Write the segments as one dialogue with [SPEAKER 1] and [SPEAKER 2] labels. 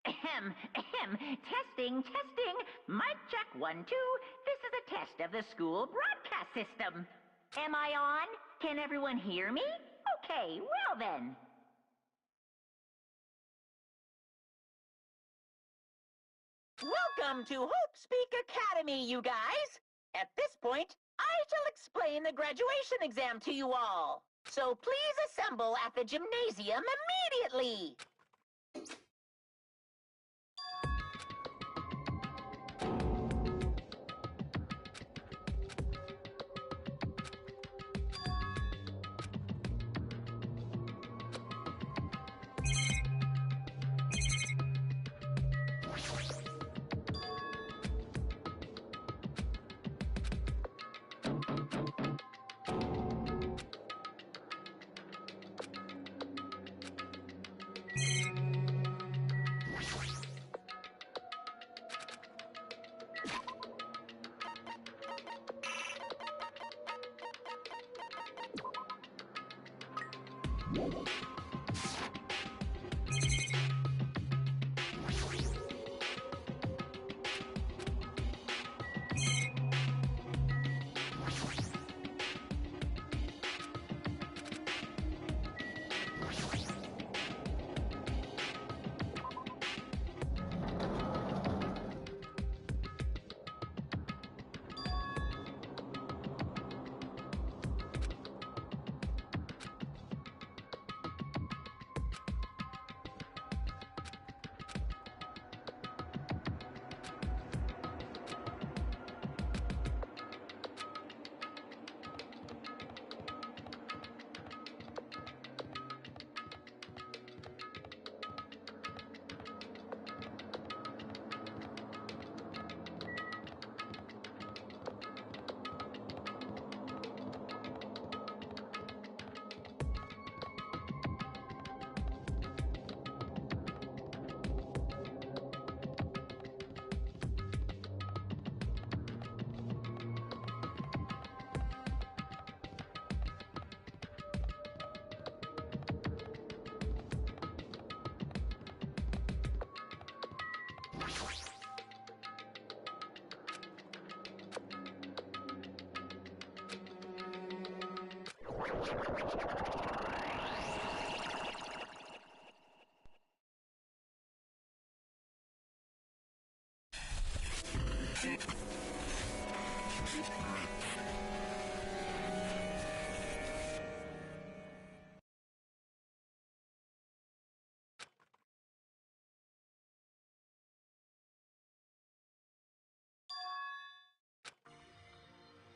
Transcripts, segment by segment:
[SPEAKER 1] Ahem, ahem. Testing, testing. Mic check 1, 2. This is a test of the school broadcast system. Am I on? Can everyone hear me? Okay, well then. Welcome to Hope Speak Academy, you guys. At this point, I shall explain the graduation exam to you all. So please assemble at the gymnasium immediately.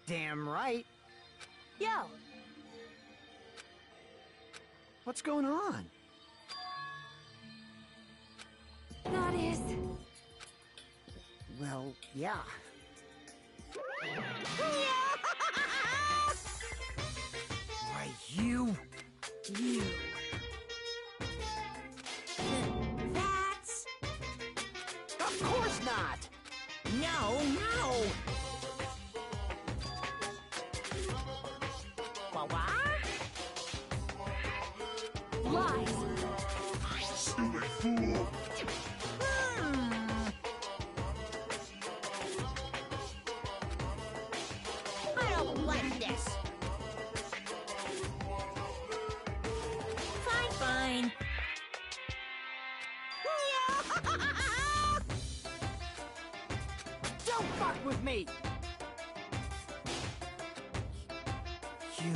[SPEAKER 2] Damn right.
[SPEAKER 3] Yo!
[SPEAKER 2] What's going on?
[SPEAKER 3] That is...
[SPEAKER 2] Well, yeah. Why, you...
[SPEAKER 3] That's...
[SPEAKER 2] Of course not!
[SPEAKER 3] No, no! What? Lies!
[SPEAKER 4] Silly fool!
[SPEAKER 3] I don't like this. Fine, fine.
[SPEAKER 2] Don't fuck with me! You...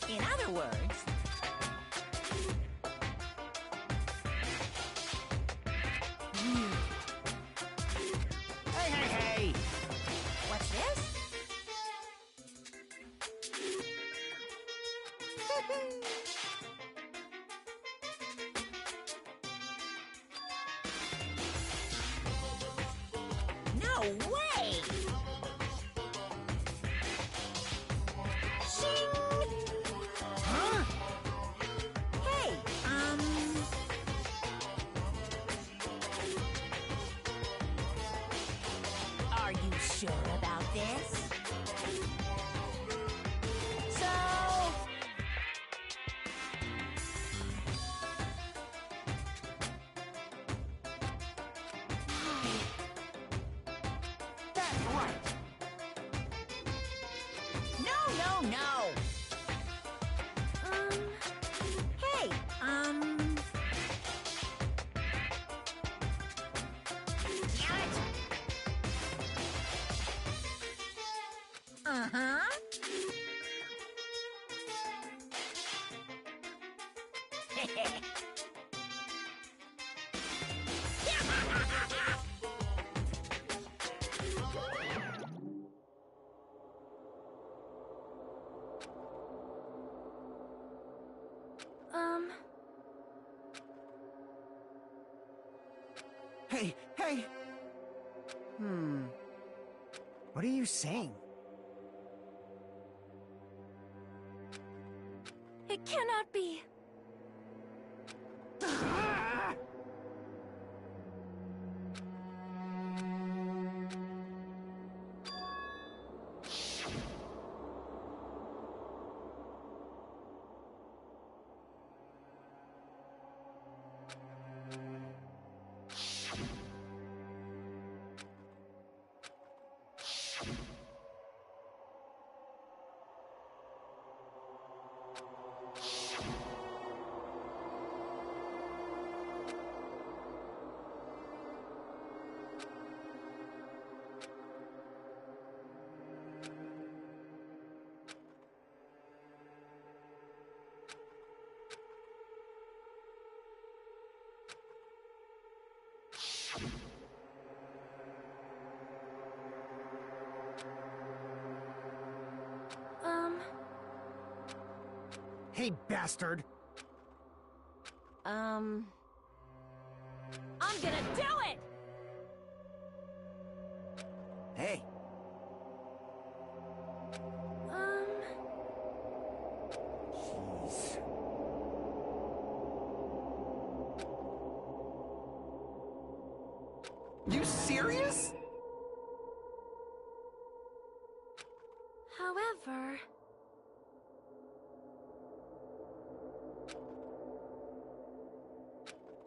[SPEAKER 3] In other words...
[SPEAKER 2] Hey, hey, hey!
[SPEAKER 3] What's this? No way! Shing!
[SPEAKER 2] Huh?
[SPEAKER 3] Hey, are you sure about this? So...
[SPEAKER 2] Hey, hey! What are you saying?
[SPEAKER 3] It cannot be.
[SPEAKER 2] Hey, bastard!
[SPEAKER 3] I'm gonna do it!
[SPEAKER 2] Hey! Jeez. You serious?
[SPEAKER 3] However...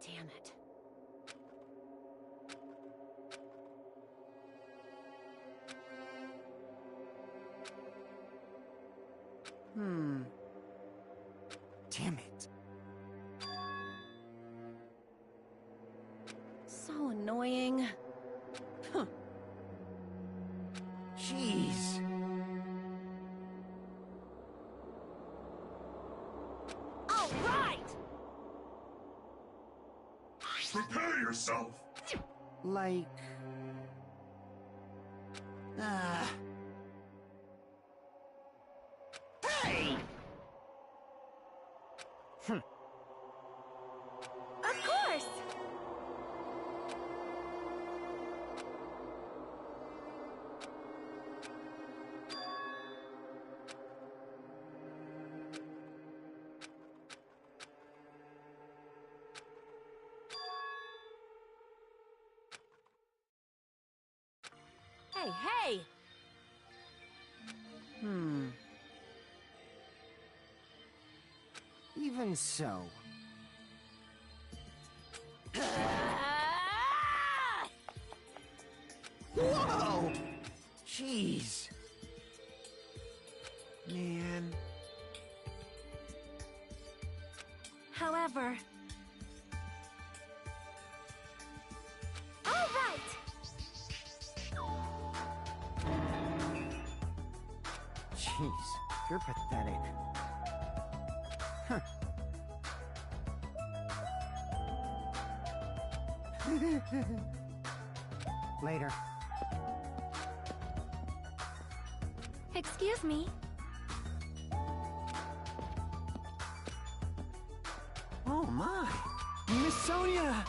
[SPEAKER 3] Damn it.
[SPEAKER 2] Damn it.
[SPEAKER 3] So annoying.
[SPEAKER 2] Jeez.
[SPEAKER 3] All right!
[SPEAKER 4] Prepare yourself.
[SPEAKER 2] Like... Hey!
[SPEAKER 3] Of course! Hey, hey!
[SPEAKER 2] Even so.
[SPEAKER 3] Ah!
[SPEAKER 2] Whoa! Jeez. Man.
[SPEAKER 3] However... All right!
[SPEAKER 2] Jeez, you're pathetic. Huh. Later.
[SPEAKER 3] Excuse me.
[SPEAKER 2] Oh my! Miss Sonia!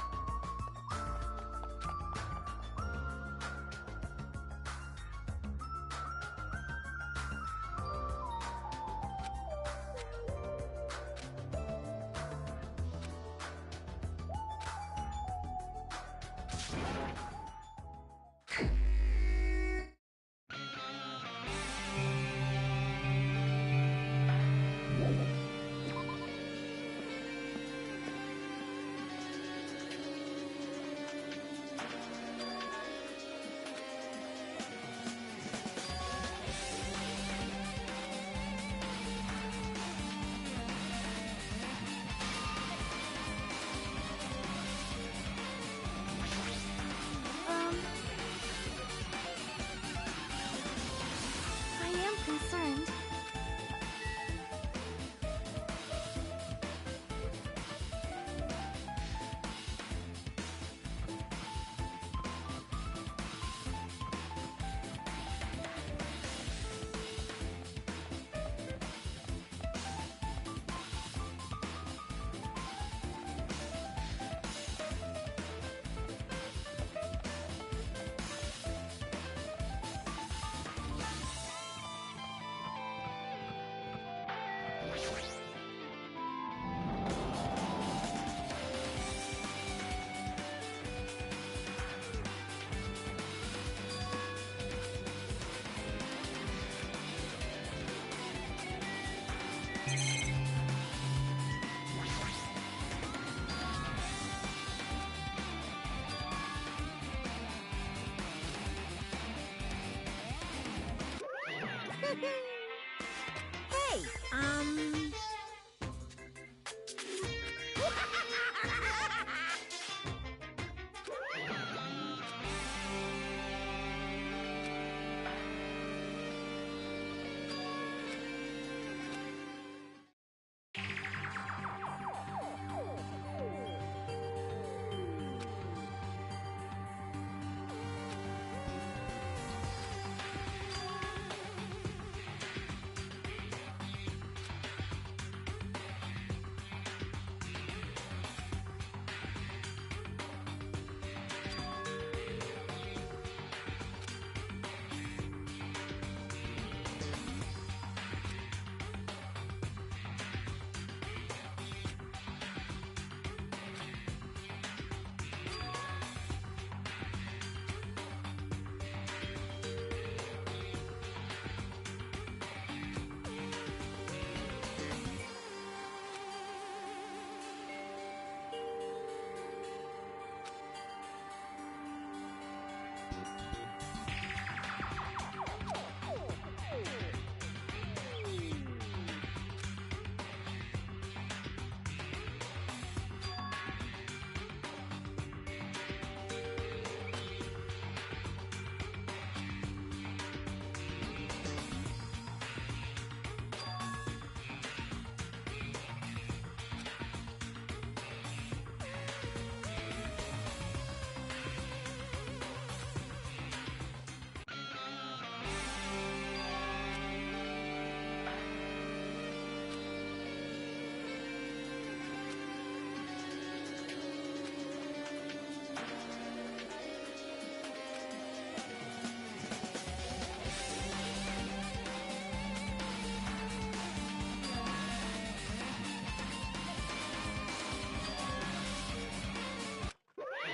[SPEAKER 3] Hey,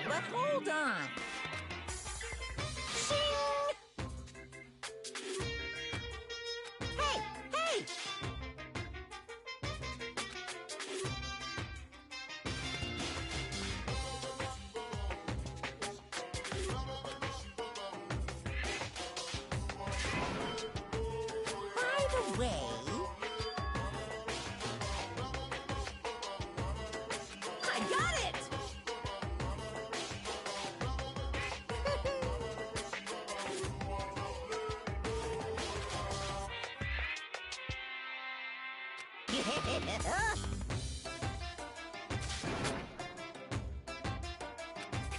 [SPEAKER 3] but hold on. Shing! Hey, hey! By the way, I got it!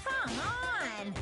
[SPEAKER 3] Come on!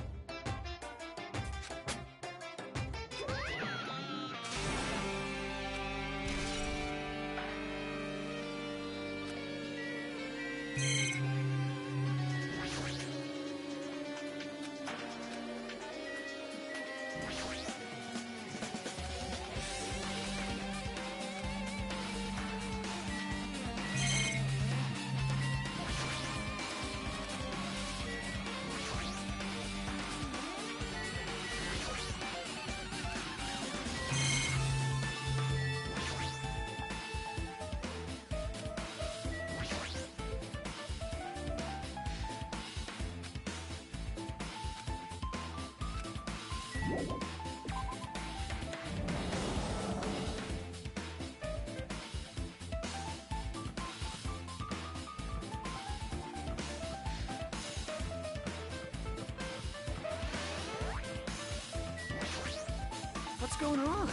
[SPEAKER 2] What's going on?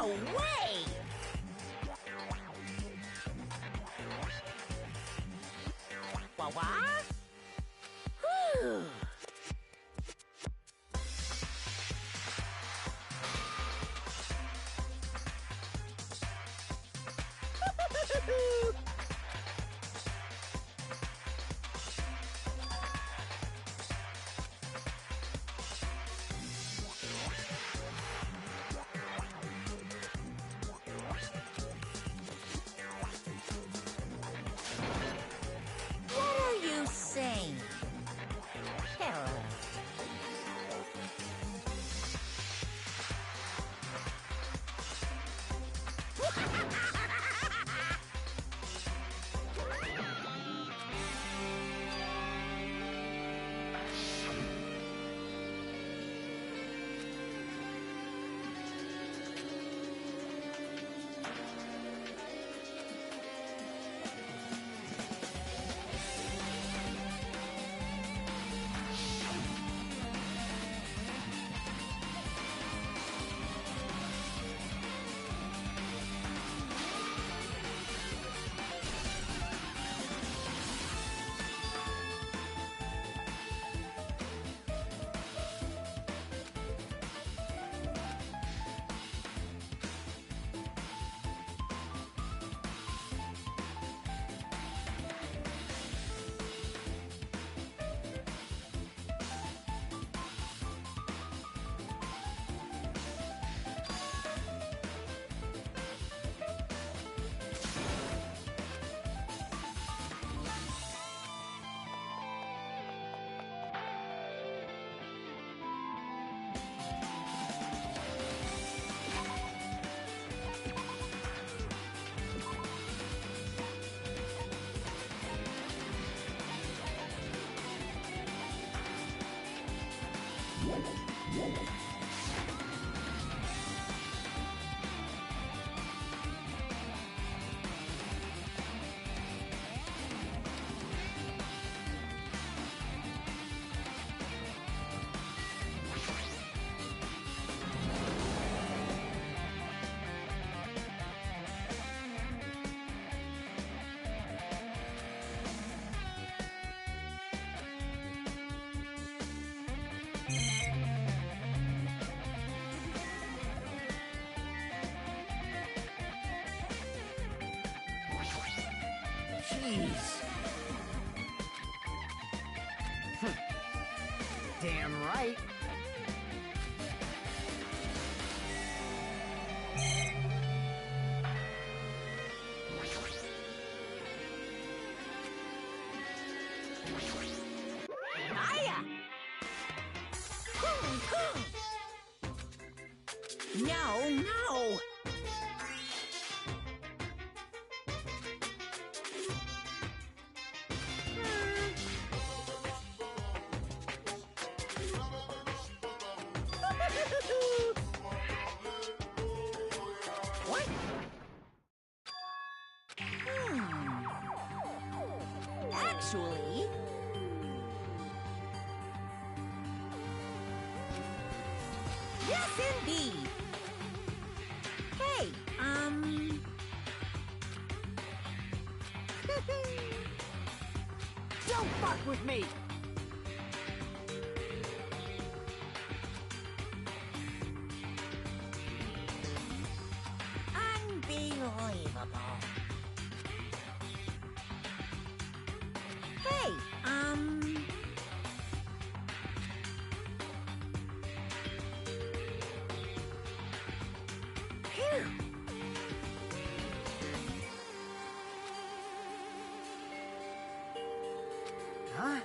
[SPEAKER 3] No way! What? Whew. What are you saying? Hello.
[SPEAKER 2] Jeez. Damn right.
[SPEAKER 3] Hiya! No, no! What? Actually... Yes, indeed! Hey,
[SPEAKER 2] Don't fuck with me!
[SPEAKER 3] Unbelievable. Hey, Phew.
[SPEAKER 2] Huh?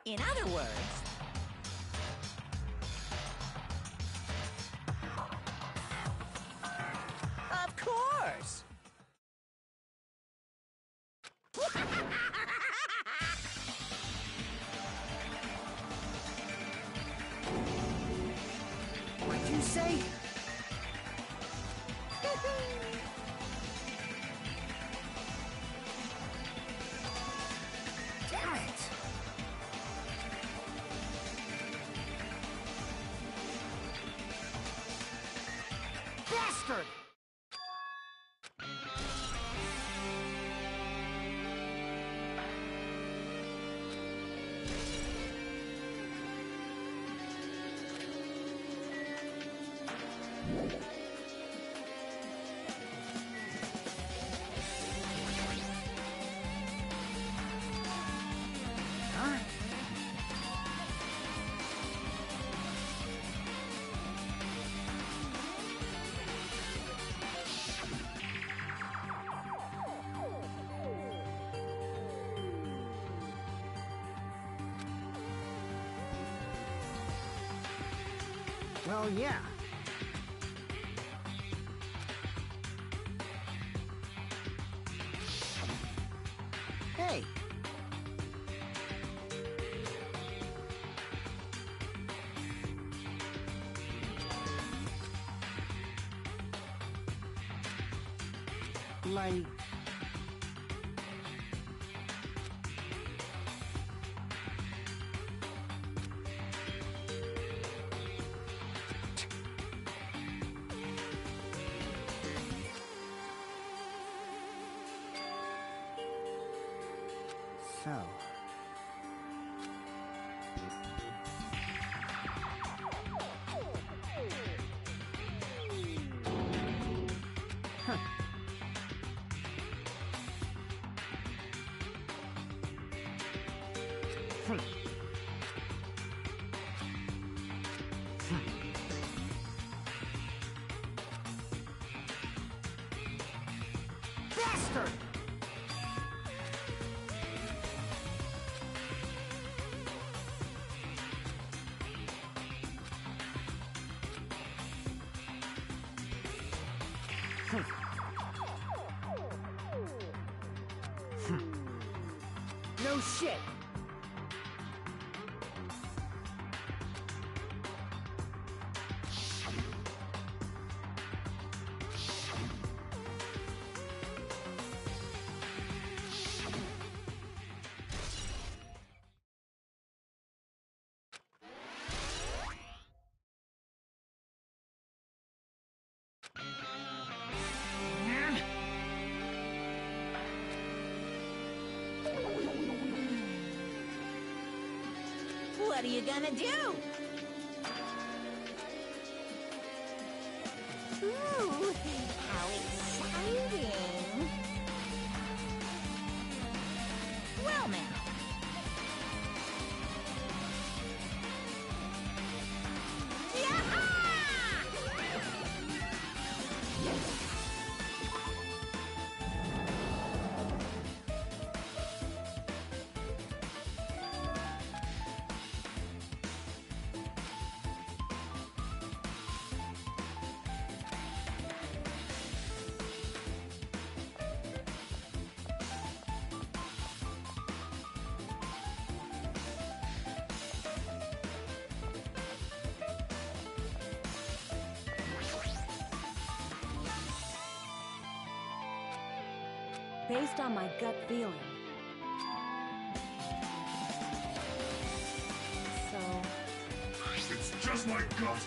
[SPEAKER 3] In other words, of course.
[SPEAKER 2] What'd you say? Damn it! Bastard! Huh? Well, yeah. Hey. Like... So... Huh. Bastard! No shit!
[SPEAKER 3] What are you gonna do? Ooh, how exciting! Well now.
[SPEAKER 5] Based on my gut feeling. So,
[SPEAKER 4] It's just my gut.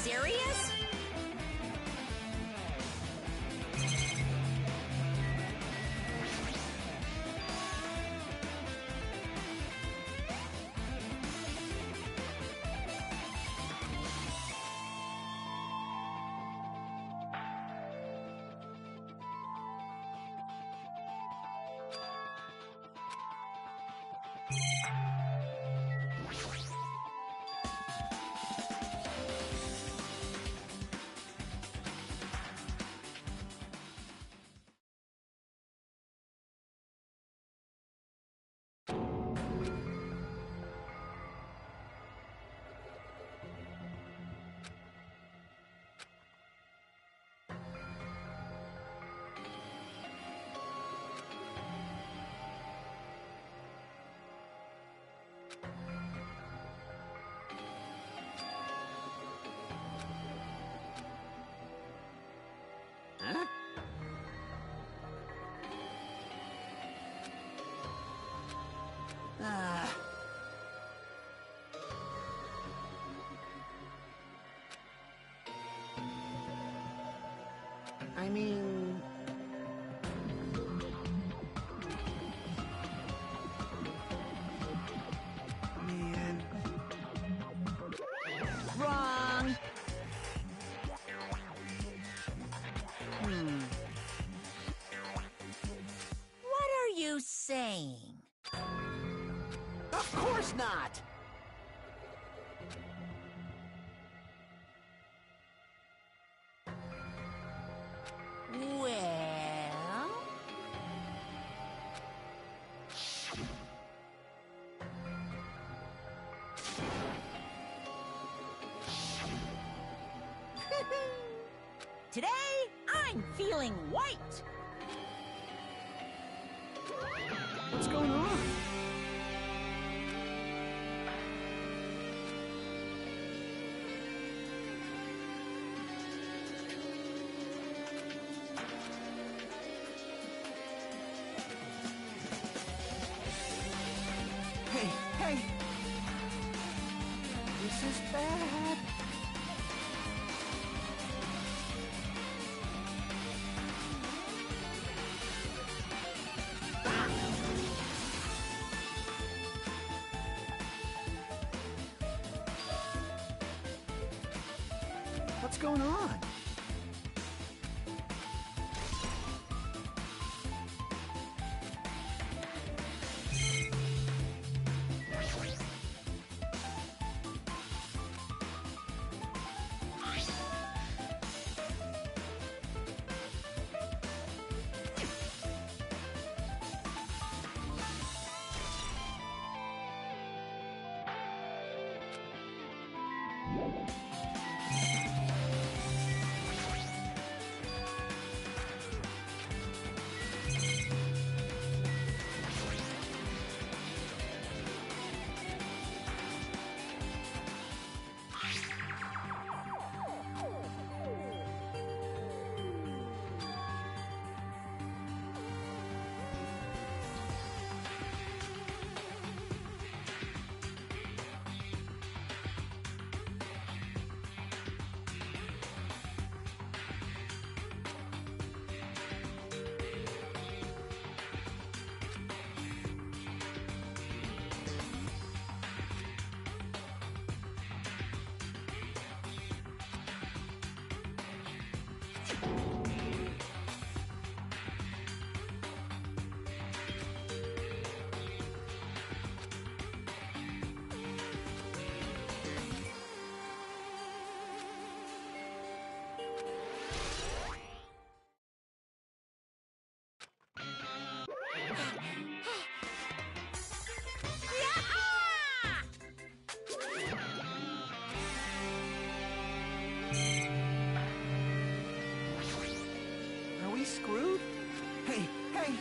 [SPEAKER 3] serious?
[SPEAKER 2] I mean... Man...
[SPEAKER 3] Wrong. What are you saying?
[SPEAKER 2] Of course not!
[SPEAKER 3] Well... Today, I'm feeling white.
[SPEAKER 2] What's going on? Hey, hey! This is bad. What's going on? Are we screwed? Hey, hey!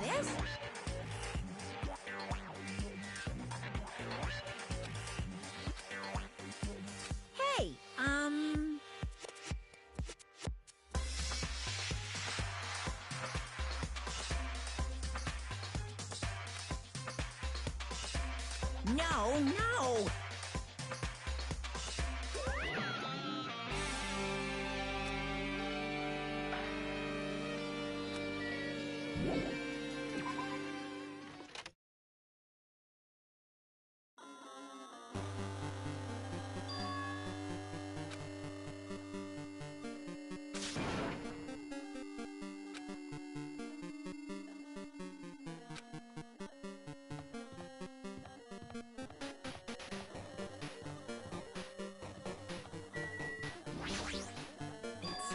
[SPEAKER 3] this? Hey, No, no!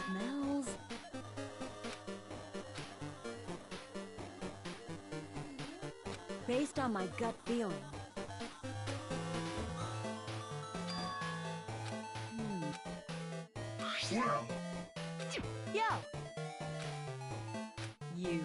[SPEAKER 3] Smells. Based on my gut feeling.
[SPEAKER 4] Well,
[SPEAKER 3] Yo! You.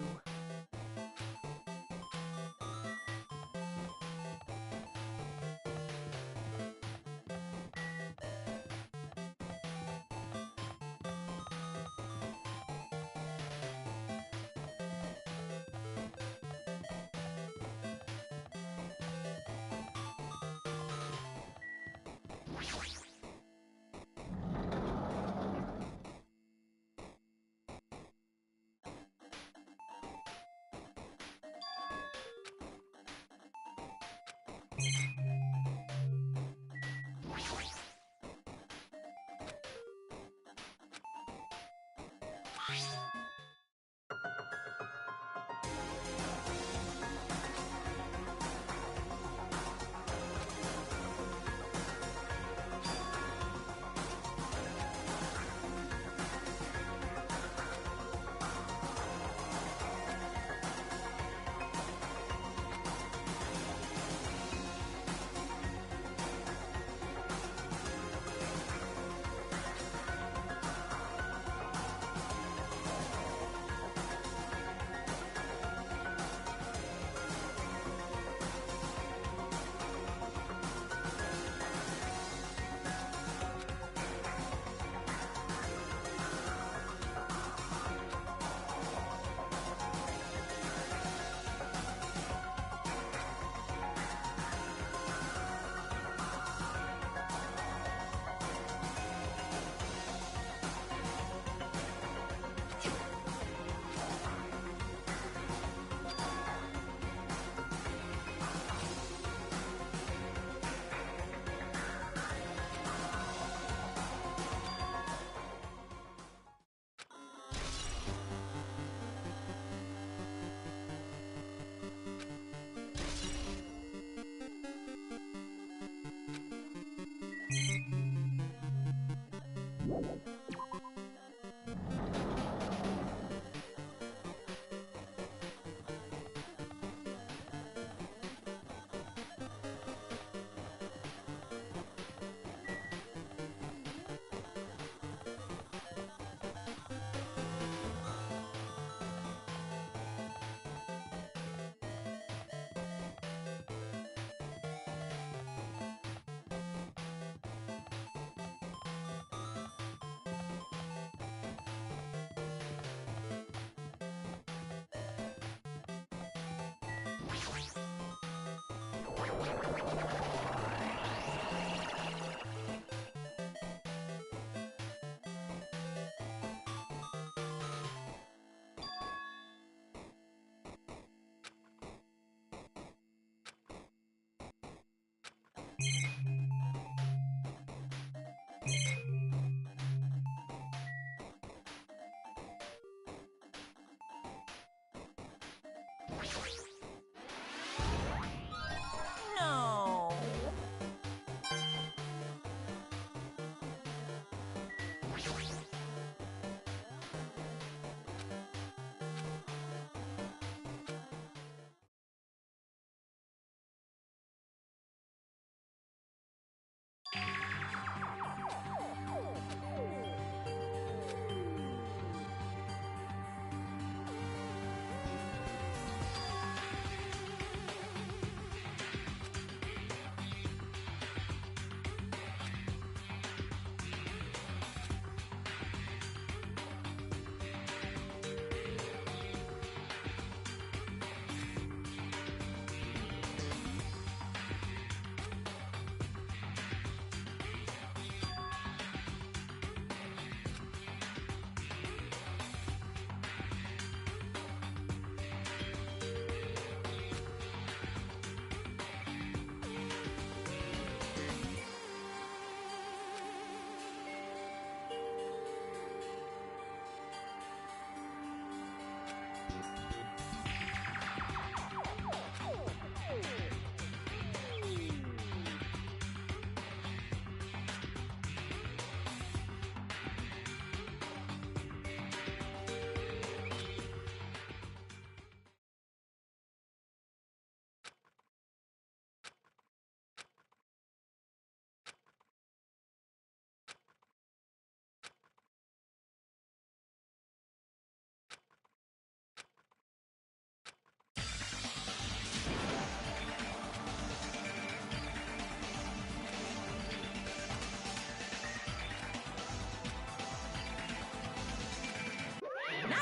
[SPEAKER 3] No.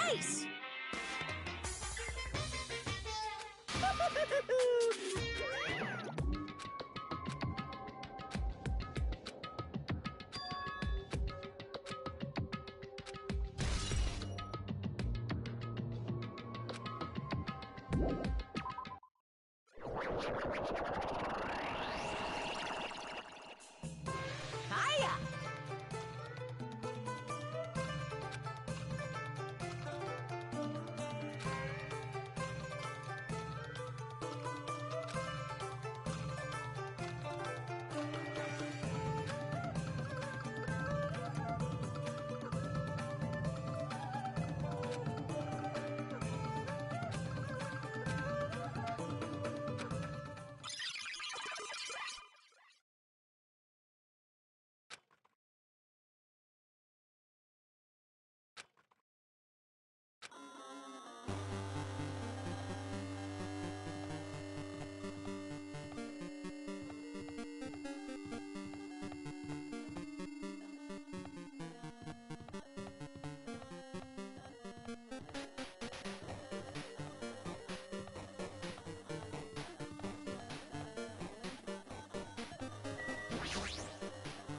[SPEAKER 3] Nice! Hiya!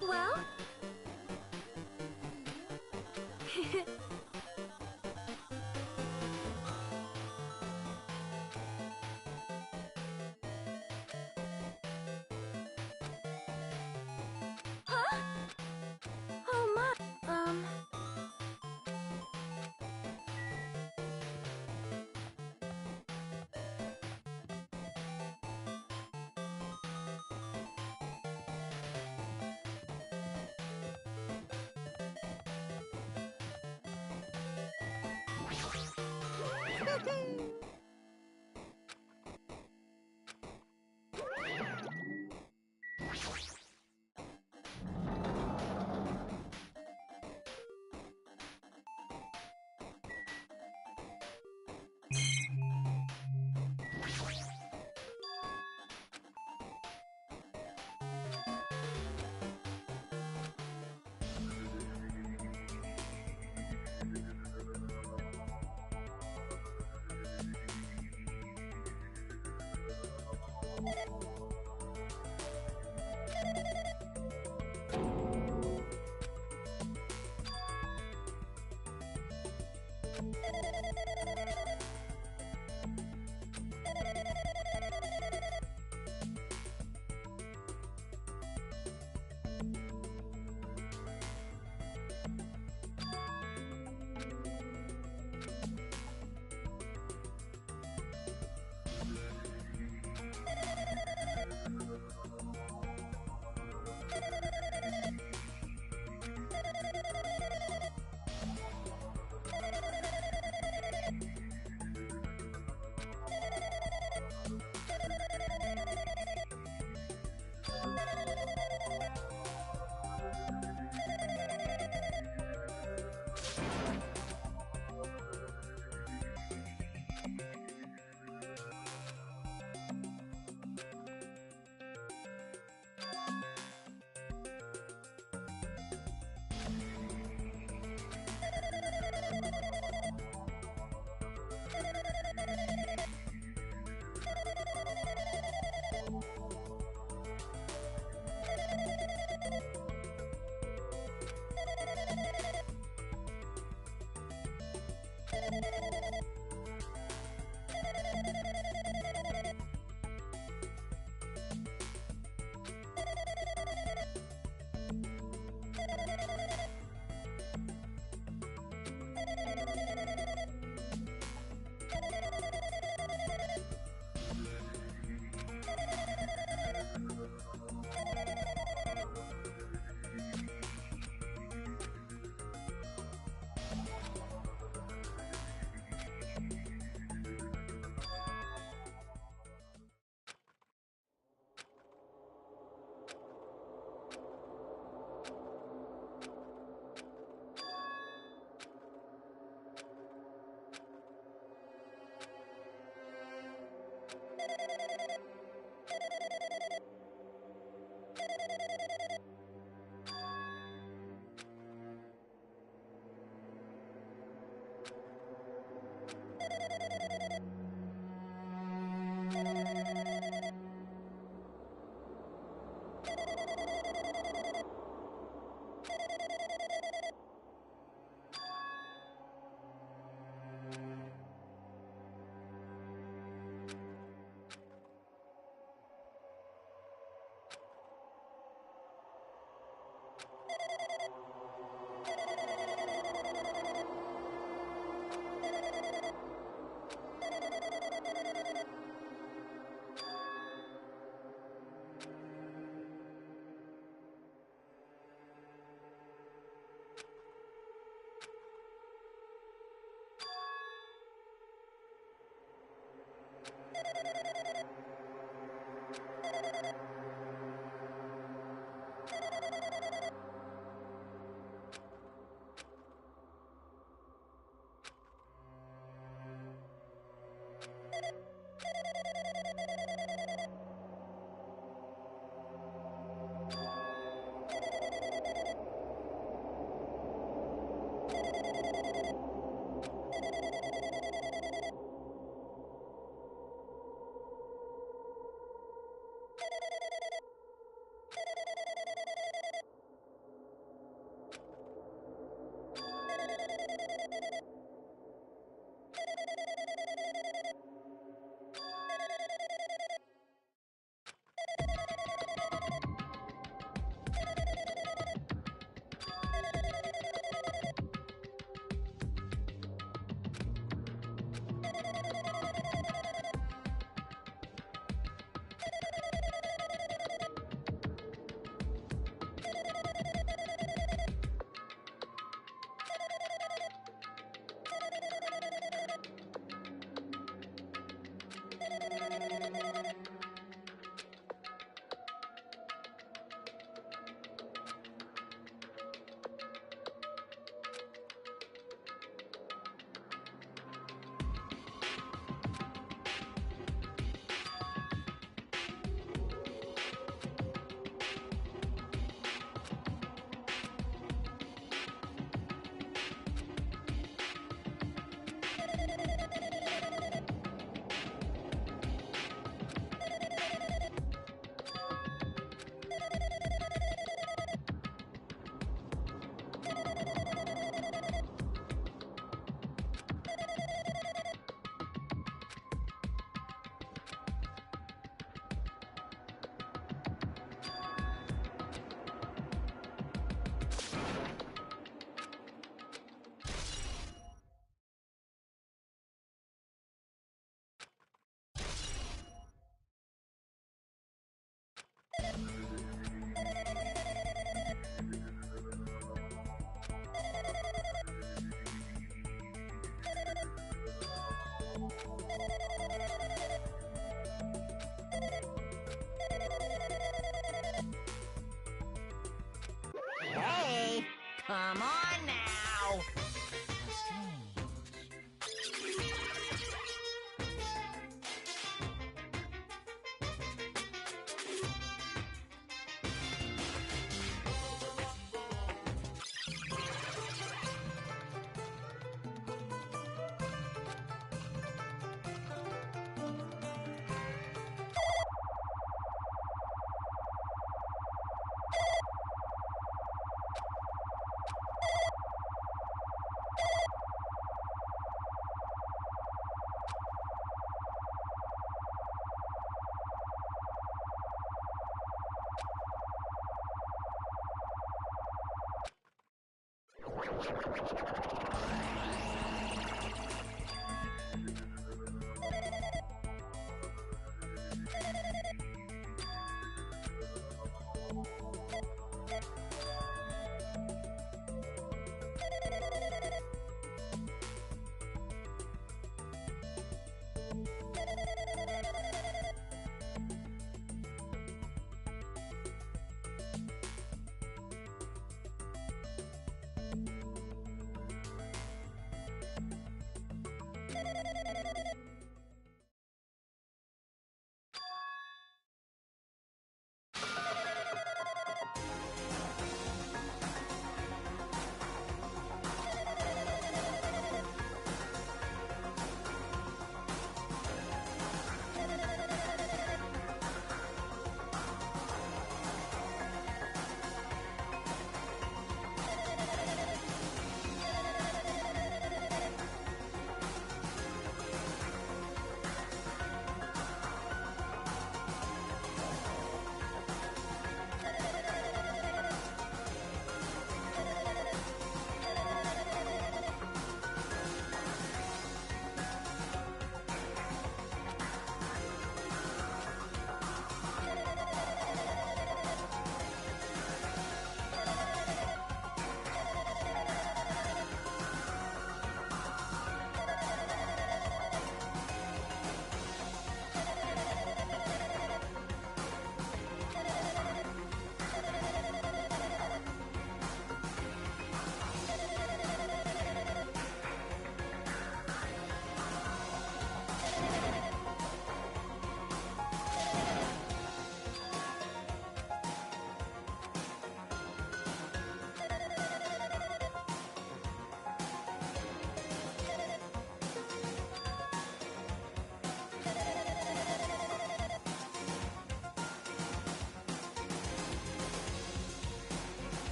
[SPEAKER 3] Well? Huh? Oh my,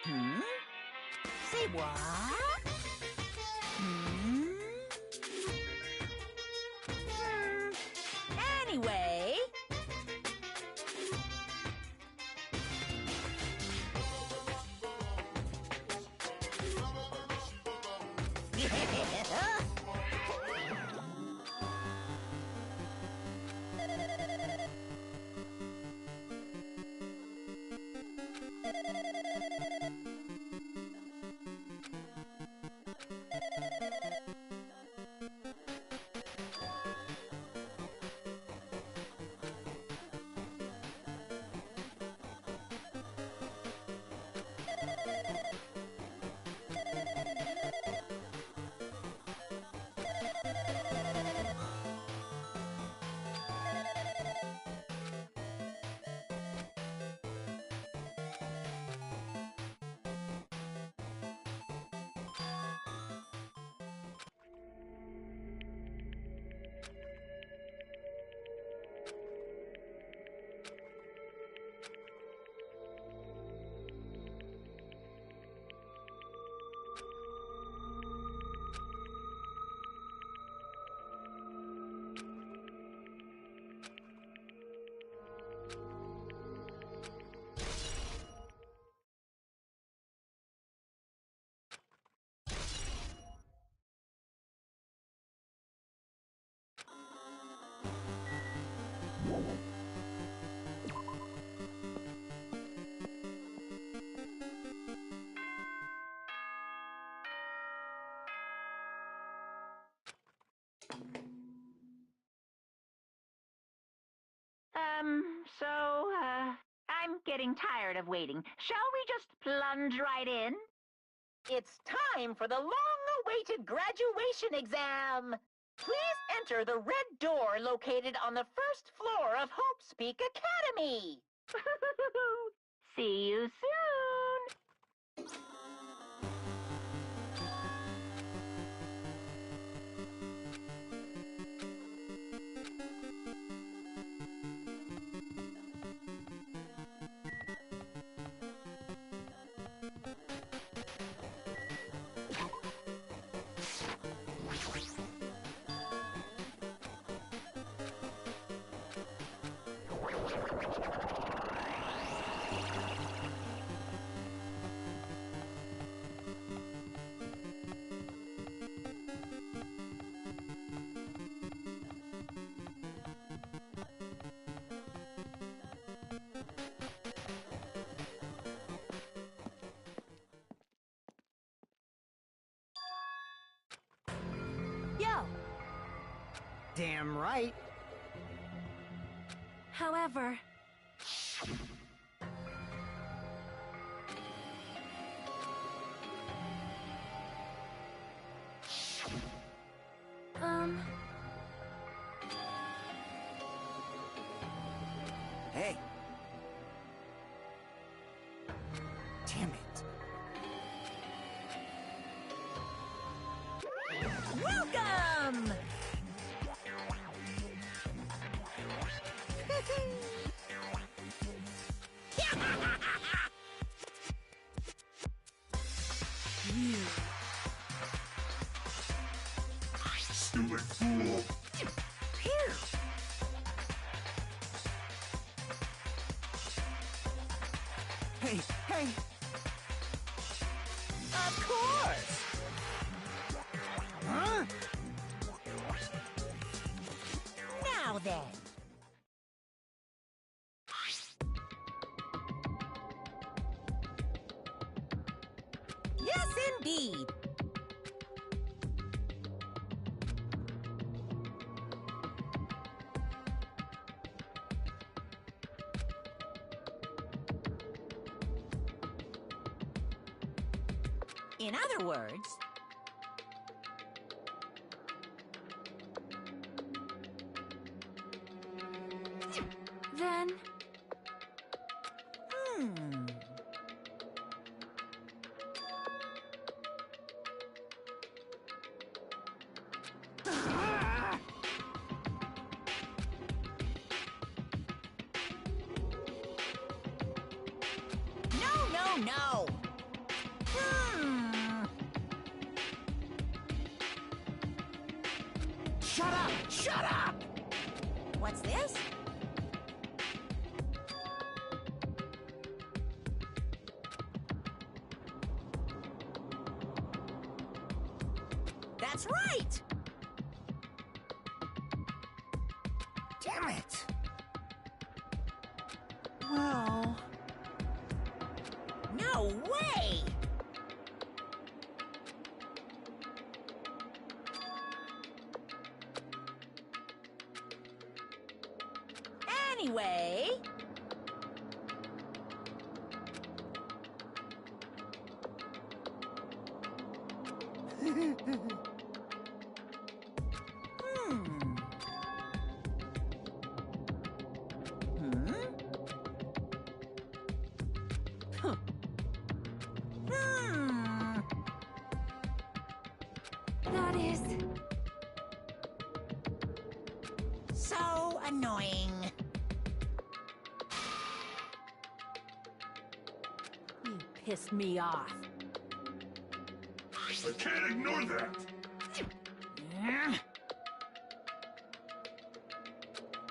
[SPEAKER 5] Hmm? Say what? Hmm? Anyway...
[SPEAKER 1] I'm getting tired of waiting. Shall we just plunge right in?
[SPEAKER 5] It's time for the long-awaited graduation exam. Please enter the red door located on the first floor of Hope's Peak Academy.
[SPEAKER 1] See you soon.
[SPEAKER 5] Yo!
[SPEAKER 2] Damn right.
[SPEAKER 3] However,
[SPEAKER 2] Hey. Damn it.
[SPEAKER 5] Welcome!
[SPEAKER 4] Stupid fool!
[SPEAKER 2] Hey, hey.
[SPEAKER 5] Of course!
[SPEAKER 2] Huh?
[SPEAKER 5] Now then. Yes, indeed. In other words,
[SPEAKER 3] then
[SPEAKER 5] no, no, no.
[SPEAKER 2] Shut up!
[SPEAKER 5] What's this? That's right!
[SPEAKER 2] Damn it! Well...
[SPEAKER 5] No way! Anyway...
[SPEAKER 3] That is...
[SPEAKER 5] So annoying.
[SPEAKER 3] You pissed me off.
[SPEAKER 4] I can't ignore that.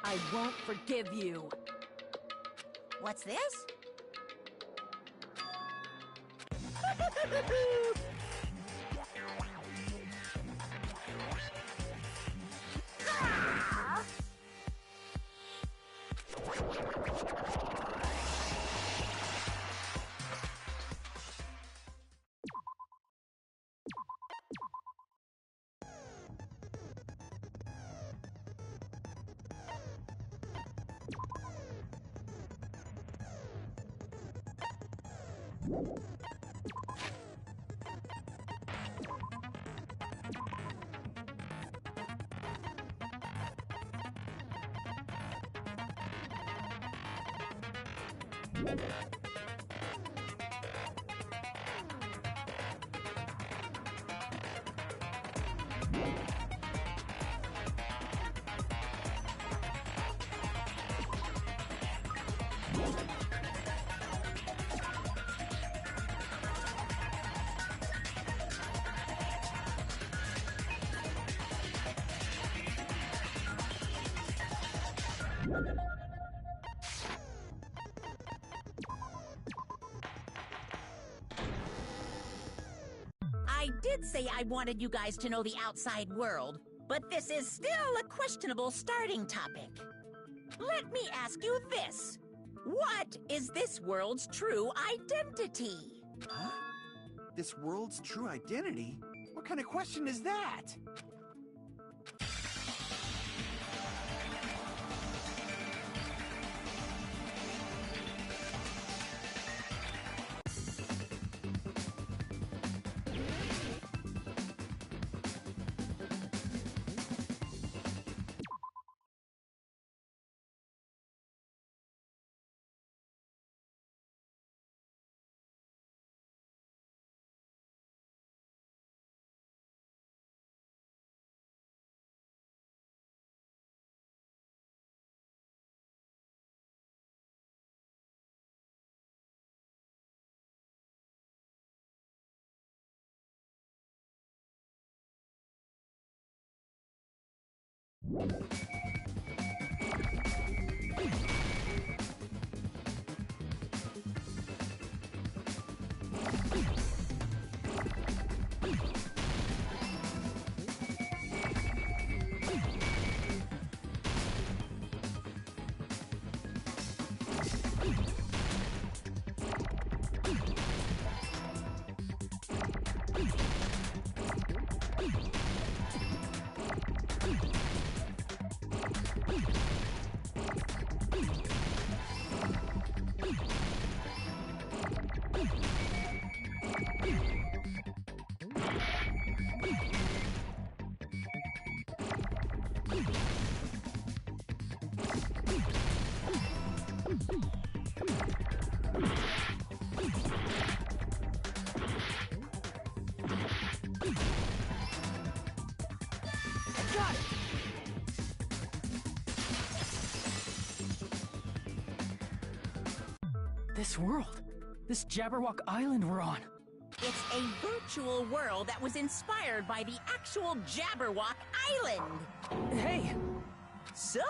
[SPEAKER 3] I won't forgive you.
[SPEAKER 5] What's this? I did say I wanted you guys to know the outside world, but this is still a questionable starting topic. Let me ask you this. What is this world's true identity?
[SPEAKER 2] Huh? This world's true identity? What kind of question is that?
[SPEAKER 3] Got it!
[SPEAKER 6] This world. This Jabberwock Island we're on.
[SPEAKER 5] It's a virtual world that was inspired by the actual Jabberwock Island.
[SPEAKER 6] Hey!
[SPEAKER 5] So,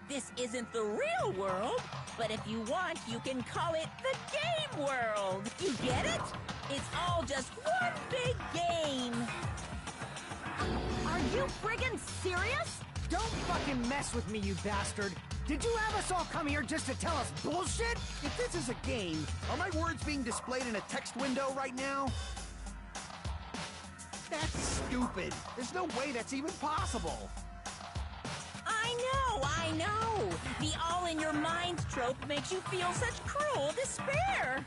[SPEAKER 5] this isn't the real world, but if you want, you can call it the game world. You get it? It's all just one big game.
[SPEAKER 3] Are you friggin' serious?
[SPEAKER 7] Don't fucking mess with me, you bastard! Did you have us all come here just to tell us bullshit?
[SPEAKER 2] If this is a game, are my words being displayed in a text window right now? That's stupid. There's no way that's even possible.
[SPEAKER 5] I know. The all-in-your-mind trope makes you feel such cruel despair.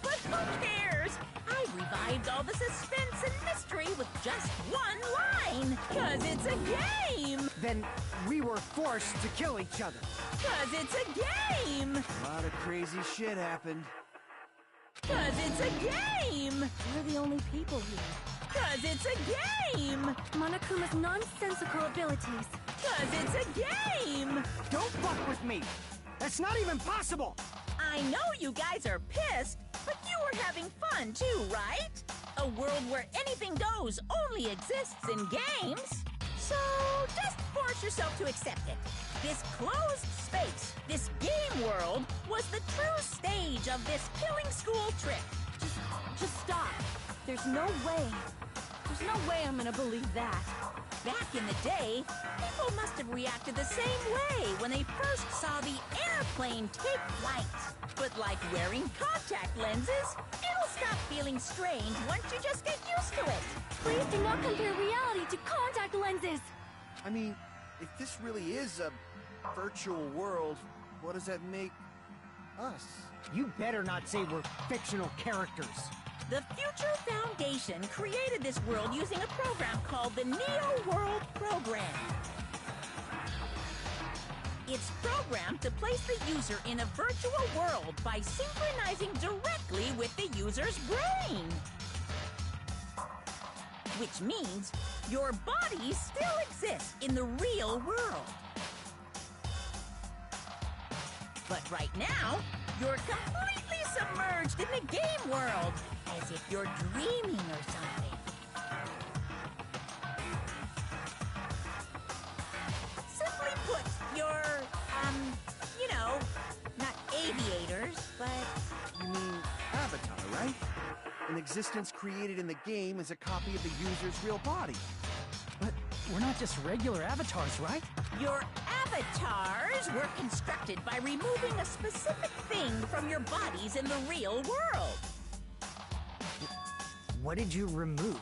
[SPEAKER 5] But who cares? I revived all the suspense and mystery with just one line. 'Cause it's a game.
[SPEAKER 7] Then we were forced to kill each other.
[SPEAKER 5] 'Cause it's a game.
[SPEAKER 2] A lot of crazy shit happened.
[SPEAKER 5] 'Cause it's a game.
[SPEAKER 3] We're the only people here.
[SPEAKER 5] 'Cause it's a game.
[SPEAKER 3] Monokuma's nonsensical abilities.
[SPEAKER 5] 'Cause it's a game.
[SPEAKER 7] Don't fuck with me! That's not even possible!
[SPEAKER 5] I know you guys are pissed, but you were having fun too, right? A world where anything goes only exists in games. So just force yourself to accept it. This closed space, this game world, was the true stage of this killing school trick.
[SPEAKER 3] Just stop. There's no way. There's no way I'm gonna believe that.
[SPEAKER 5] Back in the day, people must have reacted the same way when they first saw the airplane take flight. But like wearing contact lenses, it'll stop feeling strange once you just get used to it.
[SPEAKER 3] Please do not compare reality to contact lenses.
[SPEAKER 2] I mean, if this really is a virtual world, what does that make us?
[SPEAKER 7] You better not say we're fictional characters.
[SPEAKER 5] The Future Foundation created this world using a program called the Neo World Program. It's programmed to place the user in a virtual world by synchronizing directly with the user's brain. Which means your body still exists in the real world. But right now, you're completely submerged in the game world, as if you're dreaming or something. Simply put, you're, you know, not aviators, but...
[SPEAKER 2] You mean Avatar, right? An existence created in the game as a copy of the user's real body.
[SPEAKER 6] But we're not just regular avatars, right?
[SPEAKER 5] Your avatars were constructed by removing a specific thing from your bodies in the real world.
[SPEAKER 7] What did you remove?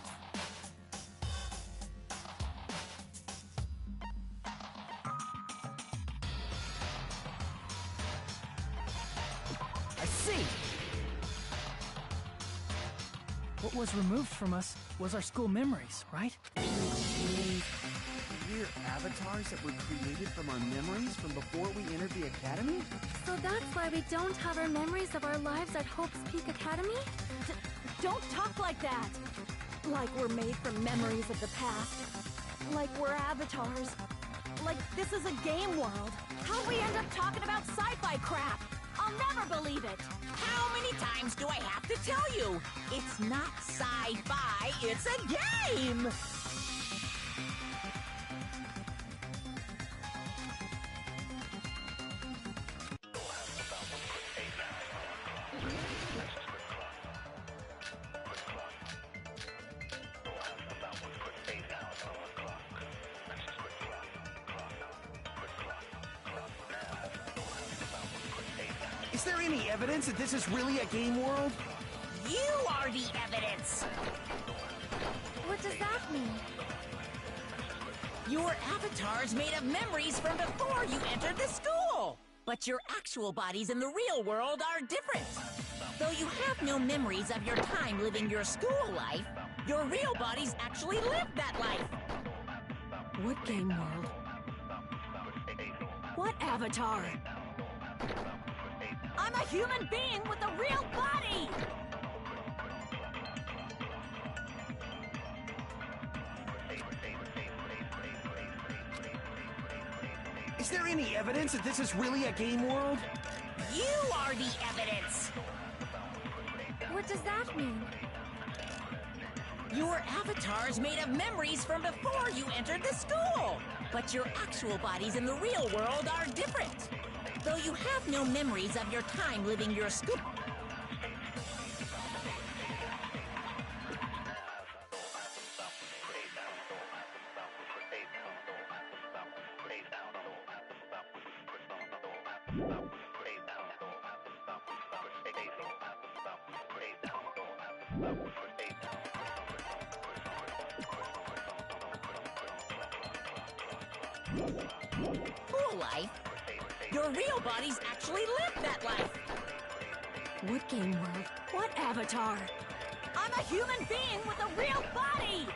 [SPEAKER 7] I see!
[SPEAKER 6] What was removed from us was our school memories, right?
[SPEAKER 2] We're avatars that were created from our memories from before we entered the academy?
[SPEAKER 8] So that's why we don't have our memories of our lives at Hope's Peak Academy?
[SPEAKER 3] Don't talk like that. Like we're made from memories of the past. Like we're avatars. Like this is a game world. How'd we end up talking about sci-fi crap? I'll never believe it.
[SPEAKER 5] How many times do I have to tell you? It's not sci-fi, it's a game!
[SPEAKER 2] Is there any evidence that this is really a game world?
[SPEAKER 5] You are the evidence!
[SPEAKER 8] What does that mean?
[SPEAKER 5] Your avatar's made of memories from before you entered the school! But your actual bodies in the real world are different. Though you have no memories of your time living your school life, your real bodies actually lived that life.
[SPEAKER 3] What game world? What avatar? I'm a human being with a real body!
[SPEAKER 2] Is there any evidence that this is really a game world?
[SPEAKER 5] You are the evidence!
[SPEAKER 8] What does that mean?
[SPEAKER 5] Your avatar is made of memories from before you entered the school. But your actual bodies in the real world are different. Though you have no memories of your time living your school... School life? Your real bodies actually live that life.
[SPEAKER 3] What game world? What avatar? I'm a human being with a real body!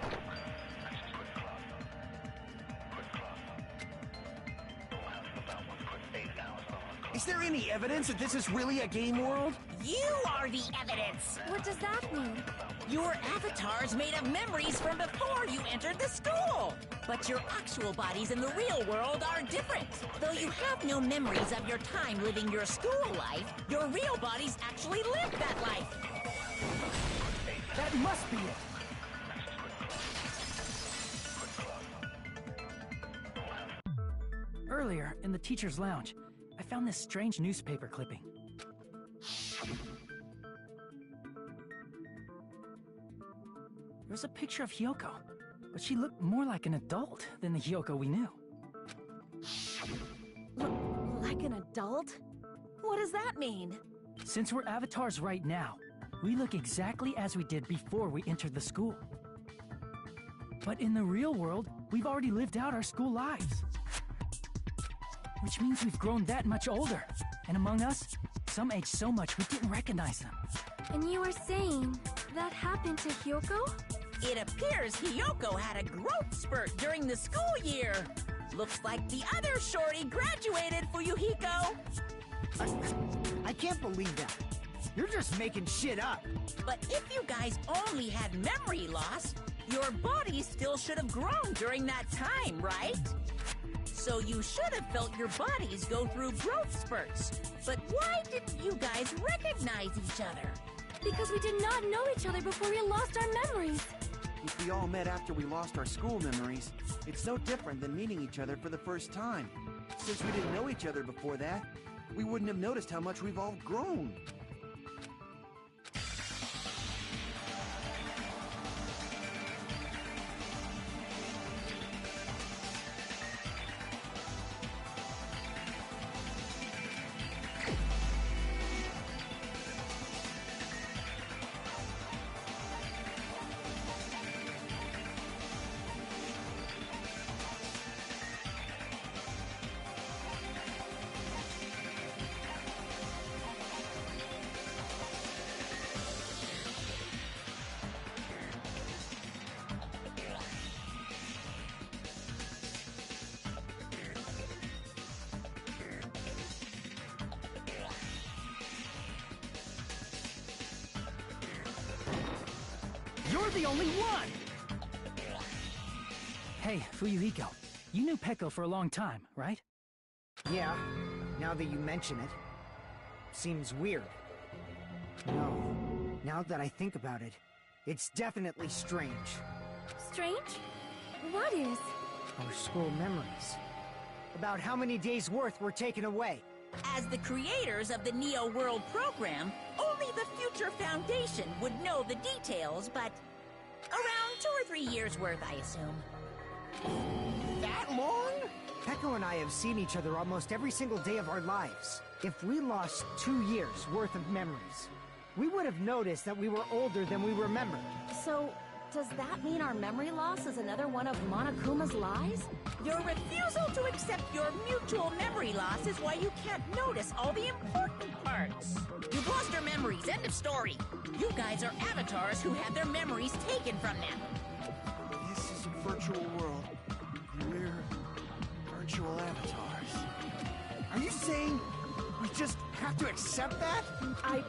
[SPEAKER 2] Is there any evidence that this is really a game world?
[SPEAKER 5] You are the evidence.
[SPEAKER 8] What does that mean?
[SPEAKER 5] Your avatar is made of memories from before you entered the school. But your actual bodies in the real world are different. Though you have no memories of your time living your school life, your real bodies actually live that life.
[SPEAKER 7] That must be it.
[SPEAKER 6] Earlier, in the teacher's lounge, I found this strange newspaper clipping. There was a picture of Hyoko, but she looked more like an adult than the Hyoko we knew.
[SPEAKER 3] Like an adult? What does that mean?
[SPEAKER 6] Since we're avatars right now, we look exactly as we did before we entered the school. But in the real world, we've already lived out our school lives. Which means we've grown that much older. And among us, some aged so much we didn't recognize them.
[SPEAKER 8] And you were saying that happened to Hyoko?
[SPEAKER 5] It appears Hyoko had a growth spurt during the school year. Looks like the other shorty graduated, Fuyuhiko.
[SPEAKER 7] I can't believe that. You're just making shit up.
[SPEAKER 5] But if you guys only had memory loss, your body still should have grown during that time, right? So you should have felt your bodies go through growth spurts. But why didn't you guys recognize each other?
[SPEAKER 8] Because we did not know each other before we lost our memories.
[SPEAKER 2] If we all met after we lost our school memories, it's no different than meeting each other for the first time. Since we didn't know each other before that, we wouldn't have noticed how much we've all grown.
[SPEAKER 7] You're the only one!
[SPEAKER 6] Hey, Fuyuhiko, you knew Peko for a long time, right?
[SPEAKER 7] Yeah, now that you mention it. Seems weird. No, now that I think about it, it's definitely strange.
[SPEAKER 8] Strange? What is?
[SPEAKER 7] Our school memories. About how many days' worth were taken away.
[SPEAKER 5] As the creators of the Neo World program, only the Future Foundation would know the details, but around 2 or 3 years worth, I assume.
[SPEAKER 7] That long? Peko and I have seen each other almost every single day of our lives. If we lost 2 years worth of memories, we would have noticed that we were older than we remember.
[SPEAKER 3] So, does that mean our memory loss is another one of Monokuma's lies?
[SPEAKER 5] Your refusal to accept your mutual memory loss is why you can't notice all the important parts. You've lost your memories, end of story. You guys are avatars who had their memories taken from them.
[SPEAKER 2] This is a virtual world, and we're virtual avatars. Are you saying we just have to accept that?
[SPEAKER 3] I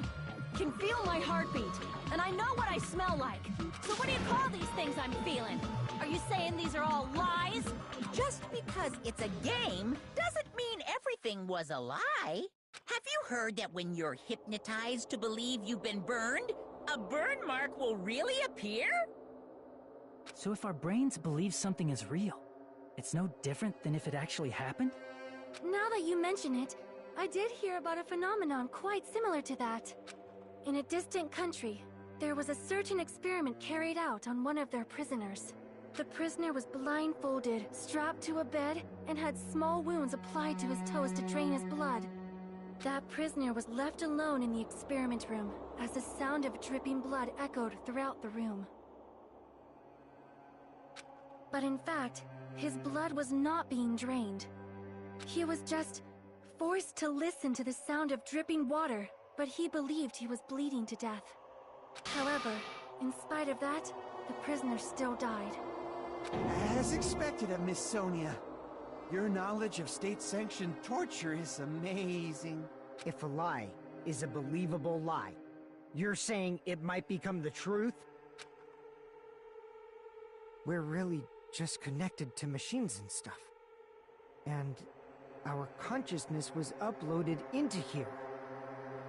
[SPEAKER 3] can feel my heartbeat, and I know what I smell like. So what do you call these things I'm feeling? Are you saying these are all lies?
[SPEAKER 5] Just because it's a game doesn't mean everything was a lie. Have you heard that when you're hypnotized to believe you've been burned, a burn mark will really appear?
[SPEAKER 6] So if our brains believe something is real, it's no different than if it actually happened?
[SPEAKER 8] Now that you mention it, I did hear about a phenomenon quite similar to that. In a distant country, there was a certain experiment carried out on one of their prisoners. The prisoner was blindfolded, strapped to a bed, and had small wounds applied to his toes to drain his blood. That prisoner was left alone in the experiment room, as the sound of dripping blood echoed throughout the room. But in fact, his blood was not being drained. He was just forced to listen to the sound of dripping water, but he believed he was bleeding to death. However, in spite of that, the prisoner still died.
[SPEAKER 2] As expected of Miss Sonia. Your knowledge of state-sanctioned torture is amazing.
[SPEAKER 7] If a lie is a believable lie, you're saying it might become the truth? We're really just connected to machines and stuff. And our consciousness was uploaded into here.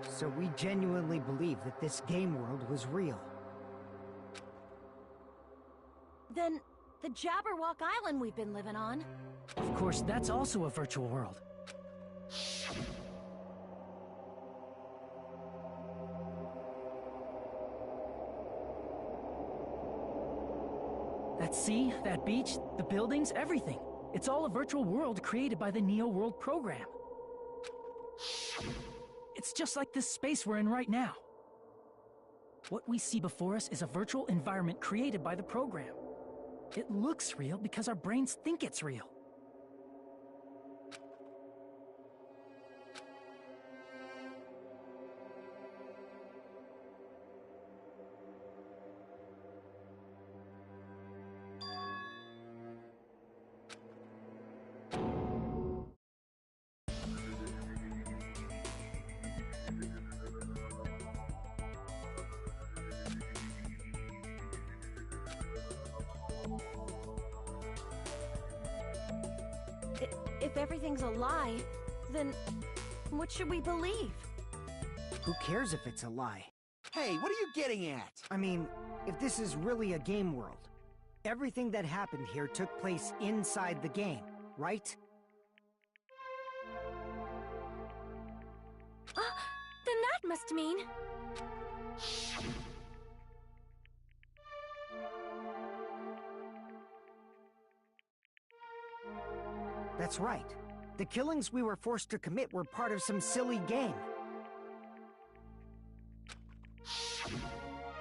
[SPEAKER 7] So we genuinely believe that this game world was real.
[SPEAKER 3] Then, the Jabberwock Island we've been living on.
[SPEAKER 6] Of course, that's also a virtual world. That sea, that beach, the buildings, everything. It's all a virtual world created by the Neo World program. It's just like this space we're in right now. What we see before us is a virtual environment created by the program. It looks real because our brains think it's real.
[SPEAKER 3] If everything's a lie, then what should we believe?
[SPEAKER 7] Who cares if it's a lie?
[SPEAKER 2] Hey, what are you getting at?
[SPEAKER 7] I mean, if this is really a game world, everything that happened here took place inside the game, right?
[SPEAKER 8] Then that must mean...
[SPEAKER 7] That's right. The killings we were forced to commit were part of some silly game.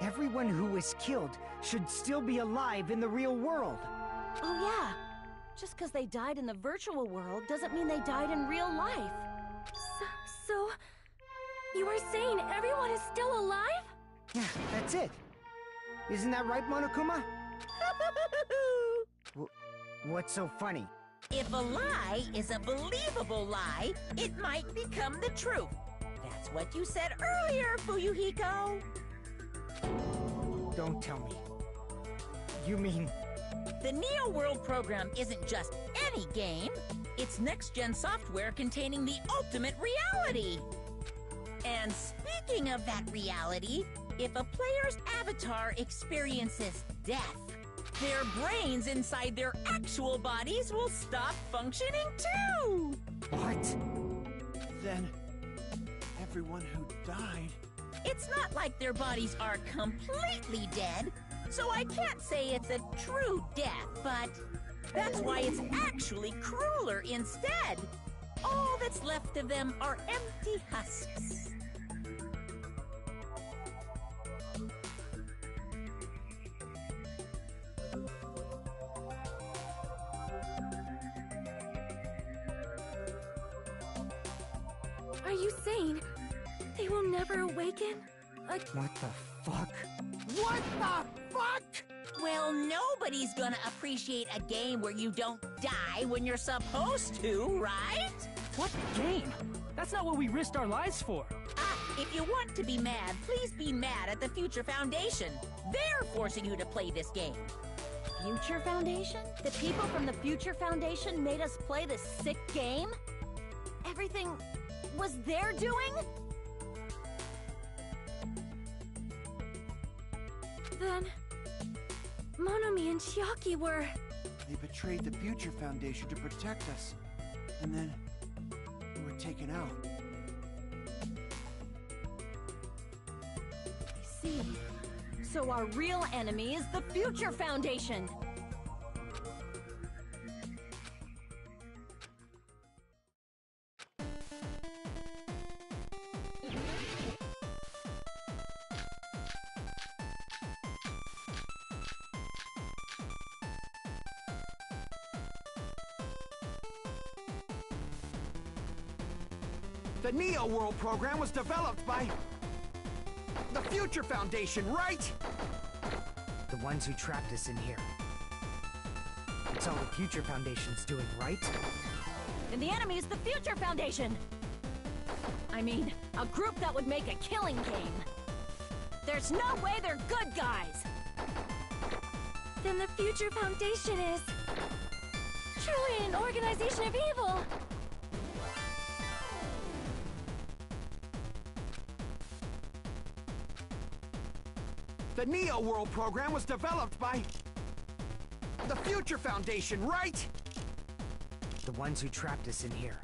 [SPEAKER 7] Everyone who was killed should still be alive in the real world.
[SPEAKER 3] Oh yeah, just because they died in the virtual world doesn't mean they died in real life.
[SPEAKER 8] So... You are saying everyone is still alive?
[SPEAKER 7] Yeah, that's it. Isn't that right, Monokuma? What's so funny?
[SPEAKER 5] If a lie is a believable lie, it might become the truth. That's what you said earlier, Fuyuhiko.
[SPEAKER 7] Don't tell me. You mean...
[SPEAKER 5] The Neo World program isn't just any game. It's next-gen software containing the ultimate reality. And speaking of that reality, if a player's avatar experiences death, their brains inside their actual bodies will stop functioning too!
[SPEAKER 7] What?
[SPEAKER 2] Then, everyone who died...
[SPEAKER 5] It's not like their bodies are completely dead, so I can't say it's a true death, but that's why it's actually crueler instead. All that's left of them are empty husks.
[SPEAKER 8] Are you saying they will never awaken?
[SPEAKER 7] What the fuck? What the fuck?
[SPEAKER 5] Well, nobody's gonna appreciate a game where you don't die when you're supposed to, right?
[SPEAKER 6] What game? That's not what we risked our lives for.
[SPEAKER 5] If you want to be mad, please be mad at the Future Foundation. They're forcing you to play this game.
[SPEAKER 3] Future Foundation? The people from the Future Foundation made us play this sick game? Everything was their doing?
[SPEAKER 8] Then... Monomi and Chiaki were...
[SPEAKER 2] They betrayed the Future Foundation to protect us. And then... we were taken out.
[SPEAKER 3] I see. So our real enemy is the Future Foundation!
[SPEAKER 2] The Neo World program was developed by... the Future Foundation, right?
[SPEAKER 7] The ones who trapped us in here. It's all the Future Foundation's doing, right?
[SPEAKER 3] And the enemy is the Future Foundation! I mean, a group that would make a killing game. There's no way they're good guys!
[SPEAKER 8] Then the Future Foundation is... truly an organization of evil!
[SPEAKER 2] The Neo World program was developed by... the Future Foundation, right?
[SPEAKER 7] The ones who trapped us in here.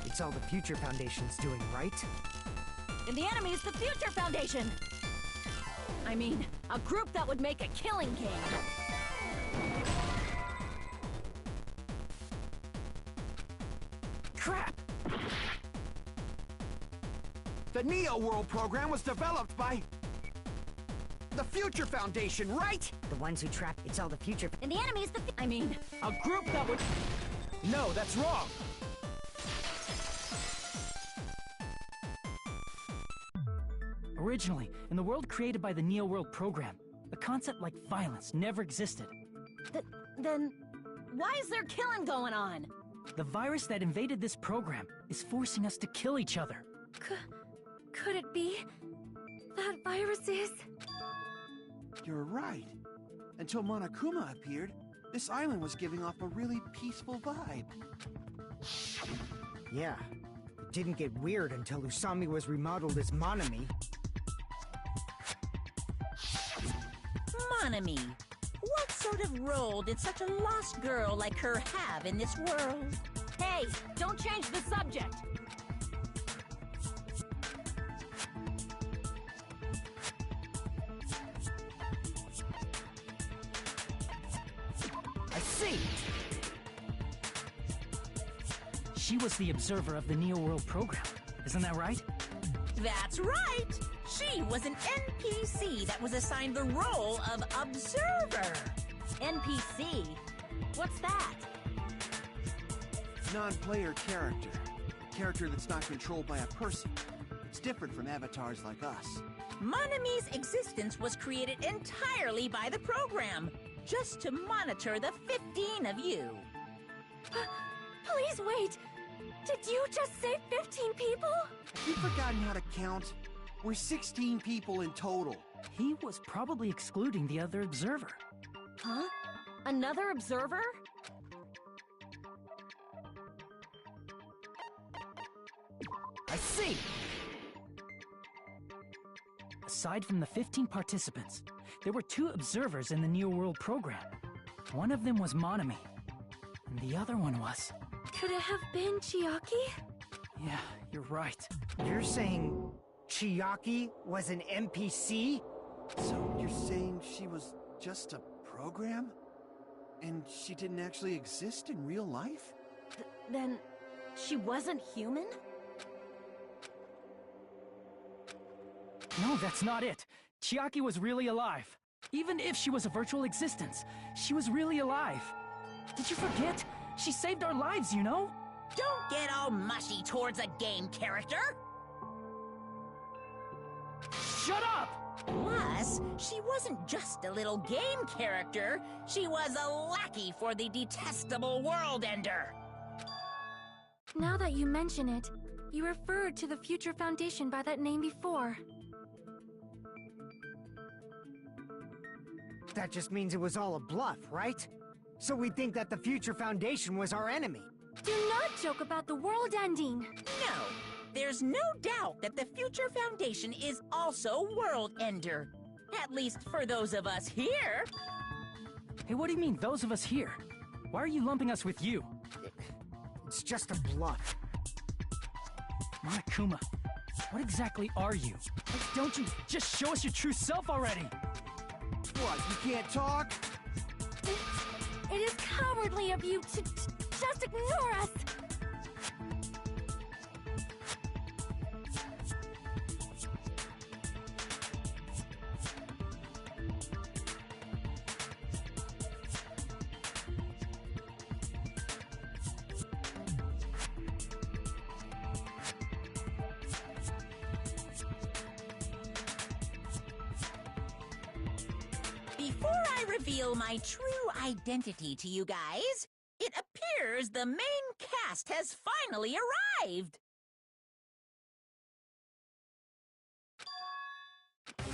[SPEAKER 7] It's all the Future Foundation's doing, right?
[SPEAKER 3] And the enemy is the Future Foundation! I mean, a group that would make a killing game. Crap!
[SPEAKER 2] The Neo World program was developed by... the Future Foundation, right?
[SPEAKER 7] The ones who trapped... it's all the Future...
[SPEAKER 3] And the enemy is the... I mean, a group that would...
[SPEAKER 2] No, that's wrong!
[SPEAKER 6] Originally, in the world created by the Neo World program, a concept like violence never existed.
[SPEAKER 3] Then... why is there killing going on?
[SPEAKER 6] The virus that invaded this program is forcing us to kill each other.
[SPEAKER 8] Could it be... that virus is...
[SPEAKER 2] You're right. Until Monokuma appeared, this island was giving off a really peaceful vibe.
[SPEAKER 7] Yeah. It didn't get weird until Usami was remodeled as Monomi.
[SPEAKER 5] Monomi, what sort of role did such a lost girl like her have in this world?
[SPEAKER 3] Hey, don't change the subject!
[SPEAKER 6] I see! She was the observer of the Neo World program, isn't that right?
[SPEAKER 5] That's right! She was an NPC that was assigned the role of observer.
[SPEAKER 3] NPC? What's that?
[SPEAKER 2] Non-player character. A character that's not controlled by a person. It's different from avatars like us.
[SPEAKER 5] Monomi's existence was created entirely by the program, just to monitor the 15 of you.
[SPEAKER 8] Please wait! Did you just say 15 people?
[SPEAKER 2] Have you forgotten how to count? We're 16 people in total.
[SPEAKER 6] He was probably excluding the other observer.
[SPEAKER 3] Huh? Another observer?
[SPEAKER 6] I see! Aside from the 15 participants, there were 2 observers in the Neo World program. One of them was Monomi, and the other one was...
[SPEAKER 8] Could it have been Chiaki?
[SPEAKER 6] Yeah, you're right.
[SPEAKER 7] You're saying Chiaki was an NPC?
[SPEAKER 2] So you're saying she was just a program? And she didn't actually exist in real life?
[SPEAKER 3] Then... she wasn't human?
[SPEAKER 6] No, that's not it. Chiaki was really alive. Even if she was a virtual existence, she was really alive. Did you forget? She saved our lives, you know?
[SPEAKER 5] Don't get all mushy towards a game character!
[SPEAKER 6] Shut up!
[SPEAKER 5] Plus, she wasn't just a little game character, she was a lackey for the detestable World Ender.
[SPEAKER 8] Now that you mention it, you referred to the Future Foundation by that name before.
[SPEAKER 7] That just means it was all a bluff, right? So we think that the Future Foundation was our enemy.
[SPEAKER 8] Do not joke about the world ending!
[SPEAKER 5] No, there's no doubt that the Future Foundation is also World Ender. At least for those of us here.
[SPEAKER 6] Hey, what do you mean, those of us here? Why are you lumping us with you?
[SPEAKER 7] It's just a bluff.
[SPEAKER 6] Monokuma, what exactly are you? Like, don't you just show us your true self already?
[SPEAKER 2] What, you can't talk?
[SPEAKER 8] It is cowardly of you to just ignore us!
[SPEAKER 5] Before I reveal my true identity to you guys, it appears the main cast has finally arrived.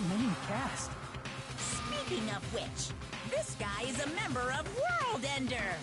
[SPEAKER 6] Main cast?
[SPEAKER 5] Speaking of which, this guy is a member of World Ender.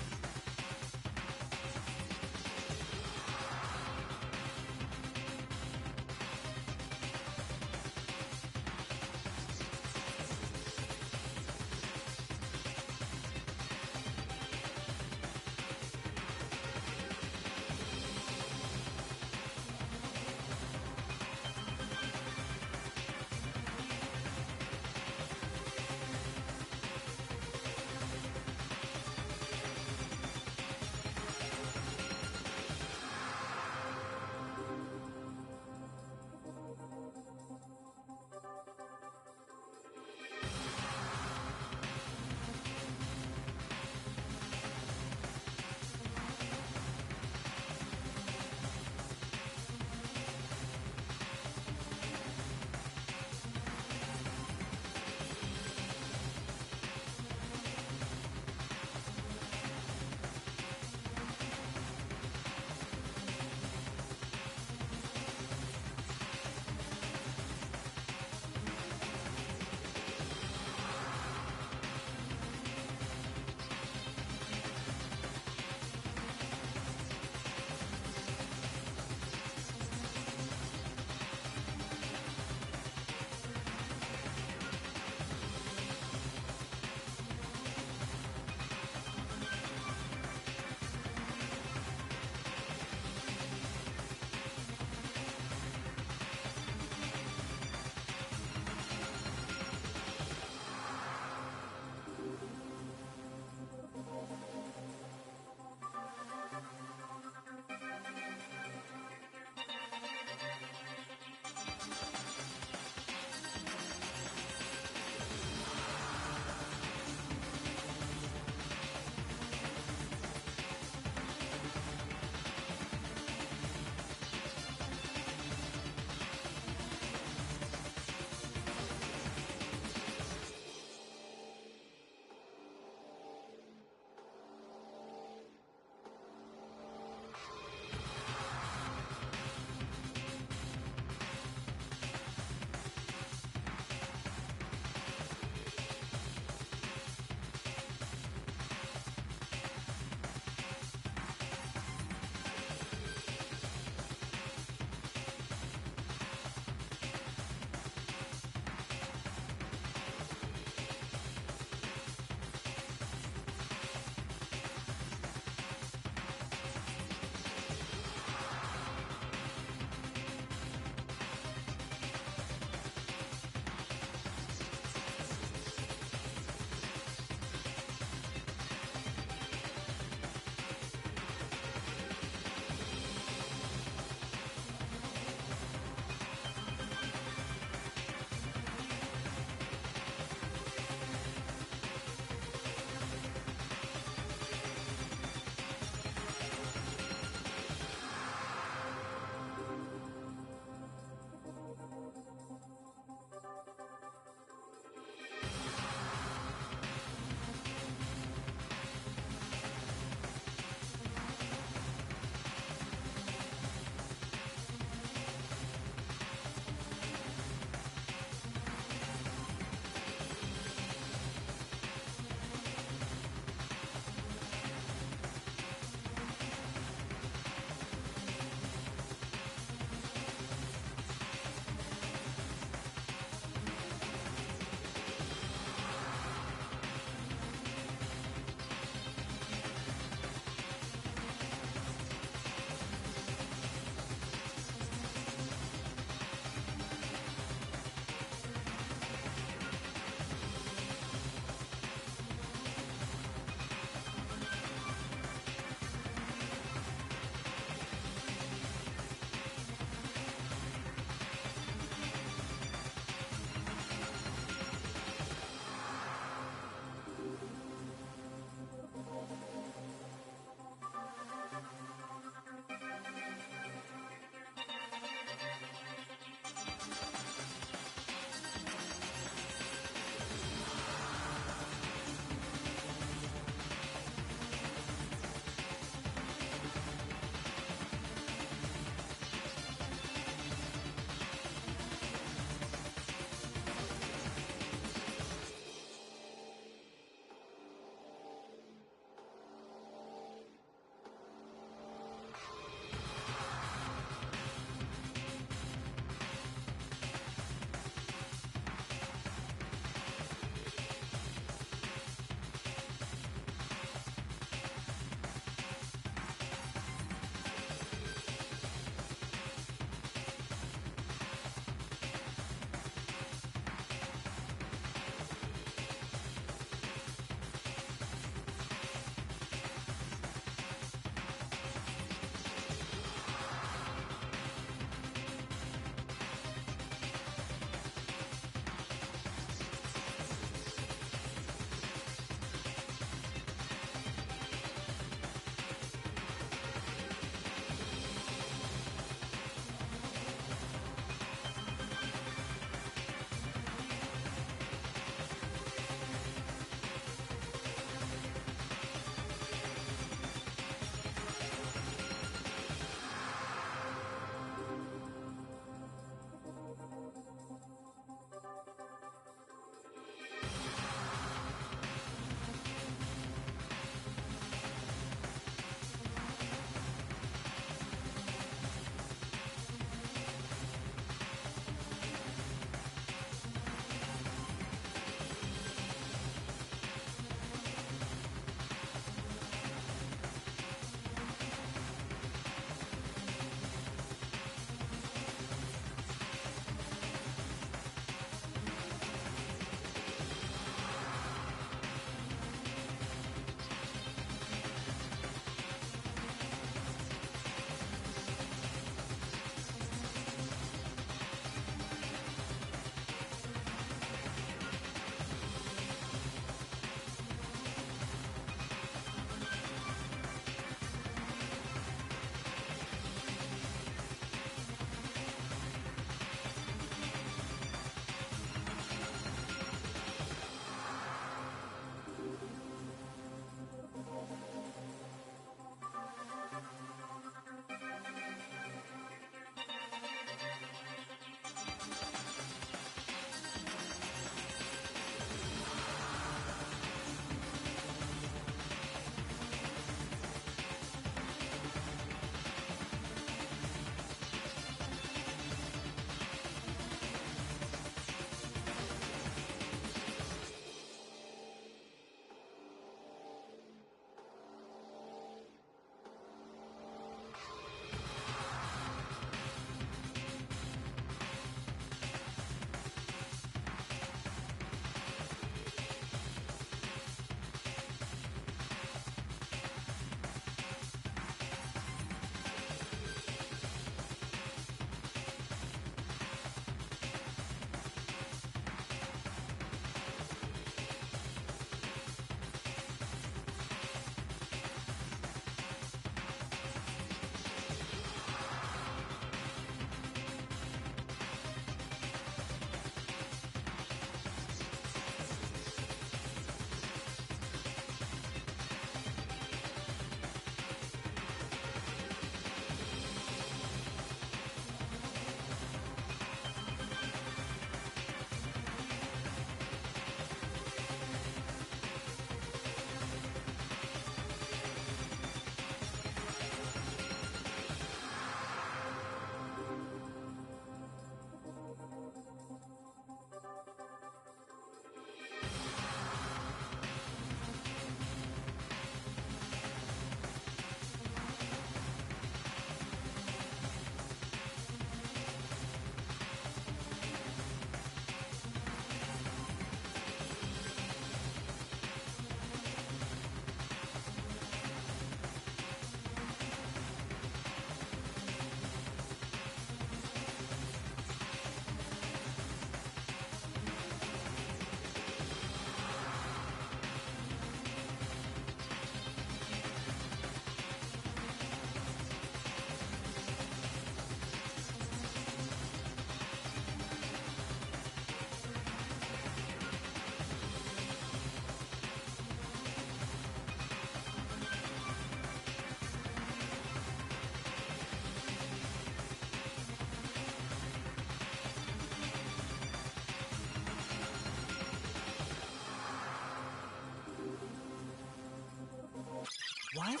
[SPEAKER 7] What?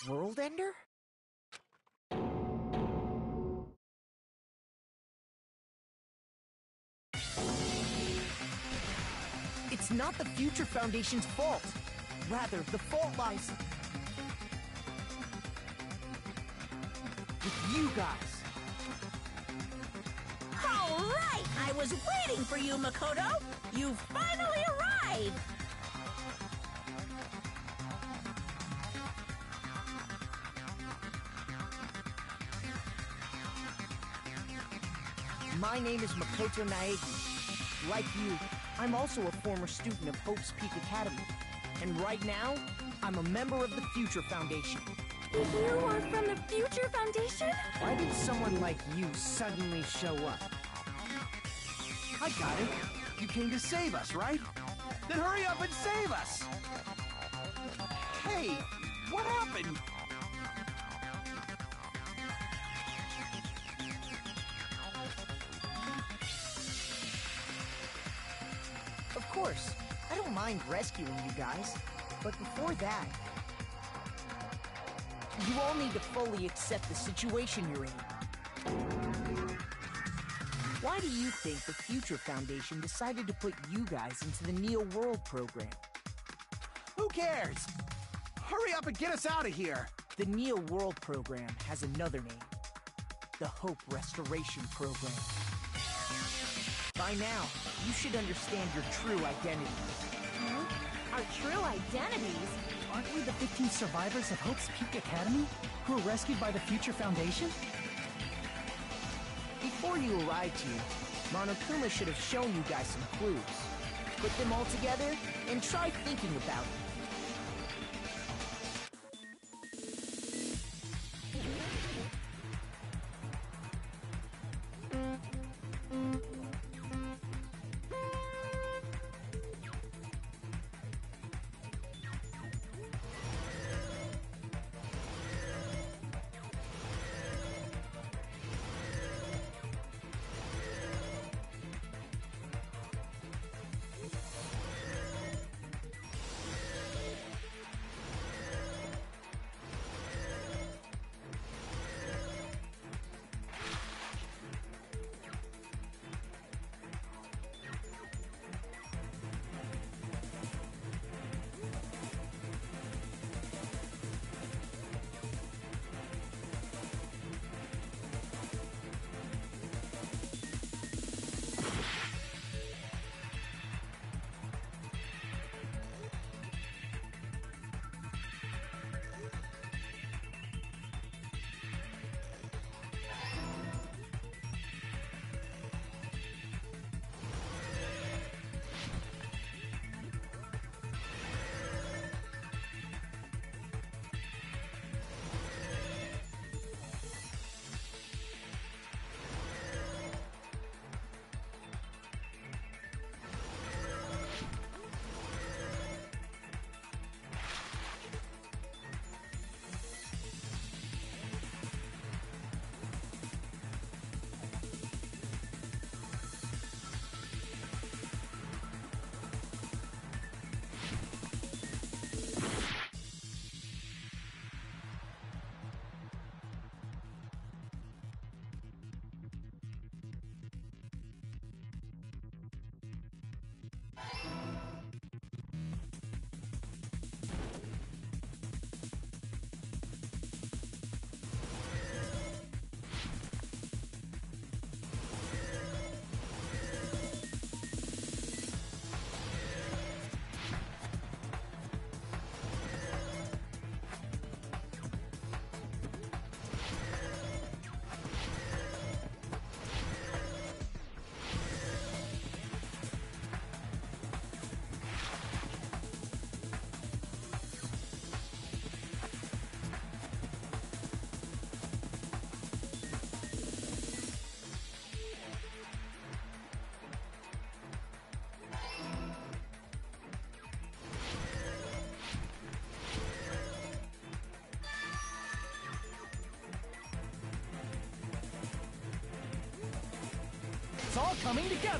[SPEAKER 7] World Ender? It's not the Future Foundation's fault. Rather, the fault lies with you guys.
[SPEAKER 5] All right! I was waiting for you, Makoto! You finally arrived!
[SPEAKER 7] My name is Makoto Naegi. Like you, I'm also a former student of Hope's Peak Academy. And right now, I'm a member of the Future Foundation.
[SPEAKER 8] You are from the Future Foundation?
[SPEAKER 7] Why did someone like you suddenly show up?
[SPEAKER 2] I got it. You came to save us, right? Then hurry up and save us! Hey, what happened?
[SPEAKER 7] Of course, I don't mind rescuing you guys. But before that, you all need to fully accept the situation you're in. Why do you think the Future Foundation decided to put you guys into the Neo World program?
[SPEAKER 2] Who cares? Hurry up and get us out of here!
[SPEAKER 7] The Neo World program has another name. The Hope Restoration Program. By now, you should understand your true identity.
[SPEAKER 3] Huh? Our true identities?
[SPEAKER 6] Aren't we the 15 survivors of Hope's Peak Academy who were rescued by the Future Foundation?
[SPEAKER 7] Before you arrived here, Monokuma should have shown you guys some clues. Put them all together and try thinking about it.
[SPEAKER 6] It's all coming together!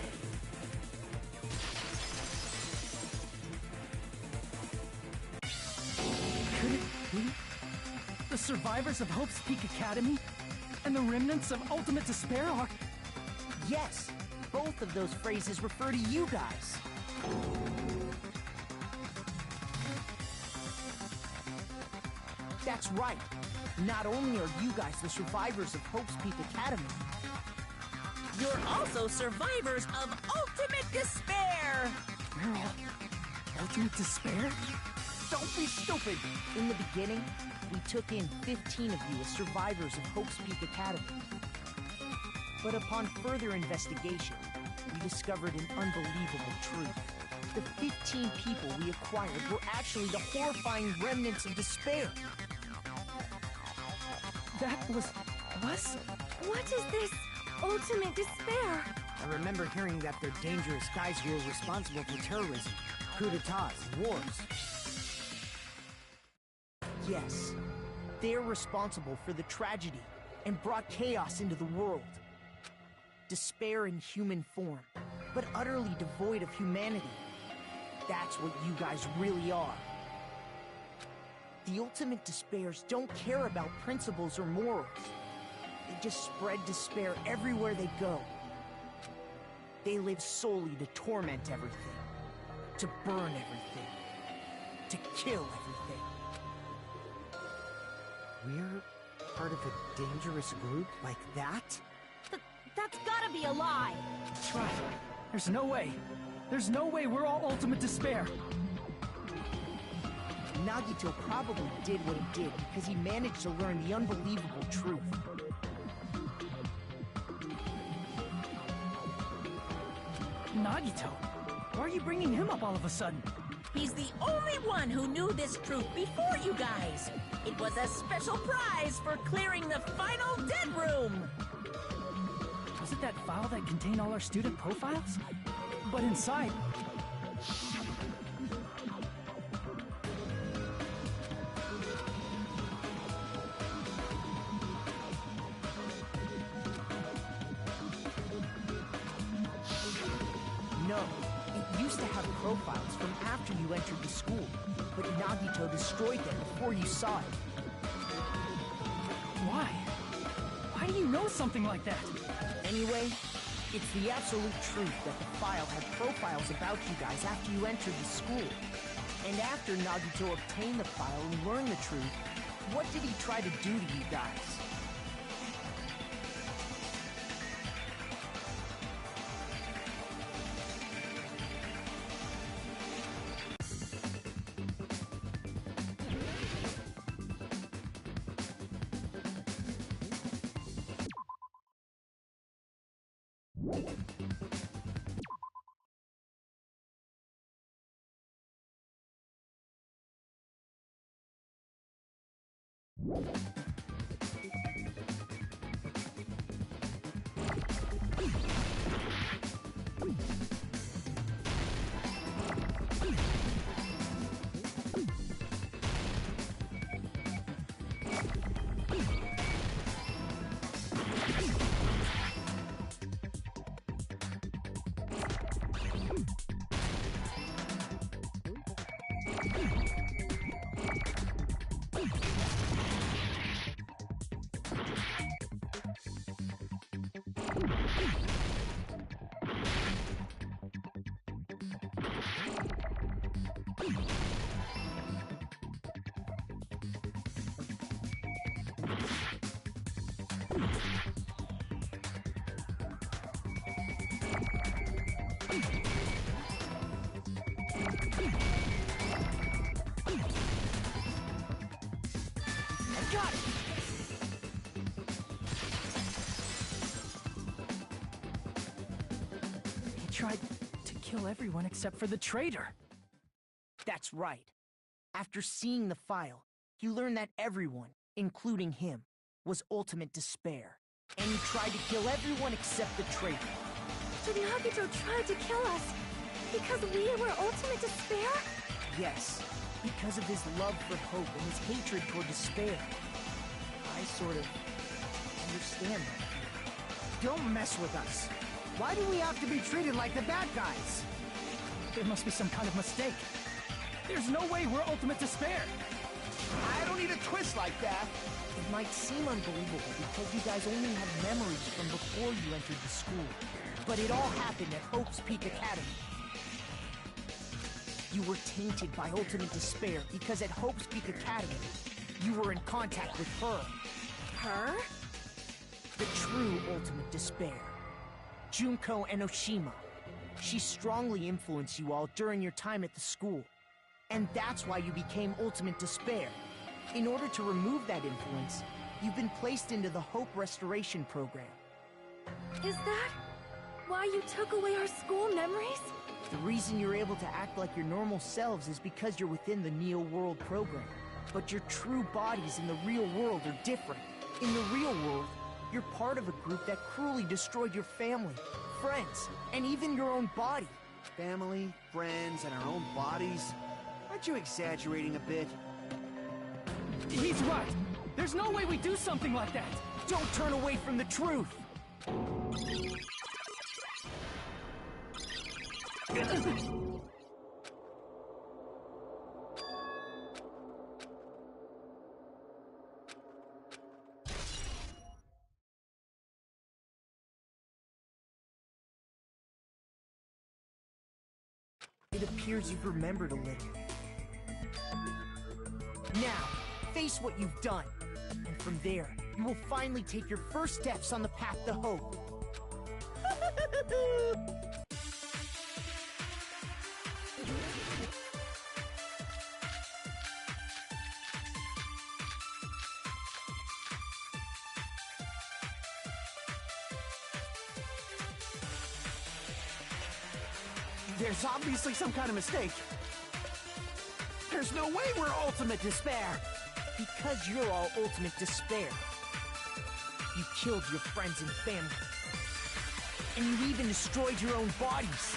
[SPEAKER 6] We? The survivors of Hope's Peak Academy? And the remnants of Ultimate Despair are...
[SPEAKER 7] Yes, both of those phrases refer to you guys. That's right. Not only are you guys the survivors of Hope's Peak Academy,
[SPEAKER 5] You're also survivors of Ultimate Despair!
[SPEAKER 6] We're all... Ultimate Despair?
[SPEAKER 7] don't be stupid. In the beginning, we took in 15 of you as survivors of Hope's Peak Academy. But upon further investigation, we discovered an unbelievable truth. The 15 people we acquired were actually the horrifying remnants of despair.
[SPEAKER 6] That was us?
[SPEAKER 8] What is this ultimate despair?
[SPEAKER 7] I remember hearing that they're dangerous guys who are responsible for terrorism, coup d'etats, and wars. Yes, they're responsible for the tragedy and brought chaos into the world. Despair in human form, but utterly devoid of humanity. That's what you guys really are. The ultimate despairs don't care about principles or morals. They just spread despair everywhere they go. They live solely to torment everything, to burn everything, to kill everything. We're part of a dangerous group like that?
[SPEAKER 3] That's gotta be a lie!
[SPEAKER 6] That's right. There's no way. There's no way we're all Ultimate Despair.
[SPEAKER 7] Nagito probably did what he did because he managed to learn the unbelievable truth.
[SPEAKER 6] Nagito? Why are you bringing him up all of a sudden?
[SPEAKER 5] He's the only one who knew this truth before you guys. It was a special prize for clearing the final dead room.
[SPEAKER 6] Was it that file that contained all our student profiles? But inside...
[SPEAKER 7] No, it used to have profiles from after you entered the school, but Nagito destroyed them before you saw it.
[SPEAKER 6] Why? Why do you know something like that?
[SPEAKER 7] Anyway, it's the absolute truth that the file had profiles about you guys after you entered the school. And after Nagito obtained the file and learned the truth, what did he try to do to you guys?
[SPEAKER 6] Got it! He tried to kill everyone except for the traitor.
[SPEAKER 7] That's right. After seeing the file, he learned that everyone, including him, was ultimate despair. And he tried to kill everyone except the traitor.
[SPEAKER 8] Did Nagito try to kill us because we were ultimate despair?
[SPEAKER 7] Yes, because of his love for hope and his hatred toward despair. I sort of understand that. Don't mess with us. Why do we have to be treated like the bad guys?
[SPEAKER 6] There must be some kind of mistake. There's no way we're Ultimate Despair.
[SPEAKER 7] I don't even like that.
[SPEAKER 6] It might seem unbelievable because you guys only have memories from before you entered the school. But it all happened at Hope's Peak Academy. You were tainted by ultimate despair because at Hope's Peak Academy, you were in contact with her.
[SPEAKER 3] Her?
[SPEAKER 6] The true ultimate despair. Junko Enoshima. She strongly influenced you all during your time at the school. And that's why you became ultimate despair. In order to remove that influence, you've been placed into the Hope Restoration Program.
[SPEAKER 8] Is that why you took away our school memories?
[SPEAKER 6] The reason you're able to act like your normal selves is because you're within the Neo World program. But your true bodies in the real world are different. In the real world, you're part of a group that cruelly destroyed your family, friends, and even your own body.
[SPEAKER 2] Family, friends, and our own bodies? Aren't you exaggerating a bit?
[SPEAKER 6] He's right! There's no way we do something like that! Don't turn away from the truth! It appears you've remembered a little. Now, face what you've done. And from there, you will finally take your first steps on the path to hope.
[SPEAKER 2] There's obviously some kind of mistake. There's no way we're ultimate despair.
[SPEAKER 6] Because you're all ultimate despair. You killed your friends and family. And you even destroyed your own bodies.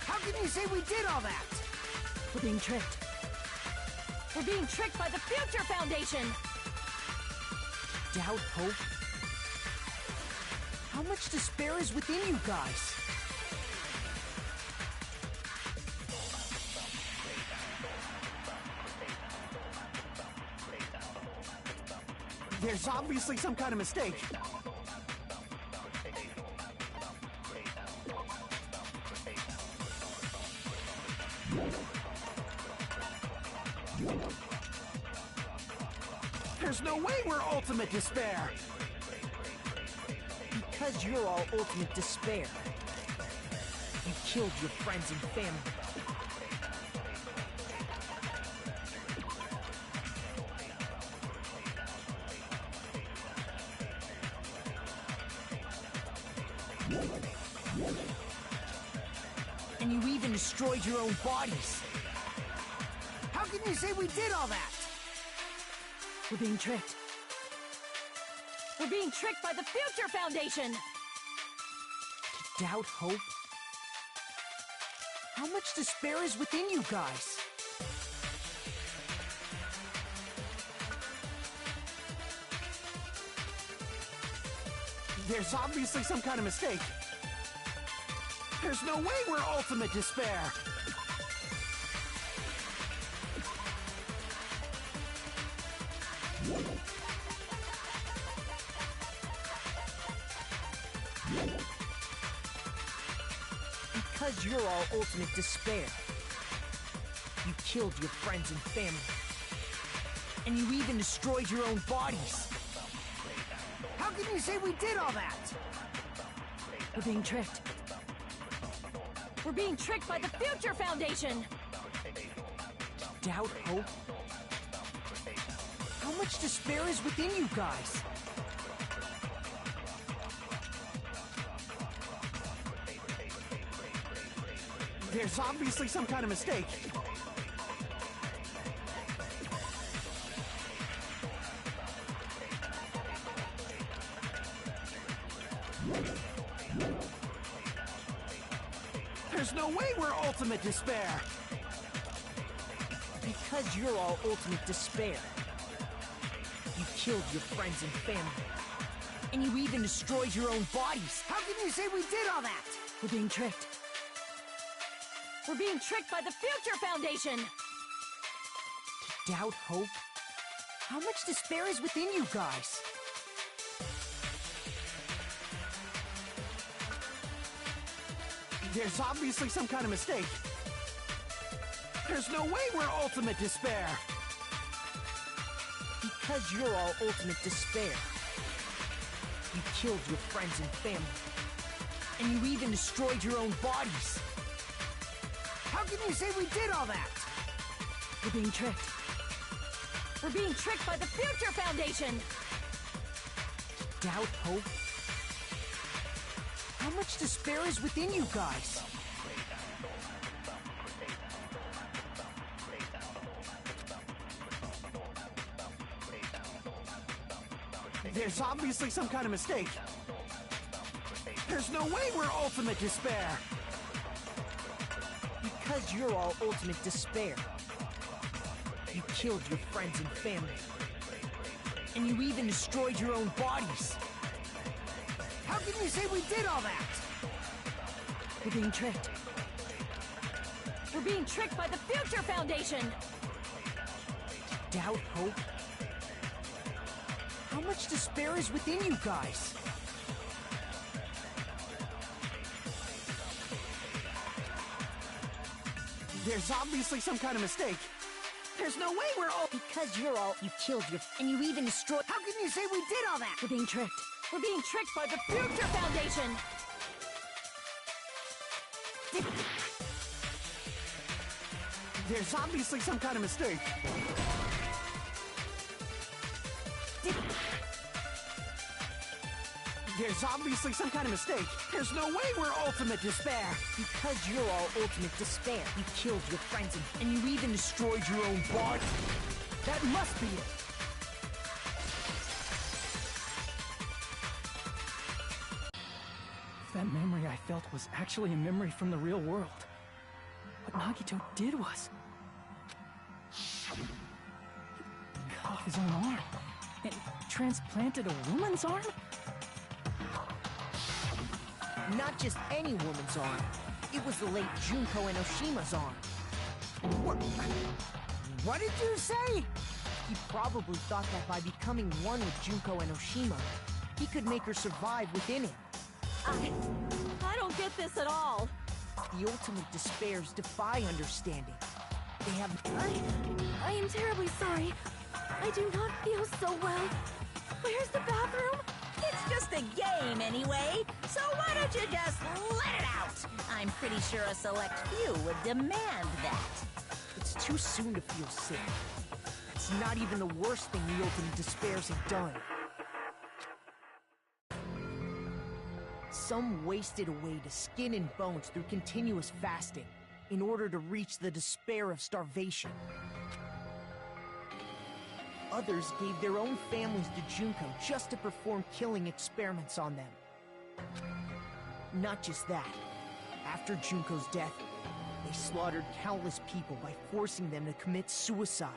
[SPEAKER 7] How can you say we did all that?
[SPEAKER 3] We're being tricked. We're being tricked by the Future Foundation!
[SPEAKER 6] Doubt, hope? How much despair is within you guys?
[SPEAKER 2] There's obviously some kind of mistake. There's no way we're ultimate despair.
[SPEAKER 6] Because you're all ultimate despair. You killed your friends and family. And you even destroyed your own bodies.
[SPEAKER 7] How can you say we did all that?
[SPEAKER 3] We're being tricked. We're being tricked by the Future Foundation!
[SPEAKER 6] Doubt, hope? How much despair is within you guys?
[SPEAKER 2] There's obviously some kind of mistake. There's no way we're ultimate despair.
[SPEAKER 6] Because you're all ultimate despair. You killed your friends and family. And you even destroyed your own bodies.
[SPEAKER 7] How can you say we did all that?
[SPEAKER 3] We're being tricked. We're being tricked by the Future Foundation!
[SPEAKER 6] Doubt, hope? How much despair is within you guys?
[SPEAKER 2] There's obviously some kind of mistake. There's no way we're ultimate despair.
[SPEAKER 6] Because you're all ultimate despair. You killed your friends and family. And you even destroyed your own bodies.
[SPEAKER 7] How can you say we did all that?
[SPEAKER 3] We're being tricked. We're being tricked by the Future Foundation!
[SPEAKER 6] Doubt, hope?
[SPEAKER 7] How much despair is within you guys?
[SPEAKER 2] There's obviously some kind of mistake. There's no way we're ultimate despair.
[SPEAKER 7] Because you're all ultimate despair. You killed your friends and family. And you even destroyed your own bodies. How can you say we did all that?
[SPEAKER 3] We're being tricked. We're being tricked by the Future Foundation!
[SPEAKER 7] Doubt, hope? How much despair is within you guys?
[SPEAKER 2] There's obviously some kind of mistake. There's no way we're ultimate despair.
[SPEAKER 7] Because you're all ultimate despair. You killed your friends and family. And you even destroyed your own bodies. How can you say we did all that?
[SPEAKER 3] We're being tricked. We're being tricked by the Future Foundation!
[SPEAKER 7] Doubt, hope? How much despair is within you guys?
[SPEAKER 2] There's obviously some kind of mistake. There's no way we're all...
[SPEAKER 7] Because you're all... You killed your... And you even destroyed... How can you say we did all that?
[SPEAKER 3] We're being tricked. We're being tricked by the Future Foundation!
[SPEAKER 2] There's obviously some kind of mistake. There's obviously some kind of mistake. There's no way we're ultimate despair.
[SPEAKER 7] Because you're all ultimate despair. You killed your friends and you even destroyed your own body.
[SPEAKER 2] That must be it.
[SPEAKER 6] If that memory I felt was actually a memory from the real world, what Nagito did was... he cut off his own arm and transplanted a woman's arm?
[SPEAKER 7] Not just any woman's arm. It was the late Junko Enoshima's arm. What did you say? He probably thought that by becoming one with Junko Enoshima, he could make her survive within him.
[SPEAKER 3] I don't get this at all.
[SPEAKER 7] The ultimate despairs defy understanding. They have...
[SPEAKER 8] I am terribly sorry. I do not feel so well. Where's the bathroom?
[SPEAKER 5] It's just a game anyway, so why don't you just let it out? I'm pretty sure a select few would demand that.
[SPEAKER 7] It's too soon to feel sick. It's not even the worst thing the ultimate despairs have done. Some wasted away to skin and bones through continuous fasting in order to reach the despair of starvation. Others gave their own families to Junko just to perform killing experiments on them. Not just that. After Junko's death, they slaughtered countless people by forcing them to commit suicide.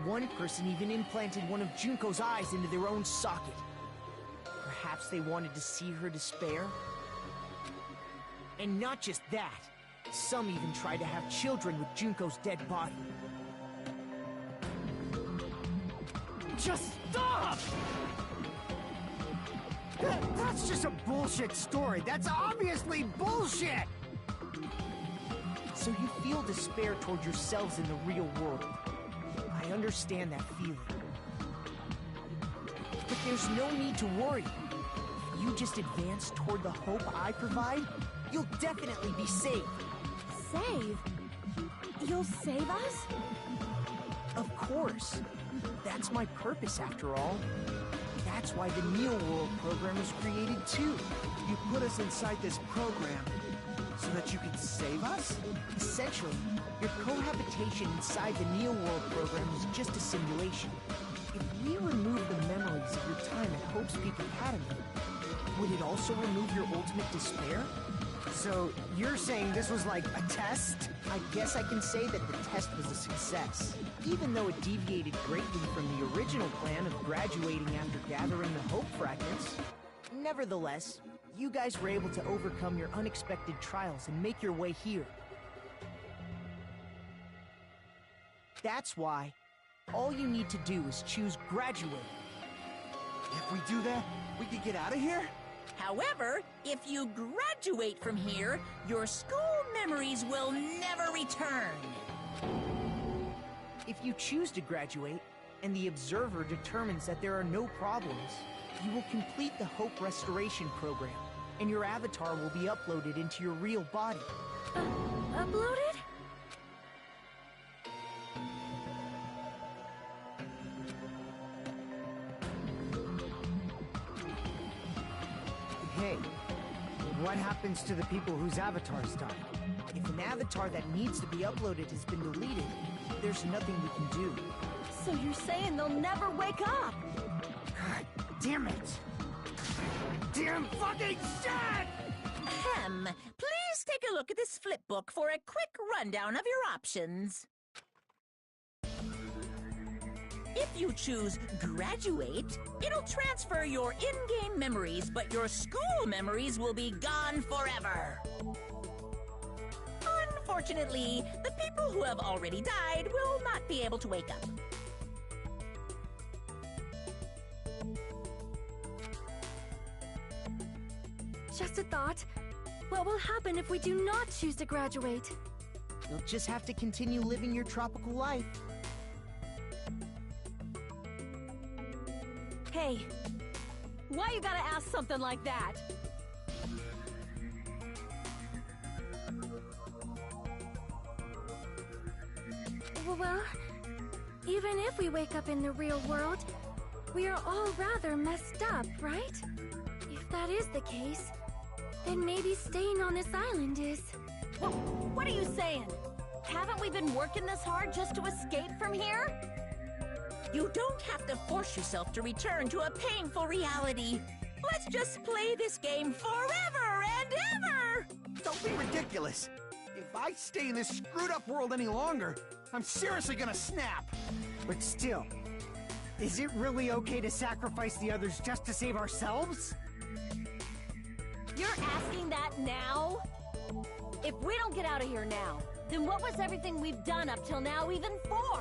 [SPEAKER 7] One person even implanted one of Junko's eyes into their own socket. Perhaps they wanted to see her despair? And not just that. Some even tried to have children with Junko's dead body.
[SPEAKER 2] Just stop!
[SPEAKER 7] That's just a bullshit story. That's obviously bullshit! So you feel despair toward yourselves in the real world. I understand that feeling. But there's no need to worry. If you just advance toward the hope I provide, you'll definitely be saved.
[SPEAKER 8] Save? You'll save us?
[SPEAKER 7] Of course. That's my purpose, after all. That's why the Neo World program was created, too.
[SPEAKER 2] You put us inside this program so that you could save us?
[SPEAKER 7] Essentially, your cohabitation inside the Neo World program was just a simulation. If we remove the memories of your time at Hope's Peak Academy, would it also remove your ultimate despair? So, you're saying this was like a test? I guess I can say that the test was a success. Even though it deviated greatly from the original plan of graduating after gathering the Hope fragments. Nevertheless, you guys were able to overcome your unexpected trials and make your way here. That's why All you need to do is choose graduate.
[SPEAKER 2] If we do that, we could get out of here?
[SPEAKER 5] However, if you graduate from here, your school memories will never return.
[SPEAKER 7] If you choose to graduate, and the observer determines that there are no problems, you will complete the Hope Restoration Program, and your avatar will be uploaded into your real body.
[SPEAKER 8] Uploaded?
[SPEAKER 7] Hey, what happens to the people whose avatars died? If an avatar that needs to be uploaded has been deleted, there's nothing we can do.
[SPEAKER 3] So you're saying they'll never wake up?
[SPEAKER 7] God damn it! Damn fucking shit!
[SPEAKER 5] Ahem. Please take a look at this flip book for a quick rundown of your options. If you choose graduate, it'll transfer your in-game memories, but your school memories will be gone forever. Unfortunately, the people who have already died will not be able to wake up.
[SPEAKER 8] Just a thought. What will happen if we do not choose to graduate?
[SPEAKER 7] You'll just have to continue living your tropical life.
[SPEAKER 3] Hey, why you gotta ask something like that?
[SPEAKER 8] Well, even if we wake up in the real world, we are all rather messed up, right? If that is the case, then maybe staying on this island is...
[SPEAKER 3] What are you saying? Haven't we been working this hard just to escape from here?
[SPEAKER 5] You don't have to force yourself to return to a painful reality. Let's just play this game forever and ever!
[SPEAKER 2] Don't be ridiculous. If I stay in this screwed up world any longer, I'm seriously gonna snap.
[SPEAKER 7] But still, is it really okay to sacrifice the others just to save ourselves?
[SPEAKER 3] You're asking that now? If we don't get out of here now, then what was everything we've done up till now even for?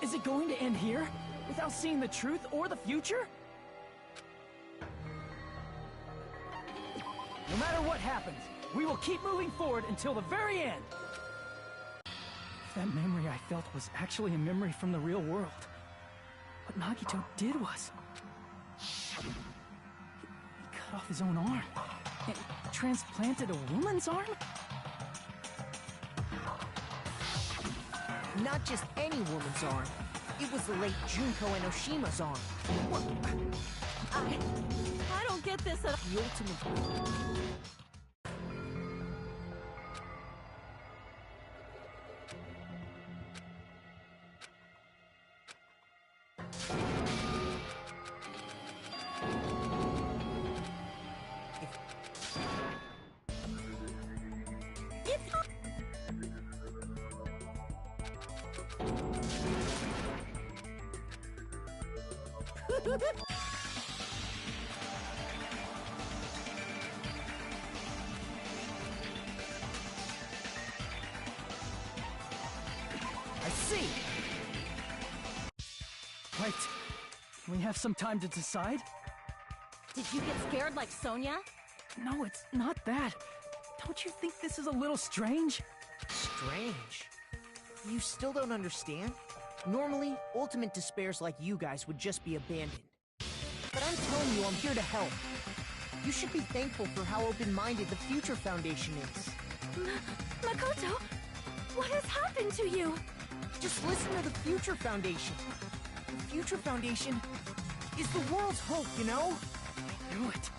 [SPEAKER 6] Is it going to end here? Without seeing the truth or the future? No matter what happens, we will keep moving forward until the very end! If that memory I felt was actually a memory from the real world, what Nagito did was... He cut off his own arm and transplanted a woman's arm?
[SPEAKER 7] Not just any woman's arm. It was the late Junko Enoshima's arm.
[SPEAKER 3] I don't get this at all.
[SPEAKER 7] The ultimate...
[SPEAKER 6] I see! Right. Can we have some time to decide?
[SPEAKER 3] Did you get scared like Sonia?
[SPEAKER 6] No, it's not that. Don't you think this is a little strange?
[SPEAKER 7] Strange. You still don't understand? Normally, ultimate despairs like you guys would just be abandoned. But I'm telling you, I'm here to help. You should be thankful for how open-minded the Future Foundation is.
[SPEAKER 8] Makoto, what has happened to you?
[SPEAKER 7] Just listen to the Future Foundation. The Future Foundation is the world's hope, you know?
[SPEAKER 6] I knew it.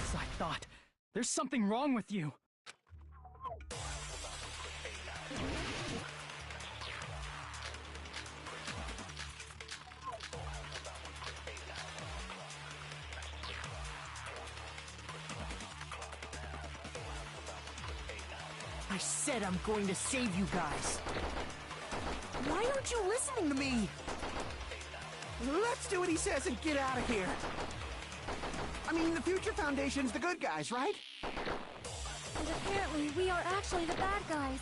[SPEAKER 6] As I thought. There's something wrong with you.
[SPEAKER 7] I said I'm going to save you guys. Why aren't you listening to me?
[SPEAKER 2] Let's do what he says and get out of here. I mean, the Future Foundation's the good guys, right?
[SPEAKER 8] And apparently, we are actually the bad guys.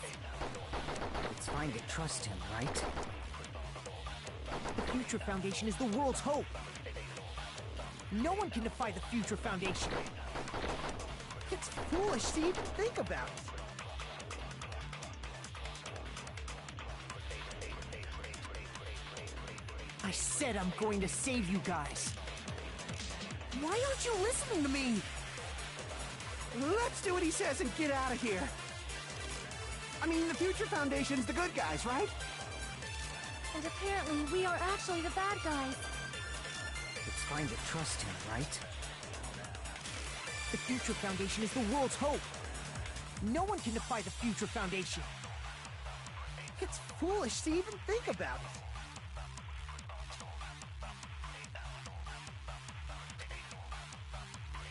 [SPEAKER 7] It's fine to trust him, right? The Future Foundation is the world's hope. No one can defy the Future Foundation. It's foolish to even think about it. I said I'm going to save you guys. Why aren't you listening to me?
[SPEAKER 2] Let's do what he says and get out of here. I mean, the Future Foundation's the good guys, right?
[SPEAKER 8] And apparently, we are actually the bad guys.
[SPEAKER 7] It's fine to trust him, right? The Future Foundation is the world's hope. No one can defy the Future Foundation. It's foolish to even think about it.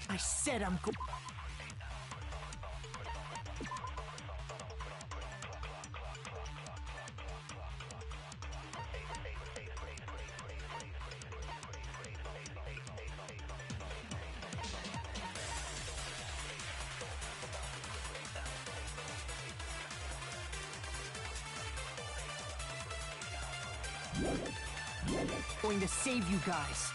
[SPEAKER 7] I said I'm go- going to save you guys.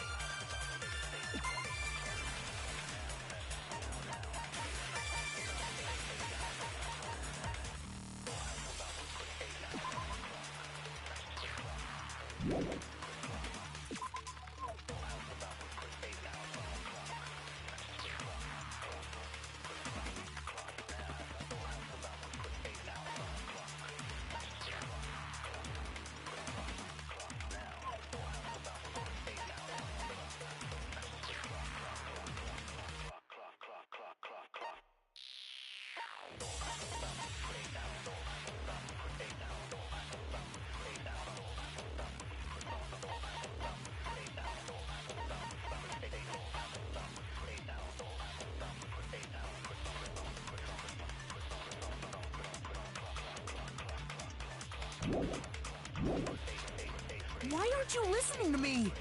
[SPEAKER 7] Why aren't you listening to me?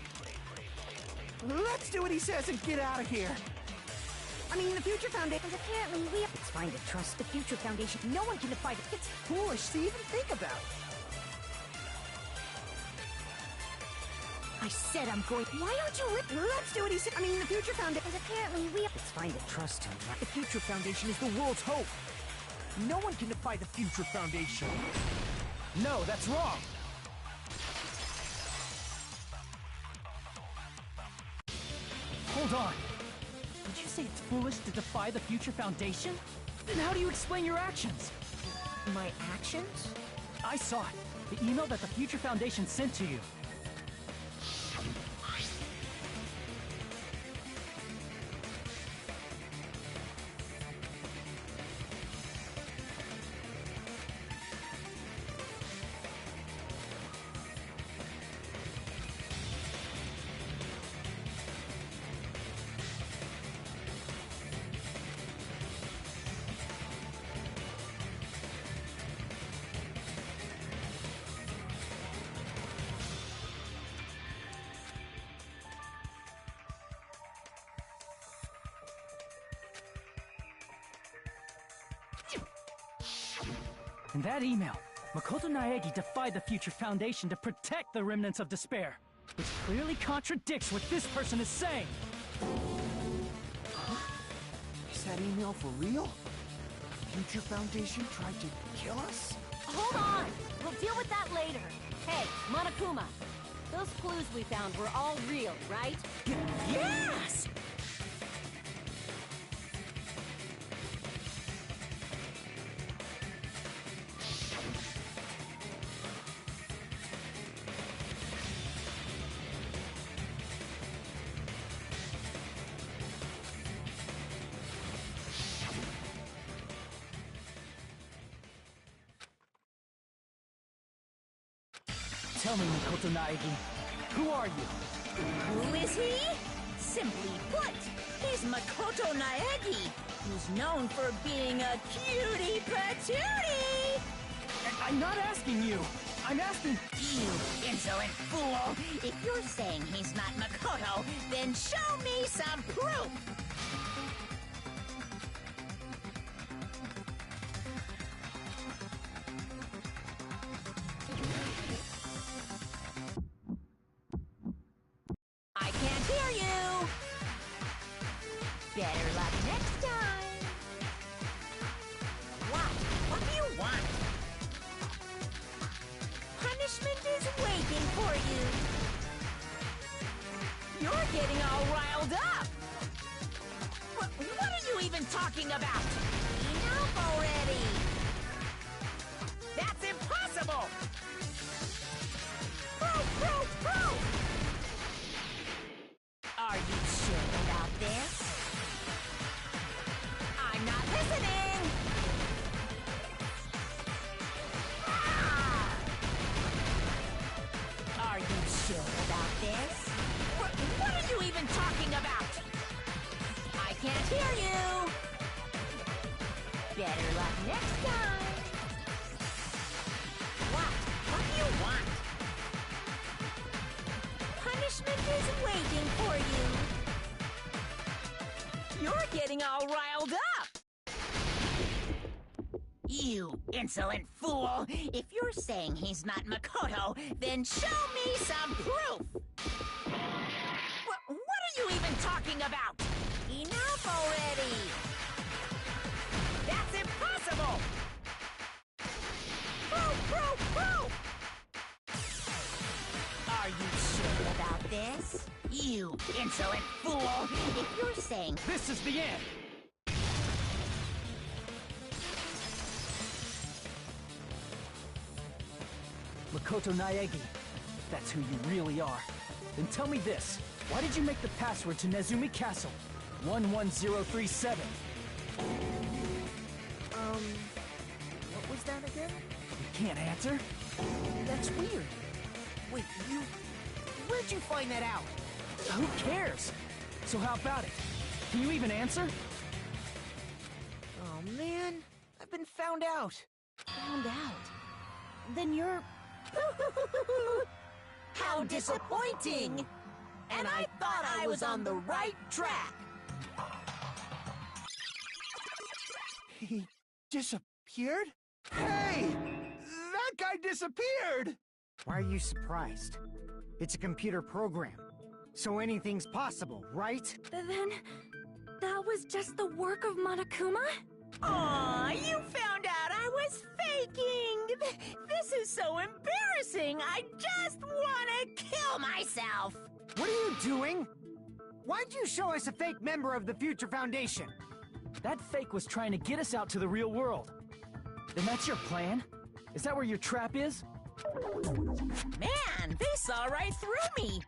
[SPEAKER 2] Let's do what he says and get out of here. I mean, the Future Foundation...
[SPEAKER 8] And apparently, we are...
[SPEAKER 7] It's fine to trust the Future Foundation. No one can defy it. It's foolish to even think about it. I said I'm going...
[SPEAKER 8] Why aren't you
[SPEAKER 2] Let's do what he said. I mean, the Future Foundation...
[SPEAKER 8] And apparently, we are...
[SPEAKER 7] It's fine to trust him. The Future Foundation is the world's hope. No one can defy the Future Foundation.
[SPEAKER 6] No, that's wrong! Hold on. Did you say it's foolish to defy the Future Foundation? Then how do you explain your actions?
[SPEAKER 7] My actions?
[SPEAKER 6] I saw it. The email that the Future Foundation sent to you. In that email, Makoto Naegi defied the Future Foundation to protect the remnants of despair, which clearly contradicts what this person is saying.
[SPEAKER 2] Huh? Is that email for real? Future Foundation tried to kill us?
[SPEAKER 3] Hold on! We'll deal with that later. Hey, Monokuma, those clues we found were all real, right?
[SPEAKER 5] Yes!
[SPEAKER 6] Tell me, Makoto Naegi, who are you?
[SPEAKER 5] Who is he? Simply put, he's Makoto Naegi, who's known for being a cutie patootie!
[SPEAKER 6] I'm not asking you. I'm asking...
[SPEAKER 5] You insolent fool! If you're saying he's not Makoto, then show me some proof! I can't hear you! Better luck next time! What do you want? Punishment is waiting for you! You're getting all riled up! What are you even talking about? Enough already! That's impossible! Proof! Are you sure about this? I'm not listening! Ah! Are you sure about this? What are you even talking about? I can't hear you! Better luck next time! What do you want? Punishment is waiting for you! You're getting all riled up! You insolent fool! If you're saying he's not Makoto, then show me some proof! What are you even talking about? Enough already! That's impossible! Proof! Are you sure about this? You insolent fool! If you're saying...
[SPEAKER 6] This is the end! Makoto Naegi, that's who you really are. Then tell me this. Why did you make the password to Nezumi Castle? 11037.
[SPEAKER 7] What was that again?
[SPEAKER 6] You can't answer?
[SPEAKER 7] That's weird. Wait, where'd you find that out?
[SPEAKER 6] Who cares? So how about it? Can you even answer?
[SPEAKER 7] Oh man, I've been found out.
[SPEAKER 3] Found out. Then you're...
[SPEAKER 5] How disappointing! And I thought I was on the right track!
[SPEAKER 2] He disappeared? Hey! That guy disappeared!
[SPEAKER 7] Why are you surprised? It's a computer program, so anything's possible, right?
[SPEAKER 8] Then... that was just the work of Monokuma?
[SPEAKER 5] Aw, you found out I was faking! This is so embarrassing! I just wanna kill myself!
[SPEAKER 7] What are you doing? Why'd you show us a fake member of the Future Foundation?
[SPEAKER 6] That fake was trying to get us out to the real world. Then that's your plan? Is that where your trap is?
[SPEAKER 5] Man, they saw right through me!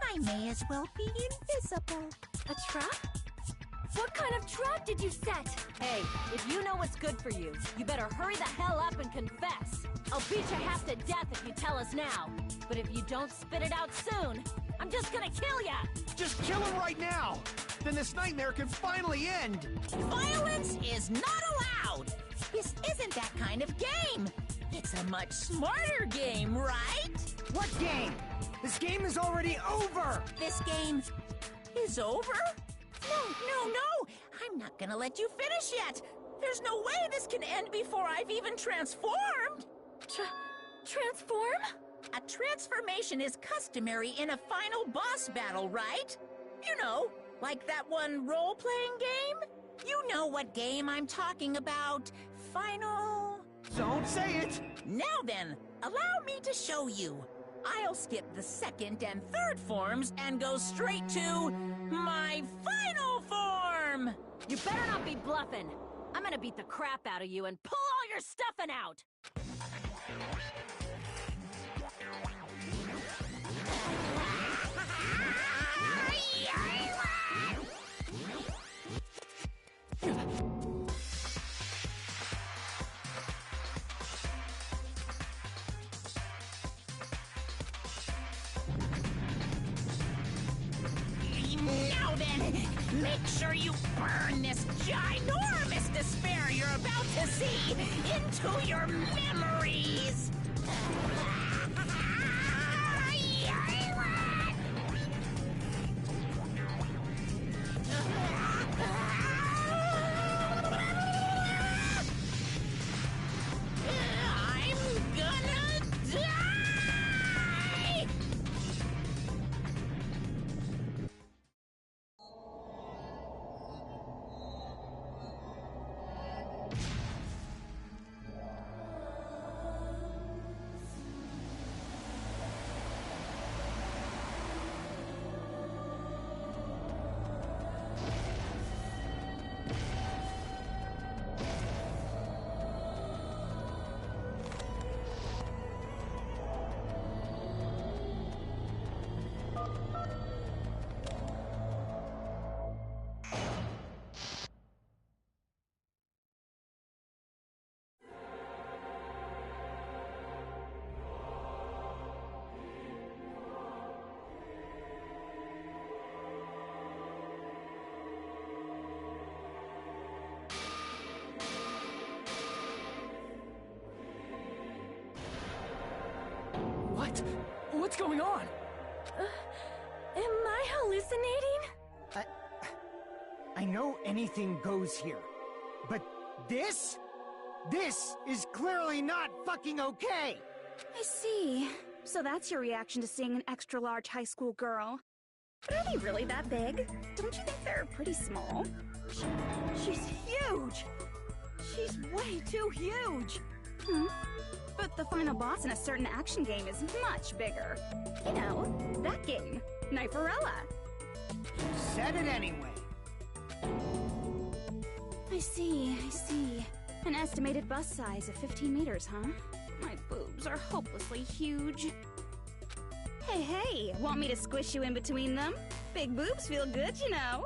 [SPEAKER 5] I may as well be invisible.
[SPEAKER 8] A trap? What kind of trap did you set?
[SPEAKER 3] Hey, if you know what's good for you, you better hurry the hell up and confess. I'll beat you half to death if you tell us now. But if you don't spit it out soon, I'm just gonna kill ya!
[SPEAKER 2] Just kill him right now! Then this nightmare can finally end!
[SPEAKER 5] Violence is not allowed! This isn't that kind of game! It's a much smarter game, right?
[SPEAKER 7] What game? This game is already over!
[SPEAKER 5] This game is over? No! I'm not gonna let you finish yet! There's no way this can end before I've even transformed!
[SPEAKER 3] Transform?
[SPEAKER 5] A transformation is customary in a final boss battle, right? You know, like that one role-playing game? You know what game I'm talking about. Final...
[SPEAKER 2] Don't say it!
[SPEAKER 5] Now then, allow me to show you. I'll skip the second and third forms and go straight to my final form!
[SPEAKER 3] You better not be bluffing. I'm gonna beat the crap out of you and pull all your stuffing out!
[SPEAKER 5] Now then, make sure you burn this ginormous despair you're about to see into your memories! I'm gonna die!
[SPEAKER 6] What? What's going on?
[SPEAKER 3] Am I hallucinating?
[SPEAKER 7] I know anything goes here. But this? This is clearly not fucking okay!
[SPEAKER 9] I see. So that's your reaction to seeing an extra-large high school girl. But are they really that big? Don't you think they're pretty small?
[SPEAKER 3] She's huge! She's way too huge!
[SPEAKER 9] But the final boss in a certain action game is much bigger. You know, that game. Kniferella.
[SPEAKER 7] Said it anyway.
[SPEAKER 9] I see. An estimated bust size of 15 meters, huh? My boobs are hopelessly huge. Hey, want me to squish you in between them? Big boobs feel good, you know.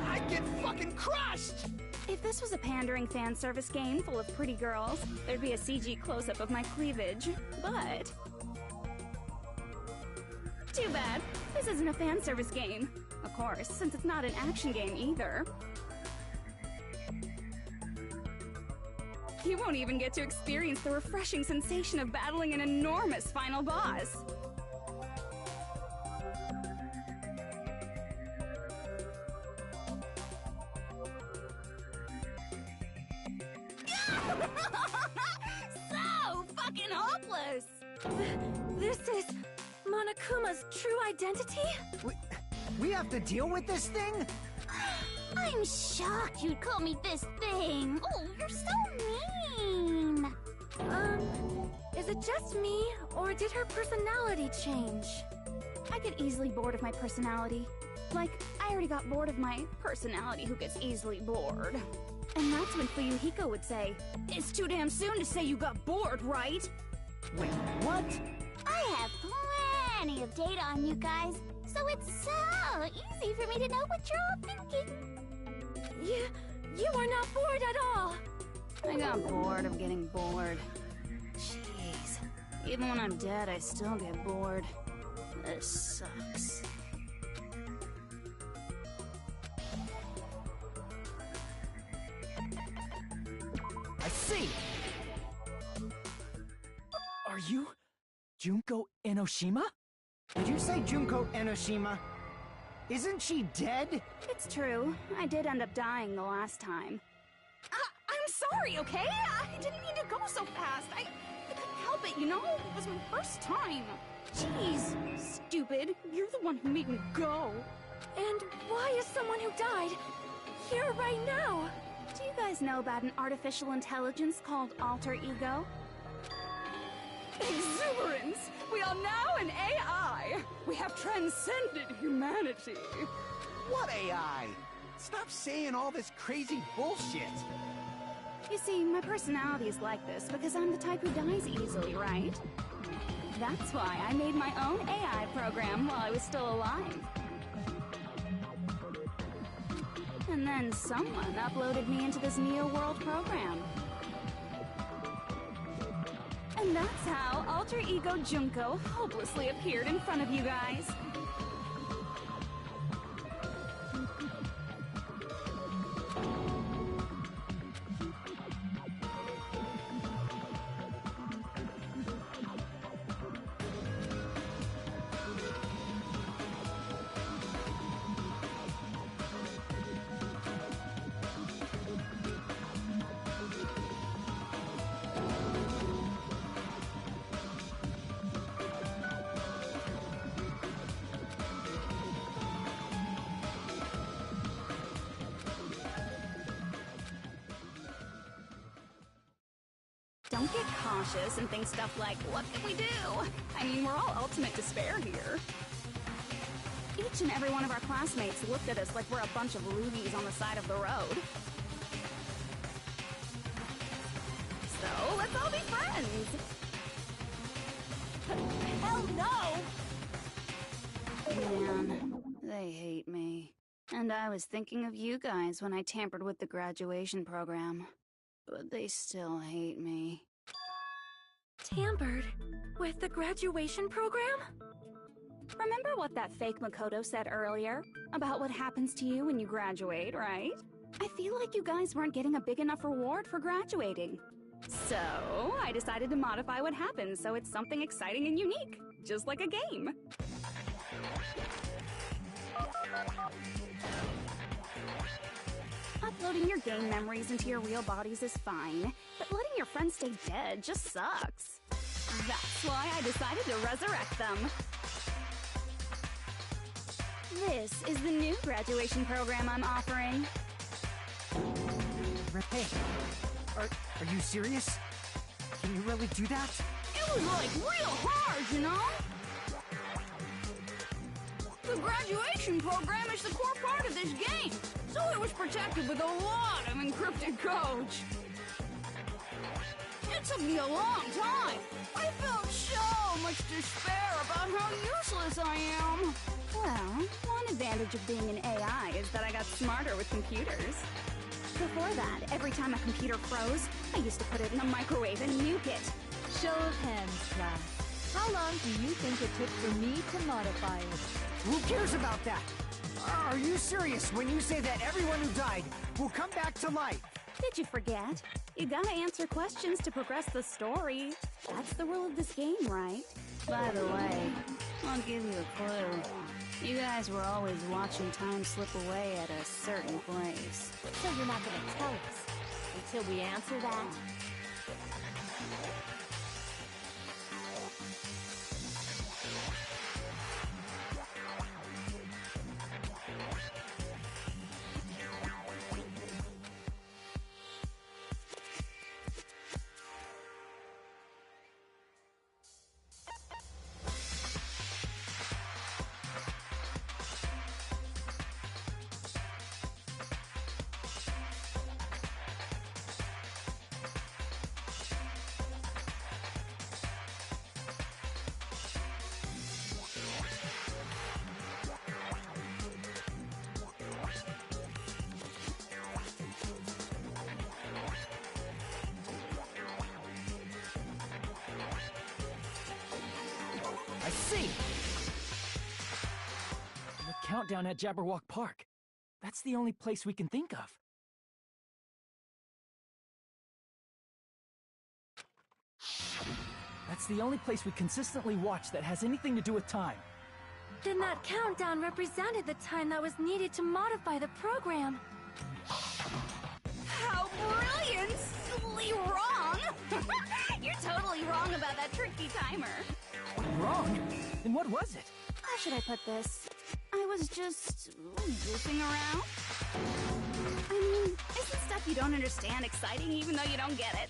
[SPEAKER 2] I'd get fucking crushed!
[SPEAKER 9] If this was a pandering fan service game full of pretty girls, there'd be a CG close-up of my cleavage. But... too bad. This isn't a fan service game. Of course, since it's not an action game either. You won't even get to experience the refreshing sensation of battling an enormous final boss.
[SPEAKER 3] So fucking hopeless! This is Monokuma's true identity?
[SPEAKER 7] We have to deal with this thing?
[SPEAKER 8] I'm shocked you'd call me this thing. Oh, you're so mean.
[SPEAKER 3] Is it just me, or did her personality change?
[SPEAKER 9] I get easily bored of my personality. Like, I already got bored of my personality who gets easily bored. And that's when Fuyuhiko would say, "It's too damn soon to say you got bored, right?"
[SPEAKER 7] Wait, what?
[SPEAKER 8] I have plenty of data on you guys, so it's so easy for me to know what you're all thinking.
[SPEAKER 3] You are not bored at all!
[SPEAKER 9] I got bored of getting bored. Jeez. Even when I'm dead, I still get bored. This sucks.
[SPEAKER 7] I see!
[SPEAKER 6] Are you Junko Enoshima?
[SPEAKER 7] Did you say Junko Enoshima? Isn't she dead?
[SPEAKER 9] It's true. I did end up dying the last time. I'm sorry, okay? I didn't mean to go so fast. I couldn't help it, you know? It was my first time. Jeez, stupid. You're the one who made me go.
[SPEAKER 8] And why is someone who died here right now?
[SPEAKER 9] Do you guys know about an artificial intelligence called alter ego? Exuberance! We are now an AI! We have transcended humanity!
[SPEAKER 2] What AI? Stop saying all this crazy bullshit!
[SPEAKER 9] You see, my personality is like this because I'm the type who dies easily, right? That's why I made my own AI program while I was still alive. And then someone uploaded me into this Neo-World program. And that's how Alter Ego Junko hopelessly appeared in front of you guys. Don't get cautious and think stuff like, what can we do? I mean, we're all ultimate despair here. Each and every one of our classmates looked at us like we're a bunch of loogies on the side of the road. So, let's all be friends!
[SPEAKER 3] Hell no!
[SPEAKER 9] Man, they hate me. And I was thinking of you guys when I tampered with the graduation program. But they still hate me.
[SPEAKER 8] Tampered with the graduation program?
[SPEAKER 9] Remember what that fake Makoto said earlier? About what happens to you when you graduate, right? I feel like you guys weren't getting a big enough reward for graduating. So, I decided to modify what happens so it's something exciting and unique. Just like a game. Uploading your game memories into your real bodies is fine, but letting your friends stay dead just sucks. That's why I decided to resurrect them. This is the new graduation program I'm offering.
[SPEAKER 7] Hey, are you serious? Can you really do that?
[SPEAKER 9] It was like real hard, you know? The graduation program is the core part of this game, so it was protected with a lot of encrypted codes. It took me a long time. I felt so much despair about how useless I am. Well, one advantage of being an AI is that I got smarter with computers. Before that, every time a computer froze, I used to put it in the microwave and nuke it.
[SPEAKER 10] Show of hands, class. How long do you think it took for me to modify it?
[SPEAKER 7] Who cares about that? Are you serious when you say that everyone who died will come back to life?
[SPEAKER 9] Did you forget? You gotta answer questions to progress the story. That's the rule of this game, right? By the way, I'll give you a clue. You guys were always watching time slip away at a certain place.
[SPEAKER 10] So you're not gonna tell us until we answer that?
[SPEAKER 7] I see!
[SPEAKER 6] The countdown at Jabberwock Park. That's the only place we can think of. That's the only place we consistently watch that has anything to do with time.
[SPEAKER 8] Then that countdown represented the time that was needed to modify the program.
[SPEAKER 9] How brilliantly wrong! You're totally wrong about that tricky timer.
[SPEAKER 6] Wrong? And what was it?
[SPEAKER 9] How should I put this? I was just goofing around. I mean, isn't stuff you don't understand exciting even though you don't get it?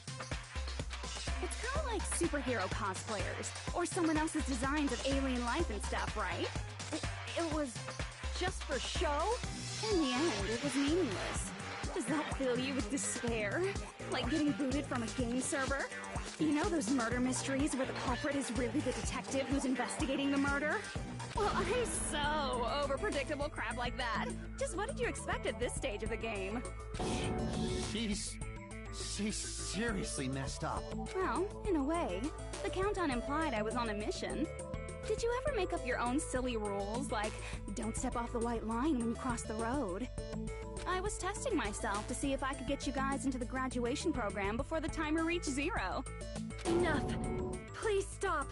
[SPEAKER 9] It's kind of like superhero cosplayers, or someone else's designs of alien life and stuff, right?
[SPEAKER 3] It was just for show?
[SPEAKER 9] In the end, it was meaningless. Does that fill you with despair? Like getting booted from a game server? You know those murder mysteries where the culprit is really the detective who's investigating the murder? Well, I'm so over predictable crap like that. Just what did you expect at this stage of the game?
[SPEAKER 2] She's seriously messed up.
[SPEAKER 9] Well, in a way. The countdown implied I was on a mission. Did you ever make up your own silly rules, like don't step off the white line when you cross the road? I was testing myself to see if I could get you guys into the graduation program before the timer reached 0.
[SPEAKER 3] Enough. Please stop.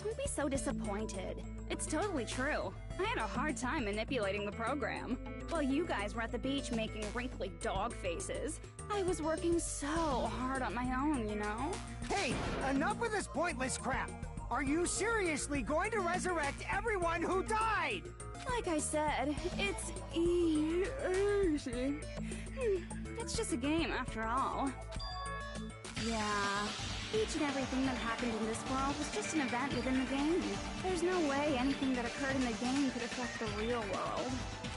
[SPEAKER 9] Don't be so disappointed. It's totally true. I had a hard time manipulating the program. While you guys were at the beach making wrinkly dog faces, I was working so hard on my own, you know?
[SPEAKER 7] Hey, enough with this pointless crap! Are you seriously going to resurrect everyone who died?
[SPEAKER 9] Like I said, it's easy. It's just a game after all. Yeah, each and everything that happened in this world was just an event within the game. There's no way anything that occurred in the game could affect the real world.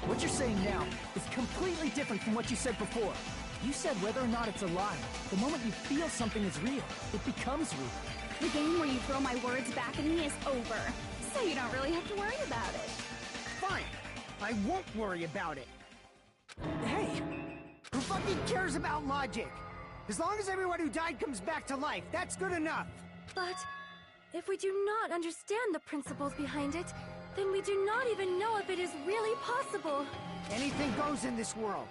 [SPEAKER 6] What you're saying now is completely different from what you said before. You said whether or not it's a lie. The moment you feel something is real, it becomes real.
[SPEAKER 9] The game where you throw my words back at me is over, so you don't really have to worry about it.
[SPEAKER 7] Fine. I won't worry about it.
[SPEAKER 6] Hey!
[SPEAKER 7] Who fucking cares about logic? As long as everyone who died comes back to life, that's good enough.
[SPEAKER 8] But if we do not understand the principles behind it, then we do not even know if it is really possible.
[SPEAKER 7] Anything goes in this world.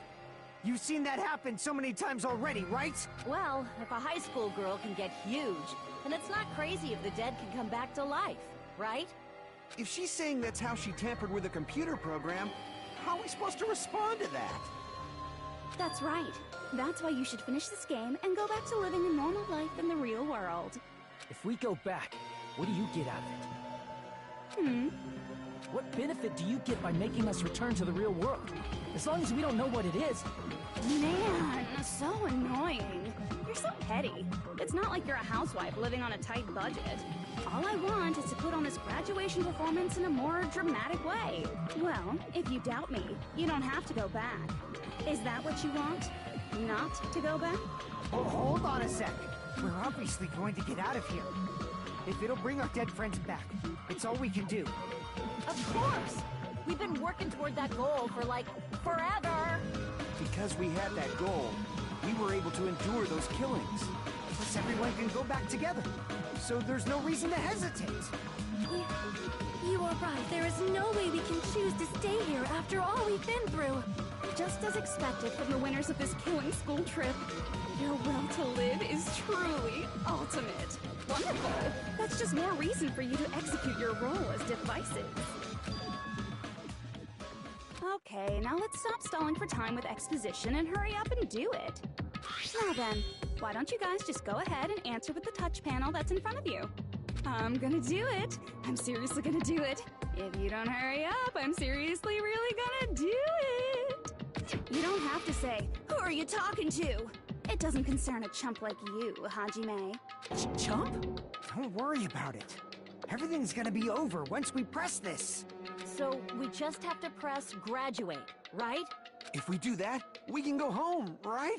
[SPEAKER 7] You've seen that happen so many times already, right?
[SPEAKER 10] Well, if a high school girl can get huge, then it's not crazy if the dead can come back to life, right?
[SPEAKER 2] If she's saying that's how she tampered with a computer program, how are we supposed to respond to that?
[SPEAKER 9] That's right. That's why you should finish this game and go back to living a normal life in the real world.
[SPEAKER 6] If we go back, what do you get out of it? What benefit do you get by making us return to the real world? As long as we don't know what it is.
[SPEAKER 9] Man, so annoying. You're so petty. It's not like you're a housewife living on a tight budget. All I want is to put on this graduation performance in a more dramatic way. Well, if you doubt me, you don't have to go back. Is that what you want? Not to go back?
[SPEAKER 7] Oh, hold on a sec. We're obviously going to get out of here. If it'll bring our dead friends back, it's all we can do.
[SPEAKER 10] Of course! We've been working toward that goal for, like, forever!
[SPEAKER 2] Because we had that goal, we were able to endure those killings.
[SPEAKER 7] Plus everyone can go back together. So there's no reason to hesitate.
[SPEAKER 8] You are right. There is no way we can choose to stay here after all we've been through.
[SPEAKER 9] Just as expected from the winners of this killing school trip, your will to live is truly ultimate. Wonderful. That's just more reason for you to execute your role as divisive. Okay, now let's stop stalling for time with exposition and hurry up and do it. Now then, why don't you guys just go ahead and answer with the touch panel that's in front of you? I'm gonna do it. I'm seriously gonna do it. If you don't hurry up, I'm seriously really gonna do it. You don't have to say, who are you talking to? It doesn't concern a chump like you, Hajime.
[SPEAKER 6] Chump?
[SPEAKER 7] Don't worry about it. Everything's gonna be over once we press this.
[SPEAKER 10] So we just have to press graduate, right?
[SPEAKER 2] If we do that, we can go home, right?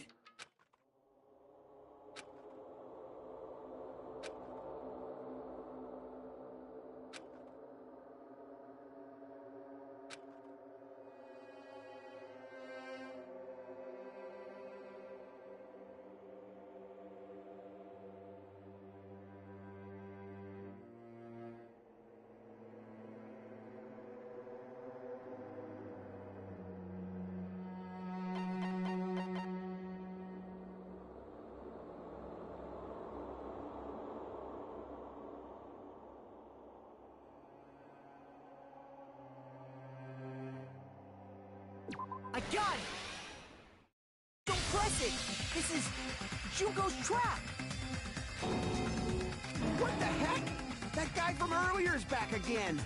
[SPEAKER 7] I got it! Don't press it! This is Junko's trap!
[SPEAKER 2] What the heck? That guy from earlier is back again!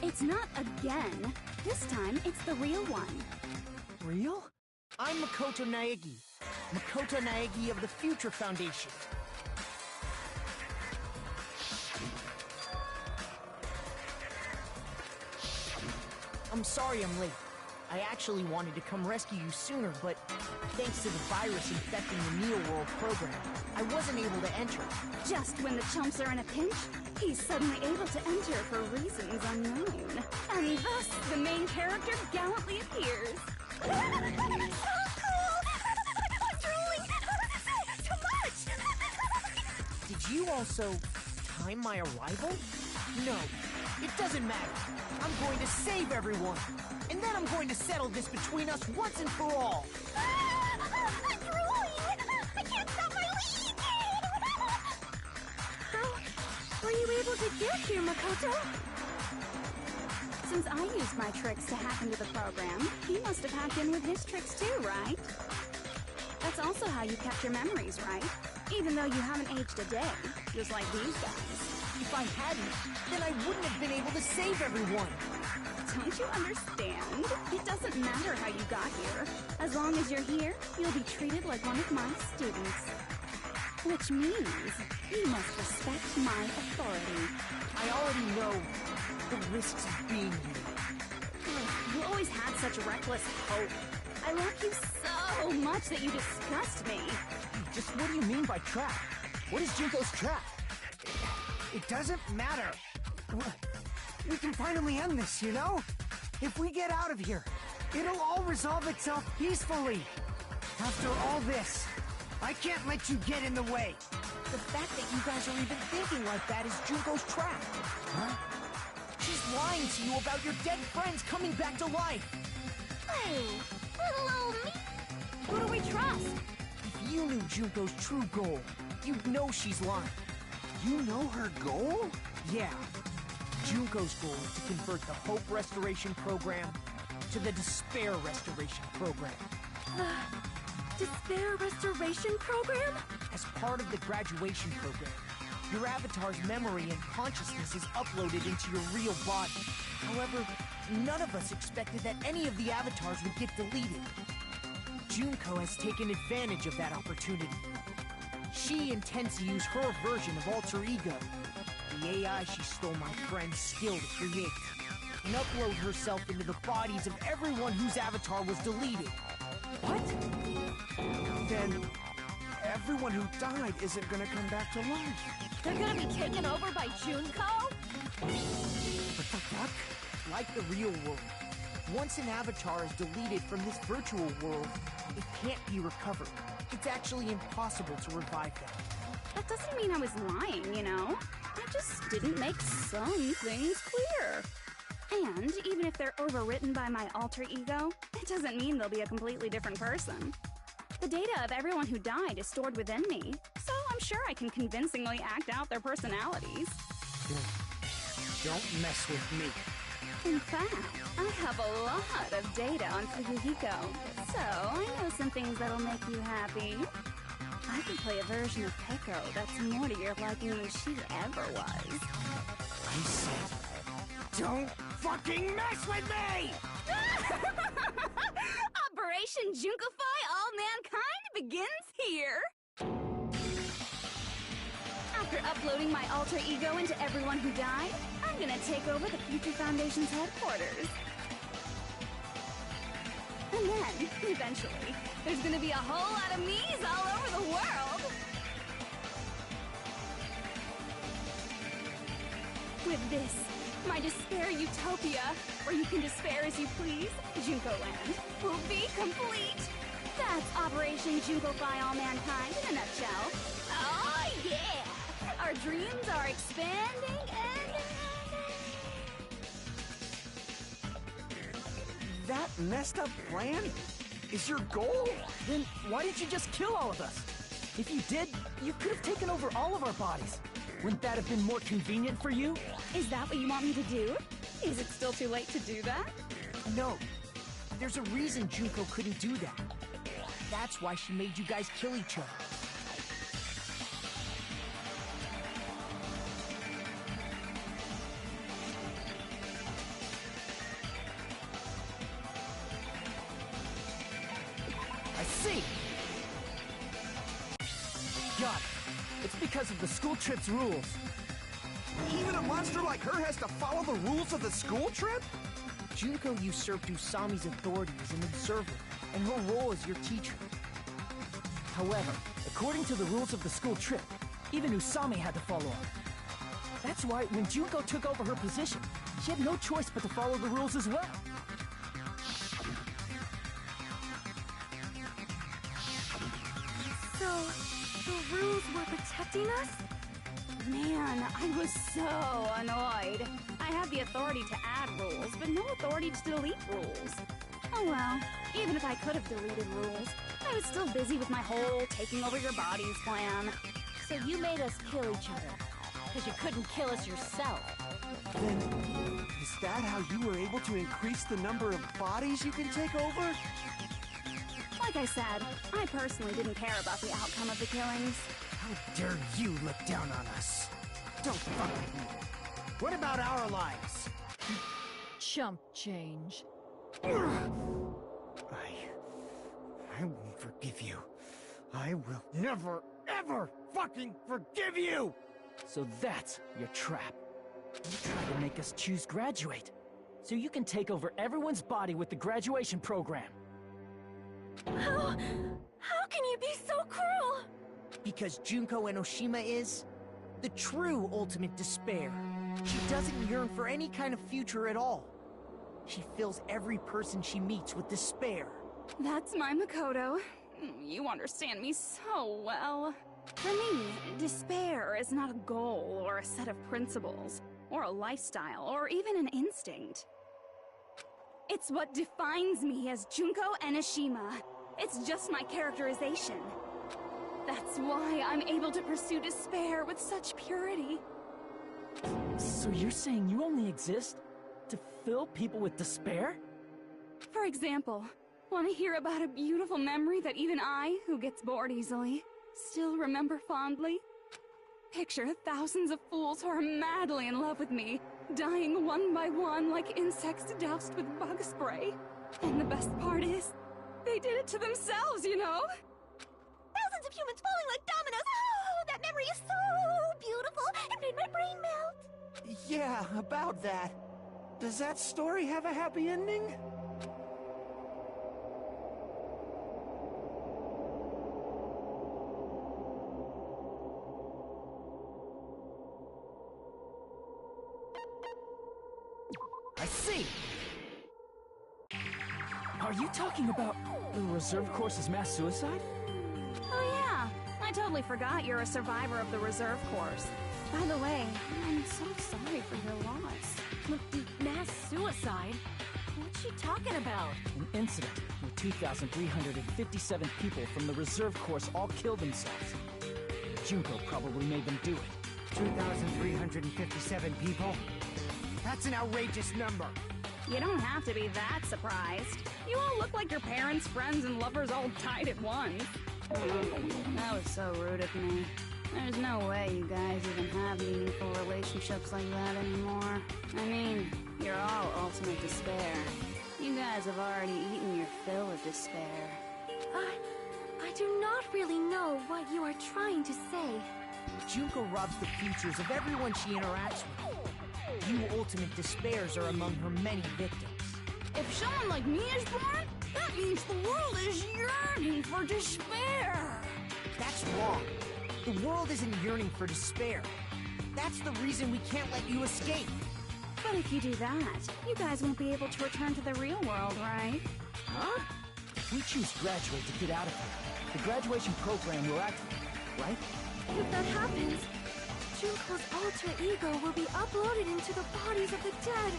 [SPEAKER 9] It's not again. This time, it's the real one.
[SPEAKER 7] Real? I'm Makoto Naegi. Makoto Naegi of the Future Foundation. I'm sorry I'm late. I actually wanted to come rescue you sooner, but thanks to the virus infecting the Neo World program, I wasn't able to enter.
[SPEAKER 9] Just when the chumps are in a pinch, he's suddenly able to enter for reasons unknown. And thus, the main character gallantly appears. So cool! I'm drooling! So much!
[SPEAKER 7] Did you also time my arrival? No, it doesn't matter. I'm going to save everyone. And then I'm going to settle this between us once and for all.
[SPEAKER 9] I'm drooling! I can't stop my leak!
[SPEAKER 8] How were you able to get here, Makoto?
[SPEAKER 9] Since I used my tricks to hack into the program, he must have hacked in with his tricks too, right? That's also how you kept your memories, right? Even though you haven't aged a day, just like these guys.
[SPEAKER 7] If I hadn't, then I wouldn't have been able to save everyone.
[SPEAKER 9] Don't you understand? It doesn't matter how you got here. As long as you're here, you'll be treated like one of my students. Which means you must respect my authority.
[SPEAKER 7] I already know the risks of being here.
[SPEAKER 9] You always had such reckless hope. I love you so much that you disgust me.
[SPEAKER 7] Just what do you mean by trap? What is Junko's trap? It doesn't matter. We can finally end this, you know? If we get out of here, it'll all resolve itself peacefully. After all this, I can't let you get in the way. The fact that you guys are even thinking like that is Junko's trap. Huh? She's lying to you about your dead friends coming back to life.
[SPEAKER 8] Hey, little old me. Who do we trust?
[SPEAKER 7] If you knew Junko's true goal, you'd know she's lying.
[SPEAKER 2] You know her goal?
[SPEAKER 7] Yeah. Junko's goal is to convert the Hope Restoration Program to the Despair Restoration Program.
[SPEAKER 8] Despair Restoration Program?
[SPEAKER 7] As part of the graduation program, your avatar's memory and consciousness is uploaded into your real body. However, none of us expected that any of the avatars would get deleted. Junko has taken advantage of that opportunity. She intends to use her version of Alter Ego, the AI she stole my friend's skill to create, and upload herself into the bodies of everyone whose avatar was deleted.
[SPEAKER 2] What? Then everyone who died isn't gonna come back to life.
[SPEAKER 3] They're gonna be taken over by Junko?
[SPEAKER 2] What the fuck?
[SPEAKER 7] Like the real world, once an avatar is deleted from this virtual world, it can't be recovered. It's actually impossible to revive them.
[SPEAKER 9] That doesn't mean I was lying, you know? I just didn't make some things clear. And even if they're overwritten by my alter ego, it doesn't mean they'll be a completely different person. The data of everyone who died is stored within me, so I'm sure I can convincingly act out their personalities.
[SPEAKER 7] Don't mess with me.
[SPEAKER 9] In fact, I have a lot of data on Fuyuhiko, so I know some things that'll make you happy. I can play a version of Keiko that's more to your liking than she ever was.
[SPEAKER 7] I said, don't fucking mess with me!
[SPEAKER 9] Operation Junkify All Mankind begins here! After uploading my alter ego into everyone who died, I'm gonna take over the Future Foundation's headquarters. And then, eventually, there's gonna be a whole lot of me's all over the world! With this, my despair utopia, where you can despair as you please, Junko Land, will be complete! That's Operation Junkify All Mankind in a nutshell. Oh yeah! Our dreams are expanding and...
[SPEAKER 2] That messed up plan is your goal?
[SPEAKER 6] Then why didn't you just kill all of us? If you did, you could have taken over all of our bodies. Wouldn't that have been more convenient for you?
[SPEAKER 9] Is that what you want me to do? Is it still too late to do that?
[SPEAKER 7] No. There's a reason Junko couldn't do that. That's why she made you guys kill each other.
[SPEAKER 6] I see! Got it. It's because of the school trip's rules.
[SPEAKER 2] Even a monster like her has to follow the rules of the school trip?
[SPEAKER 7] Junko usurped Usami's authority as an observer, and her role as your teacher.
[SPEAKER 6] However, according to the rules of the school trip, even Usami had to follow up. That's why when Junko took over her position, she had no choice but to follow the rules as well.
[SPEAKER 8] So, the rules were protecting us?
[SPEAKER 9] Man, I was so annoyed. I had the authority to add rules, but no authority to delete rules. Oh well, even if I could have deleted rules, I was still busy with my whole taking over your bodies plan.
[SPEAKER 10] So you made us kill each other, because you couldn't kill us yourself.
[SPEAKER 2] Then, is that how you were able to increase the number of bodies you can take over?
[SPEAKER 9] Like I said, I personally didn't care about the outcome of the killings.
[SPEAKER 7] How dare you look down on us? Don't fuck with me. What about our lives?
[SPEAKER 3] Chump change.
[SPEAKER 7] I won't forgive you. I will never, ever fucking forgive you!
[SPEAKER 6] So that's your trap. You tried to make us choose graduate, so you can take over everyone's body with the graduation program.
[SPEAKER 8] How can you be so cruel?
[SPEAKER 7] Because Junko Enoshima is the true ultimate despair. She doesn't yearn for any kind of future at all. She fills every person she meets with despair.
[SPEAKER 9] That's my Makoto. You understand me so well. For me, despair is not a goal or a set of principles, or a lifestyle, or even an instinct. It's what defines me as Junko Enoshima. It's just my characterization. That's why I'm able to pursue despair with such purity.
[SPEAKER 6] So you're saying you only exist to fill people with despair?
[SPEAKER 9] For example, want to hear about a beautiful memory that even I, who gets bored easily, still remember fondly? Picture thousands of fools who are madly in love with me, dying one by one like insects doused with bug spray. And the best part is, they did it to themselves, you know?
[SPEAKER 8] Thousands of humans falling like dominoes! Oh, that memory is so beautiful! It made my brain melt!
[SPEAKER 2] Yeah, about that. Does that story have a happy ending?
[SPEAKER 6] I see! Are you talking about the reserve course's mass suicide?
[SPEAKER 9] Oh yeah, I totally forgot you're a survivor of the reserve course. By the way, I'm so sorry for your loss.
[SPEAKER 3] Mass suicide? What's she talking about?
[SPEAKER 6] An incident where 2,357 people from the reserve course all killed themselves. Junko probably made them do it.
[SPEAKER 7] 2,357 people? That's an outrageous number.
[SPEAKER 9] You don't have to be that surprised. You all look like your parents, friends, and lovers all died at once. That was so rude of me. There's no way you guys even have meaningful relationships like that anymore. I mean, you're all ultimate despair. You guys have already eaten your fill of despair.
[SPEAKER 8] I do not really know what you are trying to say.
[SPEAKER 7] Junko robs the futures of everyone she interacts with. You ultimate despairs are among her many victims.
[SPEAKER 9] If someone like me is born, that means the world is yearning for despair.
[SPEAKER 7] That's wrong. The world isn't yearning for despair. That's the reason we can't let you escape.
[SPEAKER 9] But if you do that, you guys won't be able to return to the real world, right?
[SPEAKER 6] Huh? If we choose graduate to get out of here, the graduation program will activate, right?
[SPEAKER 8] If that happens, Junko's alter ego will be uploaded into the bodies of the dead.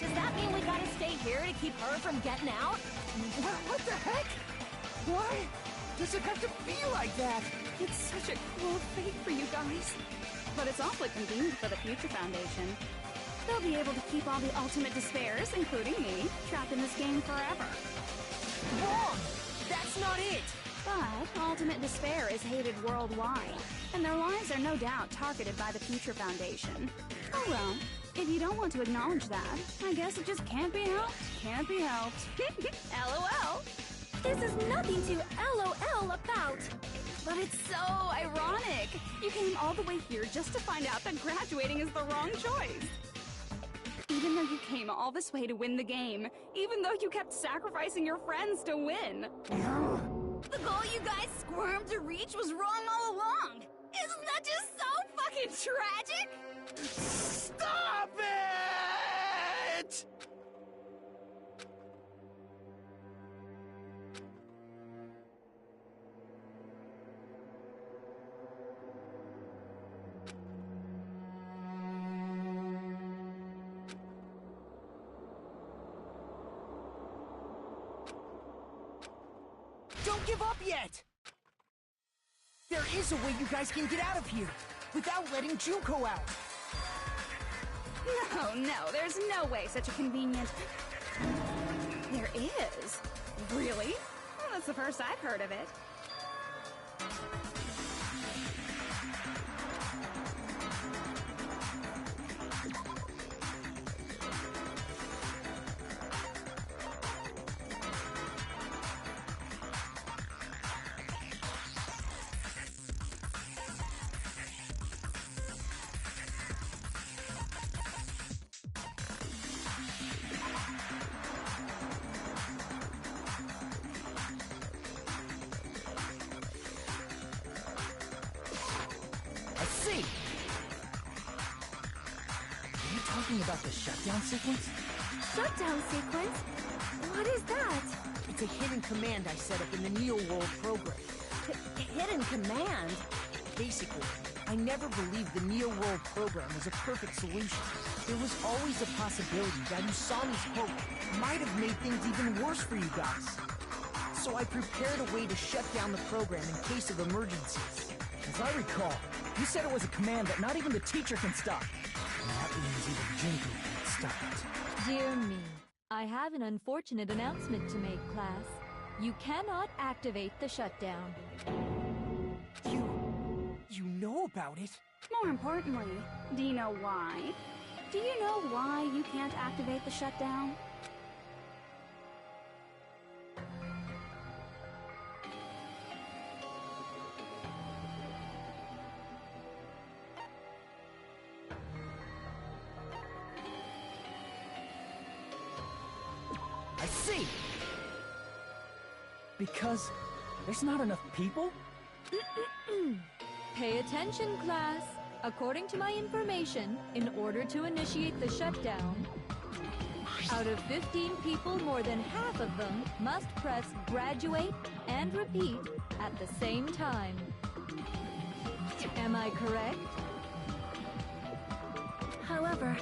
[SPEAKER 10] Does that mean we gotta stay here to keep her from getting out?
[SPEAKER 2] What the heck? Why does it have to be like that?
[SPEAKER 9] It's such a cruel fate for you guys. But it's awfully convenient for the Future Foundation. They'll be able to keep all the ultimate despairs, including me, trapped in this game forever.
[SPEAKER 7] Wrong! That's not it!
[SPEAKER 9] But ultimate despair is hated worldwide, and their lives are no doubt targeted by the Future Foundation. Oh well, if you don't want to acknowledge that, I guess it just can't be helped. Can't be helped. LOL.
[SPEAKER 8] This is nothing to LOL about.
[SPEAKER 9] But it's so ironic. You came all the way here just to find out that graduating is the wrong choice. Even though you came all this way to win the game, even though you kept sacrificing your friends to win. The goal you guys squirmed to reach was wrong all along. Isn't that just so fucking tragic?
[SPEAKER 2] Stop it!
[SPEAKER 7] Don't give up yet! There is a way you guys can get out of here, without letting Junko out.
[SPEAKER 9] No, there's no way such a convenient... There is? Really? Well, that's the first I've heard of it.
[SPEAKER 7] See? Are you talking about the shutdown sequence?
[SPEAKER 8] Shutdown sequence? What is that?
[SPEAKER 7] It's a hidden command I set up in the Neo World program.
[SPEAKER 10] Hidden command?
[SPEAKER 7] Basically, I never believed the Neo World program was a perfect solution. There was always a possibility that Usami's hope might have made things even worse for you guys. So I prepared a way to shut down the program in case of emergencies.
[SPEAKER 6] As I recall, you said it was a command that not even the teacher can stop. And that means even Junko can't stop it.
[SPEAKER 3] Dear me, I have an unfortunate announcement to make, class. You cannot activate the shutdown.
[SPEAKER 7] You know about it?
[SPEAKER 9] More importantly, do you know why? Do you know why you can't activate the shutdown?
[SPEAKER 7] I see!
[SPEAKER 6] Because there's not enough people?
[SPEAKER 3] Pay attention, class. According to my information, in order to initiate the shutdown, out of 15 people, more than half of them must press graduate and repeat at the same time. Am I correct?
[SPEAKER 8] However,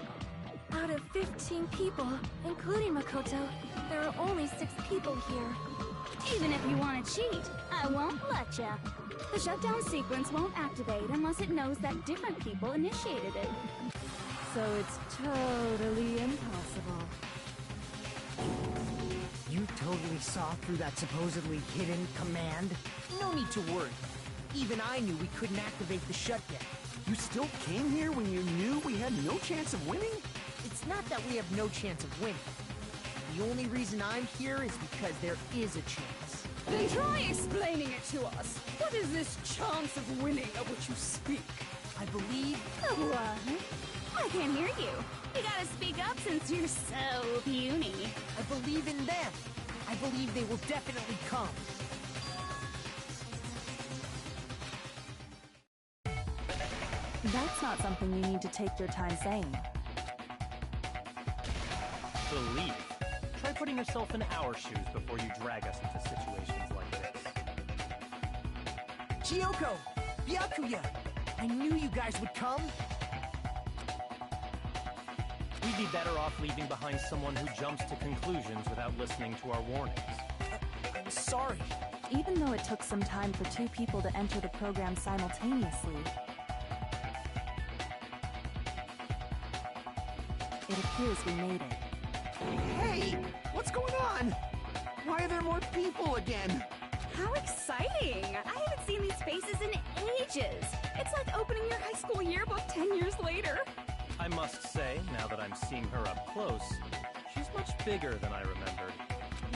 [SPEAKER 8] out of 15 people, including Makoto, there are only 6 people here.
[SPEAKER 9] Even if you want to cheat, I won't let ya. The shutdown sequence won't activate unless it knows that different people initiated it.
[SPEAKER 3] So it's totally impossible.
[SPEAKER 7] You totally saw through that supposedly hidden command? No need to worry. Even I knew we couldn't activate the shutdown.
[SPEAKER 2] You still came here when you knew we had no chance of winning?
[SPEAKER 7] It's not that we have no chance of winning. The only reason I'm here is because there is a chance.
[SPEAKER 9] Then try explaining it to us. What is this chance of winning of which you speak?
[SPEAKER 7] I believe...
[SPEAKER 9] What? I can't hear you. You gotta speak up since you're so puny.
[SPEAKER 7] I believe in them. I believe they will definitely come.
[SPEAKER 3] That's not something you need to take your time saying.
[SPEAKER 11] Believe. Try putting yourself in our shoes before you drag us into situations like this.
[SPEAKER 7] Chiyoko! Byakuya! I knew you guys would come!
[SPEAKER 11] We'd be better off leaving behind someone who jumps to conclusions without listening to our warnings.
[SPEAKER 7] I'm sorry.
[SPEAKER 3] Even though it took some time for 2 people to enter the program simultaneously, it appears we made it.
[SPEAKER 2] Hey! What's going on? Why are there more people again?
[SPEAKER 9] How exciting! I haven't seen these faces in ages. It's like opening your high school yearbook 10 years later.
[SPEAKER 11] I must say, now that I'm seeing her up close, she's much bigger than I remembered.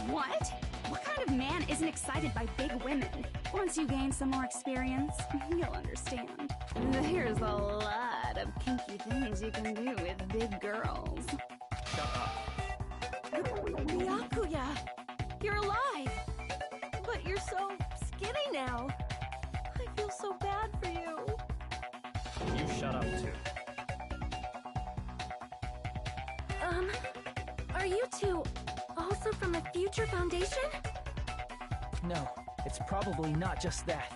[SPEAKER 9] What? What kind of man isn't excited by big women? Once you gain some more experience, you'll understand. There's a lot of kinky things you can do with big girls.
[SPEAKER 11] Shut up.
[SPEAKER 3] Byakuya! You're alive! But you're so skinny now. I feel so bad for you.
[SPEAKER 11] You shut up, too.
[SPEAKER 8] Are you two also from the Future Foundation?
[SPEAKER 6] No, it's probably not just that.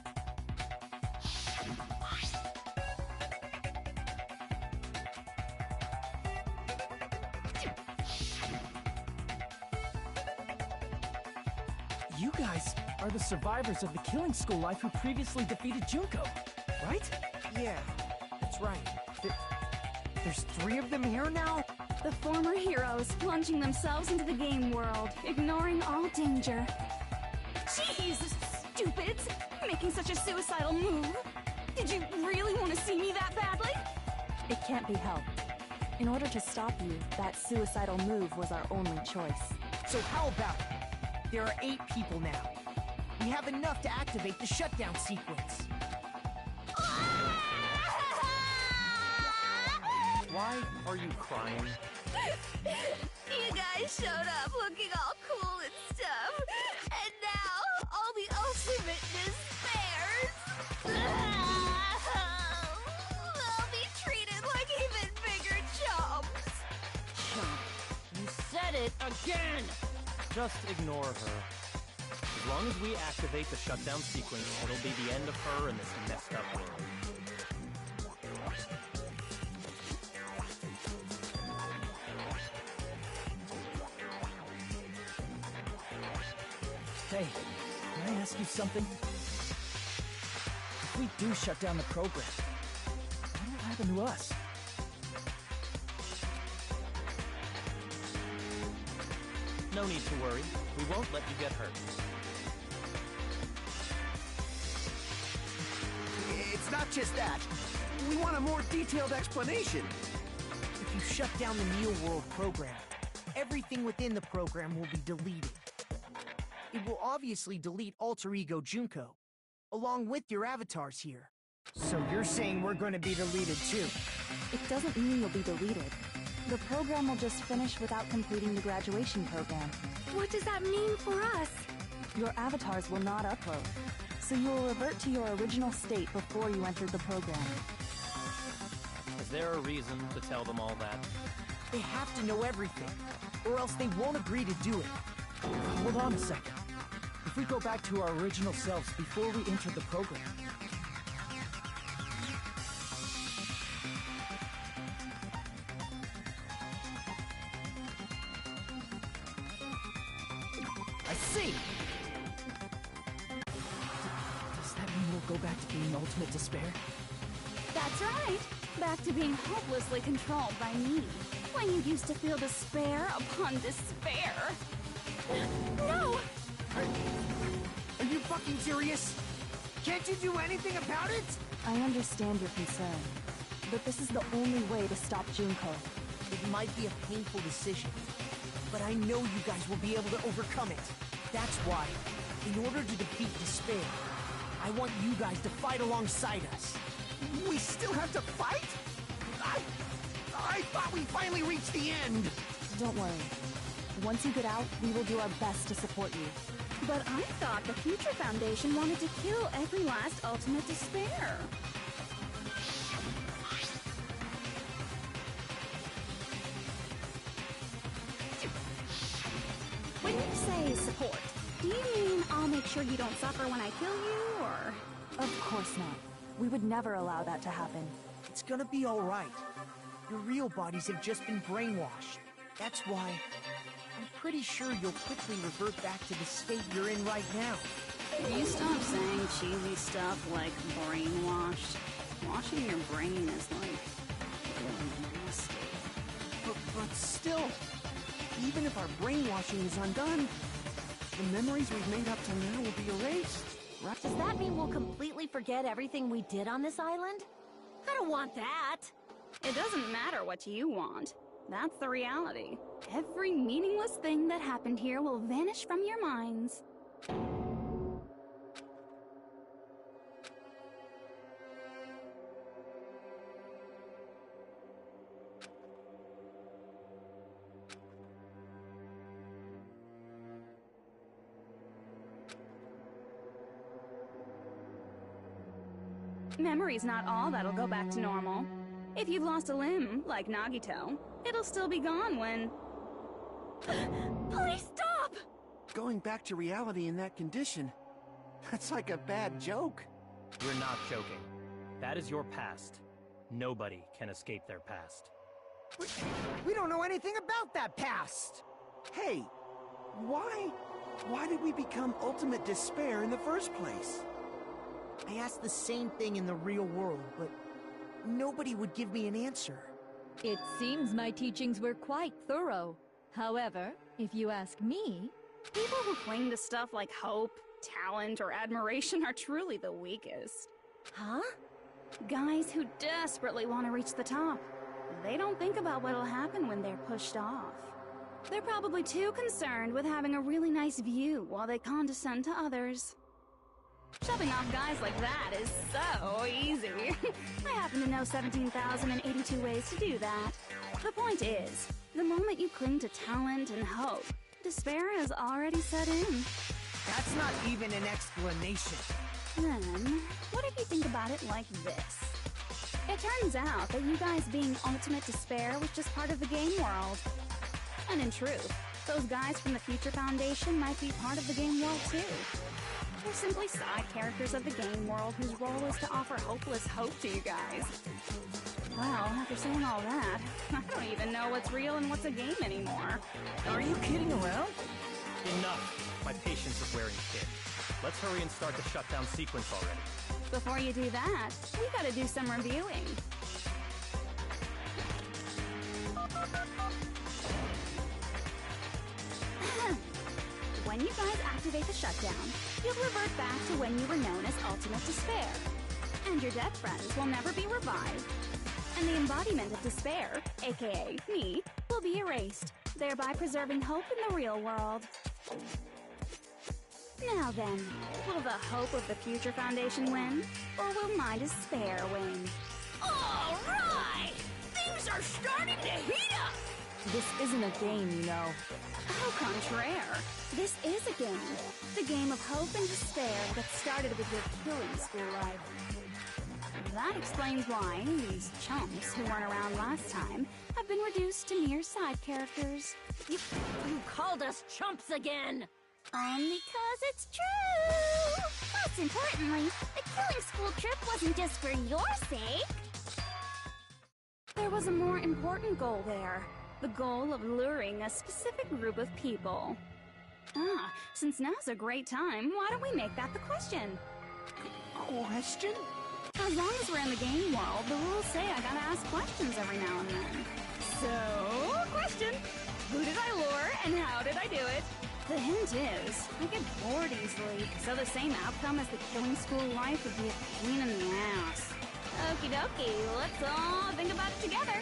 [SPEAKER 6] You guys are the survivors of the killing school life who previously defeated Junko, right?
[SPEAKER 7] Yeah, that's right. There's 3 of them here now?
[SPEAKER 9] The former heroes plunging themselves into the game world, ignoring all danger. Jeez, stupids! Making such a suicidal move. Did you really want to see me that badly?
[SPEAKER 3] It can't be helped. In order to stop you, that suicidal move was our only choice.
[SPEAKER 7] So how about it? There are 8 people now. We have enough to activate the shutdown sequence.
[SPEAKER 11] Why are you crying?
[SPEAKER 9] You guys showed up looking all cool and stuff, and now all the ultimate despairs. They'll be treated like even bigger chumps.
[SPEAKER 10] Chump. You said it again!
[SPEAKER 11] Just ignore her. As long as we activate the shutdown sequence, it'll be the end of her and this messed up world.
[SPEAKER 6] Hey, can I ask you something? If we do shut down the program, what will happen to us?
[SPEAKER 11] No need to worry. We won't let you get hurt.
[SPEAKER 2] It's not just that. We want a more detailed explanation.
[SPEAKER 7] If you shut down the Neo World program, everything within the program will be deleted. It will obviously delete Alter Ego Junko, along with your avatars here. So you're saying we're going to be deleted too?
[SPEAKER 3] It doesn't mean you'll be deleted. The program will just finish without completing the graduation program.
[SPEAKER 8] What does that mean for us?
[SPEAKER 3] Your avatars will not upload, so you will revert to your original state before you entered the program.
[SPEAKER 11] Is there a reason to tell them all that?
[SPEAKER 7] They have to know everything, or else they won't agree to do it.
[SPEAKER 6] Hold on a second. If we go back to our original selves before we enter the program,
[SPEAKER 7] I see!
[SPEAKER 6] does that mean we'll go back to being ultimate despair?
[SPEAKER 9] That's right. Back to being hopelessly controlled by me. When you used to feel despair upon despair.
[SPEAKER 8] No!
[SPEAKER 7] Are you fucking serious? Can't you do anything about it?
[SPEAKER 3] I understand your concern, but this is the only way to stop Junko.
[SPEAKER 7] It might be a painful decision, but I know you guys will be able to overcome it. That's why, in order to defeat despair, I want you guys to fight alongside us.
[SPEAKER 2] We still have to fight? I thought we finally reached the end.
[SPEAKER 3] Don't worry. Once you get out, we will do our best to support you.
[SPEAKER 9] But I thought the Future Foundation wanted to kill every last ultimate despair. When you say support, do you mean I'll make sure you don't suffer when I kill you, or...?
[SPEAKER 3] Of course not. We would never allow that to happen.
[SPEAKER 7] It's gonna be alright. Your real bodies have just been brainwashed. That's why I'm pretty sure you'll quickly revert back to the state you're in right now.
[SPEAKER 9] You stop saying cheesy stuff like brainwashed. Washing your brain is like really nasty.
[SPEAKER 2] But still, even if our brainwashing is undone, the memories we've made up till now will be erased, right?
[SPEAKER 10] Does that mean we'll completely forget everything we did on this island? I don't want that!
[SPEAKER 9] It doesn't matter what you want. That's the reality. Every meaningless thing that happened here will vanish from your minds. Memory's not all that'll go back to normal. If you've lost a limb, like Nagito, it'll still be gone when...
[SPEAKER 3] Please stop!
[SPEAKER 2] Going back to reality in that condition, that's like a bad joke.
[SPEAKER 11] We're not joking. That is your past. Nobody can escape their past.
[SPEAKER 7] We don't know anything about that past!
[SPEAKER 2] Hey, why did we become ultimate despair in the first place?
[SPEAKER 7] I asked the same thing in the real world, but nobody would give me an answer.
[SPEAKER 3] It seems my teachings were quite thorough. However, if you ask me...
[SPEAKER 9] People who cling to stuff like hope, talent, or admiration are truly the weakest.
[SPEAKER 10] Huh?
[SPEAKER 9] Guys who desperately want to reach the top. They don't think about what'll happen when they're pushed off. They're probably too concerned with having a really nice view while they condescend to others. Shoving off guys like that is so easy. I happen to know 17,082 ways to do that. The point is, the moment you cling to talent and hope, despair has already set in.
[SPEAKER 7] That's not even an explanation.
[SPEAKER 9] Then, what if you think about it like this? It turns out that you guys being ultimate despair was just part of the game world. And in truth, those guys from the Future Foundation might be part of the game world too. They're simply side characters of the game world whose role is to offer hopeless hope to you guys. Well, after saying all that, I don't even know what's real and what's a game anymore.
[SPEAKER 6] Are you kidding around?
[SPEAKER 11] Enough! My patience is wearing thin. Let's hurry and start the shutdown sequence already.
[SPEAKER 9] Before you do that, we gotta do some reviewing. When you guys activate the shutdown, you'll revert back to when you were known as Ultimate Despair. And your dead friends will never be revived. And the embodiment of despair, aka me, will be erased, thereby preserving hope in the real world. Now then, will the hope of the Future Foundation win? Or will my despair win?
[SPEAKER 5] Alright! Things are starting to heat up!
[SPEAKER 3] This isn't a game, you know.
[SPEAKER 9] Au contraire, this is a game. The game of hope and despair that started with your killing school life. That explains why these chumps who weren't around last time have been reduced to mere side characters.
[SPEAKER 10] You called us chumps again!
[SPEAKER 8] Because it's true! Most importantly, the killing school trip wasn't just for your sake.
[SPEAKER 9] There was a more important goal there. The goal of luring a specific group of people. Since now's a great time, why don't we make that the question?
[SPEAKER 2] Question?
[SPEAKER 9] As long as we're in the game world, the rules say I gotta ask questions every now and then. So, question! Who did I lure, and how did I do it? The hint is, I get bored easily, so the same outcome as the killing school life would be a pain in the ass. Okie dokie, let's all think about it together.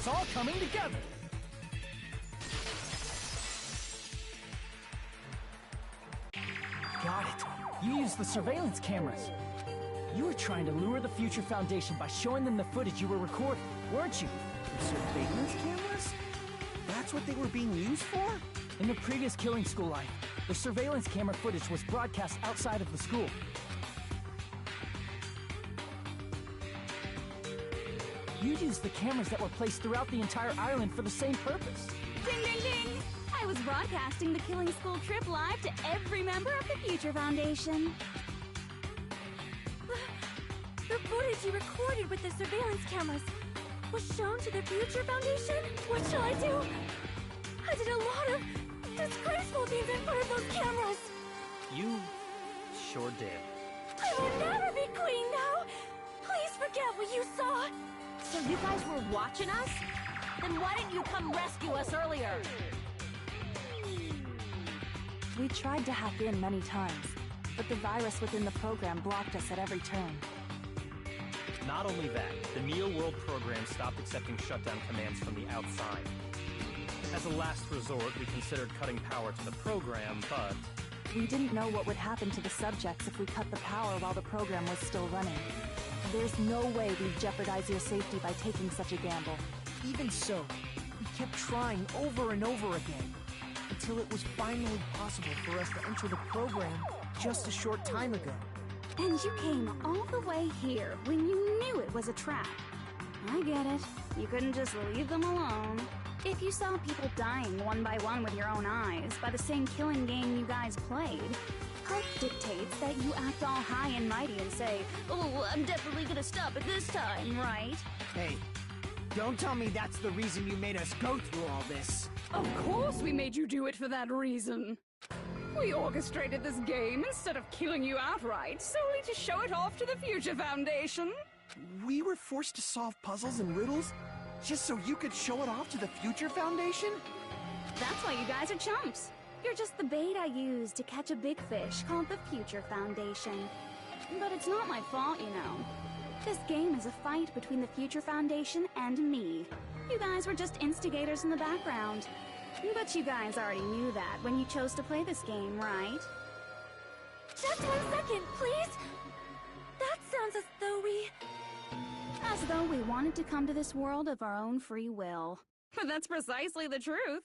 [SPEAKER 6] It's all coming together! Got it. You used the surveillance cameras. You were trying to lure the Future Foundation by showing them the footage you were recording, weren't you?
[SPEAKER 2] Surveillance cameras? That's what they were being used for?
[SPEAKER 6] In the previous Killing School life, the surveillance camera footage was broadcast outside of the school. You used the cameras that were placed throughout the entire island for the same purpose.
[SPEAKER 9] Ding, ding, ding! I was broadcasting the Killing School trip live to every member of the Future Foundation.
[SPEAKER 8] The footage you recorded with the surveillance cameras was shown to the Future Foundation? What shall I do? I did a lot of disgraceful things in front of those cameras.
[SPEAKER 11] You sure did.
[SPEAKER 8] I will never be queen now. Please forget what you saw.
[SPEAKER 10] So you guys were watching us? Then why didn't you come rescue us earlier?
[SPEAKER 12] We tried to hack in many times, but the virus within the program blocked us at every turn.
[SPEAKER 11] Not only that, the Neo World program stopped accepting shutdown commands from the outside. As a last resort, we considered cutting power to the program, but...
[SPEAKER 12] We didn't know what would happen to the subjects if we cut the power while the program was still running. There's no way we'd jeopardize your safety by taking such a gamble.
[SPEAKER 7] Even so, we kept trying over and over again, until it was finally possible for us to enter the program just a short time ago.
[SPEAKER 9] And you came all the way here when you knew it was a trap. I get it. You couldn't just leave them alone. If you saw people dying one by one with your own eyes by the same killing game you guys played, hope dictates that you act all high and mighty and say, "Oh, I'm definitely gonna stop it this time, right?"
[SPEAKER 7] Hey, don't tell me that's the reason you made us go through all this.
[SPEAKER 13] Of course we made you do it for that reason. We orchestrated this game instead of killing you outright, solely to show it off to the Future Foundation.
[SPEAKER 2] We were forced to solve puzzles and riddles just so you could show it off to the Future Foundation?
[SPEAKER 9] That's why you guys are chumps. You're just the bait I used to catch a big fish called the Future Foundation. But it's not my fault, you know. This game is a fight between the Future Foundation and me. You guys were just instigators in the background. But you guys already knew that when you chose to play this game, right?
[SPEAKER 8] Just 1 second, please. That sounds as though we...
[SPEAKER 9] As though we wanted to come to this world of our own free will.
[SPEAKER 13] But that's precisely the truth.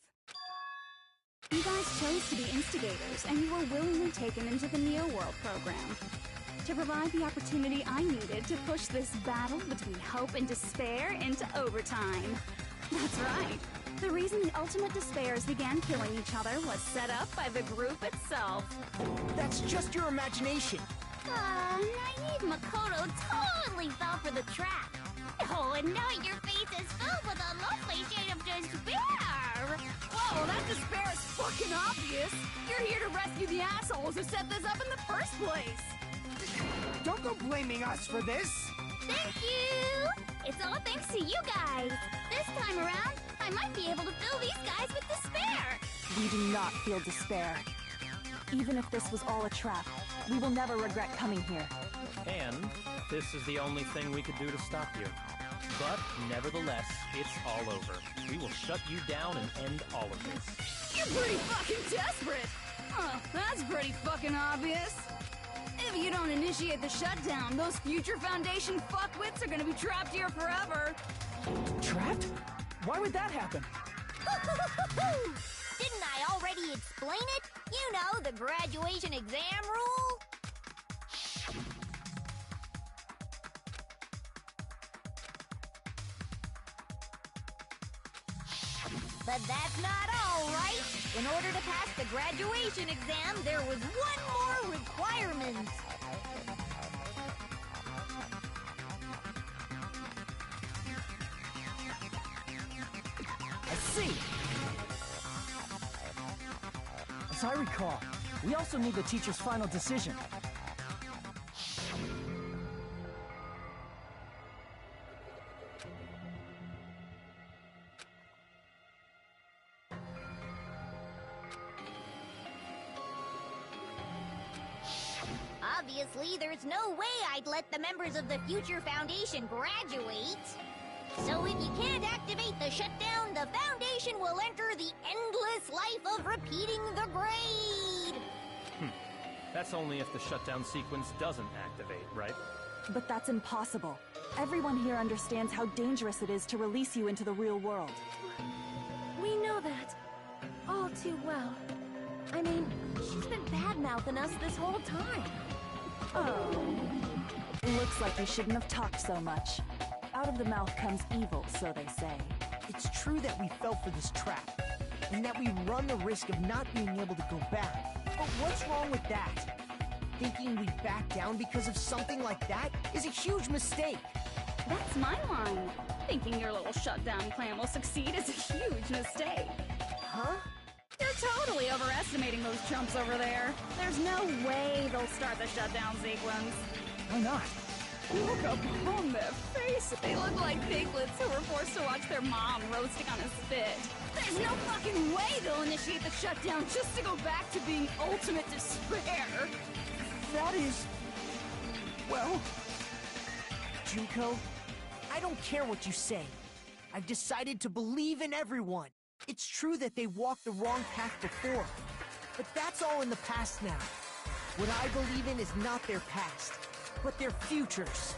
[SPEAKER 9] You guys chose to be instigators, and you were willingly taken into the Neo World program to provide the opportunity I needed to push this battle between hope and despair into overtime. That's right. The reason the Ultimate Despairs began killing each other was set up by the group itself.
[SPEAKER 7] That's just your imagination.
[SPEAKER 14] Naive Makoto totally fell for the trap. Oh, and now your face is filled with a lovely shade of despair.
[SPEAKER 13] Whoa, that despair is fucking obvious. You're here to rescue the assholes who set this up in the first place.
[SPEAKER 7] Don't go blaming us for this.
[SPEAKER 14] Thank you. It's all thanks to you guys. This time around, I might be able to fill these guys with despair.
[SPEAKER 12] We do not feel despair. Even if this was all a trap, we will never regret coming here.
[SPEAKER 11] And this is the only thing we could do to stop you. But nevertheless, it's all over. We will shut you down and end all of this.
[SPEAKER 13] You're pretty fucking desperate! Huh, that's pretty fucking obvious. If you don't initiate the shutdown, those future Foundation fuckwits are gonna be trapped here forever.
[SPEAKER 6] Trapped? Why would that happen?
[SPEAKER 14] Didn't I already explain it? You know, the graduation exam rule? But that's not all, right? In order to pass the graduation exam, there was one more requirement.
[SPEAKER 6] I see! As I recall, we also need the teacher's final decision.
[SPEAKER 14] Obviously, there's no way I'd let the members of the Future Foundation graduate. So if you can't activate the shutdown, the Foundation will enter the endless life of repeating the grade.
[SPEAKER 11] That's only if the shutdown sequence doesn't activate, right?
[SPEAKER 12] But that's impossible. Everyone here understands how dangerous it is to release you into the real world.
[SPEAKER 8] We know that. All too well. I mean, she's been bad-mouthing us this whole time.
[SPEAKER 12] Oh. Looks like we shouldn't have talked so much. Out of the mouth comes evil, so they say.
[SPEAKER 7] It's true that we fell for this trap, and that we run the risk of not being able to go back. But what's wrong with that? Thinking we back down because of something like that is a huge mistake.
[SPEAKER 9] That's my line. Thinking your little shutdown plan will succeed is a huge mistake.
[SPEAKER 7] Huh?
[SPEAKER 9] You're totally overestimating those chumps over there. There's no way they'll start the shutdown sequence.
[SPEAKER 6] Why not?
[SPEAKER 9] Look up on their face. They look like piglets who were forced to watch their mom roasting on a spit. There's no fucking way they'll initiate the shutdown just to go back to being ultimate despair.
[SPEAKER 7] That is... well... Junko, I don't care what you say. I've decided to believe in everyone. It's true that they walked the wrong path before, but that's all in the past now. What I believe in is not their past, but their futures.